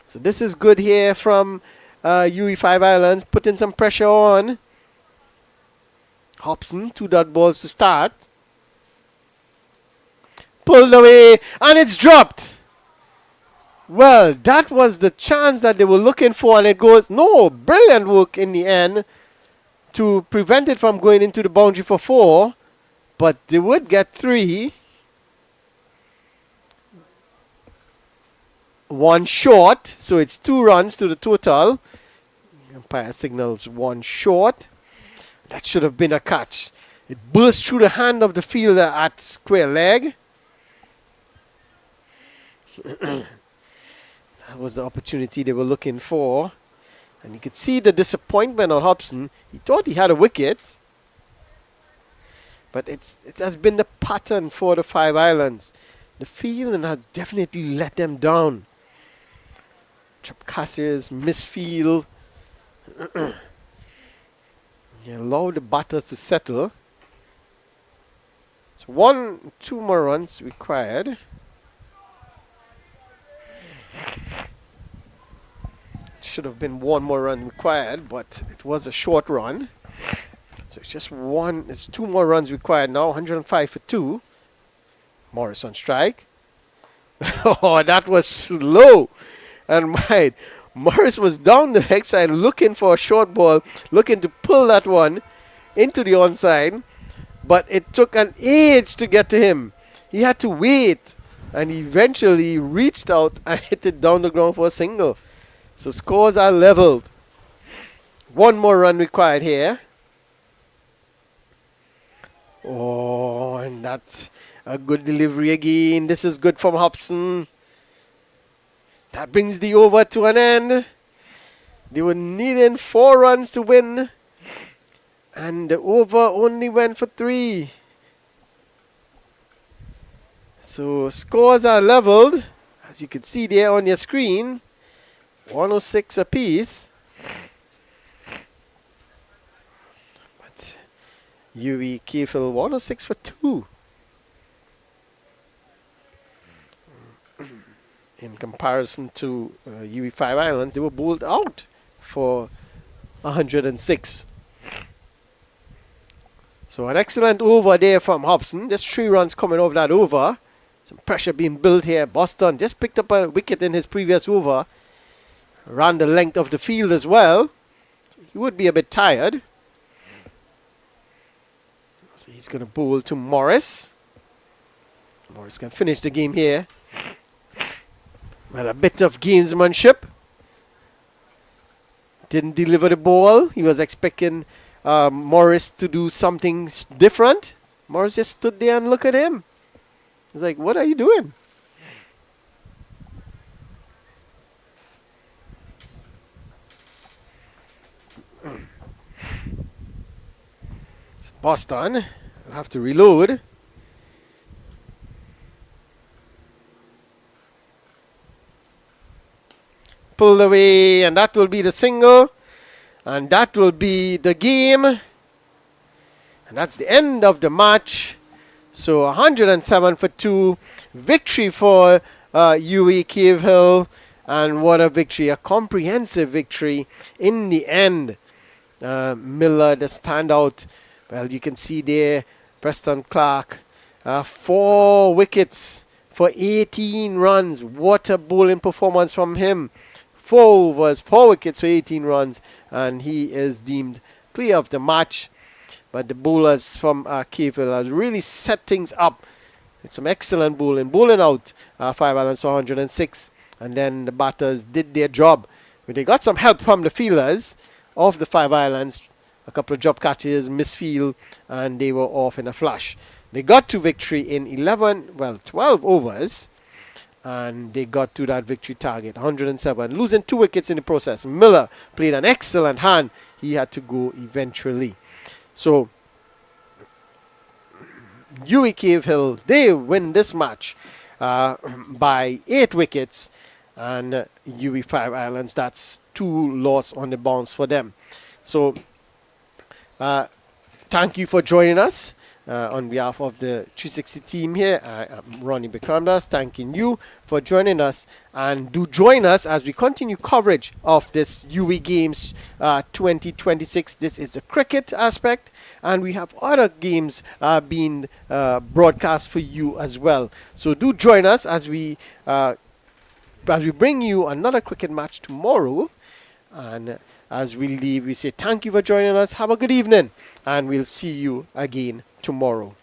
So this is good here from UWI 5 Islands, putting some pressure on. Hobson, 2 dot balls to start. Pulled away, and it's dropped. Well, that was the chance that they were looking for, and it goes, no, brilliant work in the end to prevent it from going into the boundary for 4, but they would get 3. 1 short, so it's 2 runs to the total. Umpire signals 1 short. That should have been a catch. It burst through the hand of the fielder at square leg. That was the opportunity they were looking for. And you could see the disappointment on Hobson. He thought he had a wicket. But it has been the pattern for the 5 Islands. The fielding has definitely let them down. Cassier's misfield. He allowed the batters to settle. So 2 more runs required. Should have been 1 more run required, but it was a short run. So it's just 2 more runs required now. 105 for 2. Morris on strike. Oh, that was slow. And Morris was down the leg side looking for a short ball, looking to pull that one into the onside. But it took an age to get to him. He had to wait, and he eventually reached out and hit it down the ground for a single. So scores are leveled. 1 more run required here. Oh, and that's a good delivery again. This is good from Hobson. That brings the over to an end. They were needing 4 runs to win. And the over only went for 3. So scores are leveled, as you can see there on your screen, 106 apiece. But UWI Cave Hill 106 for 2. In comparison to UWI Five Islands, they were bowled out for 106. So an excellent over there from Hobson. Just 3 runs coming off that over. Some pressure being built here. Boston just picked up a wicket in his previous over. Ran the length of the field as well. So he would be a bit tired. So he's going to bowl to Morris. Morris can finish the game here. Well, a bit of gamesmanship. Didn't deliver the ball. He was expecting Morris to do something different. Morris just stood there and looked at him. He's like, what are you doing? Boston will have to reload. Pulled away, and that will be the single. And that will be the game. And that's the end of the match. So 107 for 2. Victory for UWI Cave Hill. And what a victory. A comprehensive victory in the end. Miller, the standout. Well, you can see there, Preston Clark. 4 wickets for 18 runs. What a bowling performance from him. 4 overs, 4 wickets for 18 runs. And he is deemed clear of the match. But the bowlers from Cave Hill have really set things up with some excellent bowling. Bowling out 5 islands for 106. And then the batters did their job. But they got some help from the fielders of the 5 islands. A couple of drop catches, misfield, and they were off in a flash. They got to victory in 12 overs. And they got to that victory target, 107. Losing 2 wickets in the process. Miller played an excellent hand. He had to go eventually. So, UWI Cave Hill, they win this match by 8 wickets. And UWI 5 Islands, that's 2 loss on the bounce for them. So, thank you for joining us. On behalf of the 360 team here, I am Ronnie Bikramdas, thanking you for joining us. And do join us as we continue coverage of this UWI Games 2026. This is the cricket aspect, and we have other games being broadcast for you as well. So do join us as we bring you another cricket match tomorrow. And as we leave, we say thank you for joining us. Have a good evening, and we'll see you again tomorrow.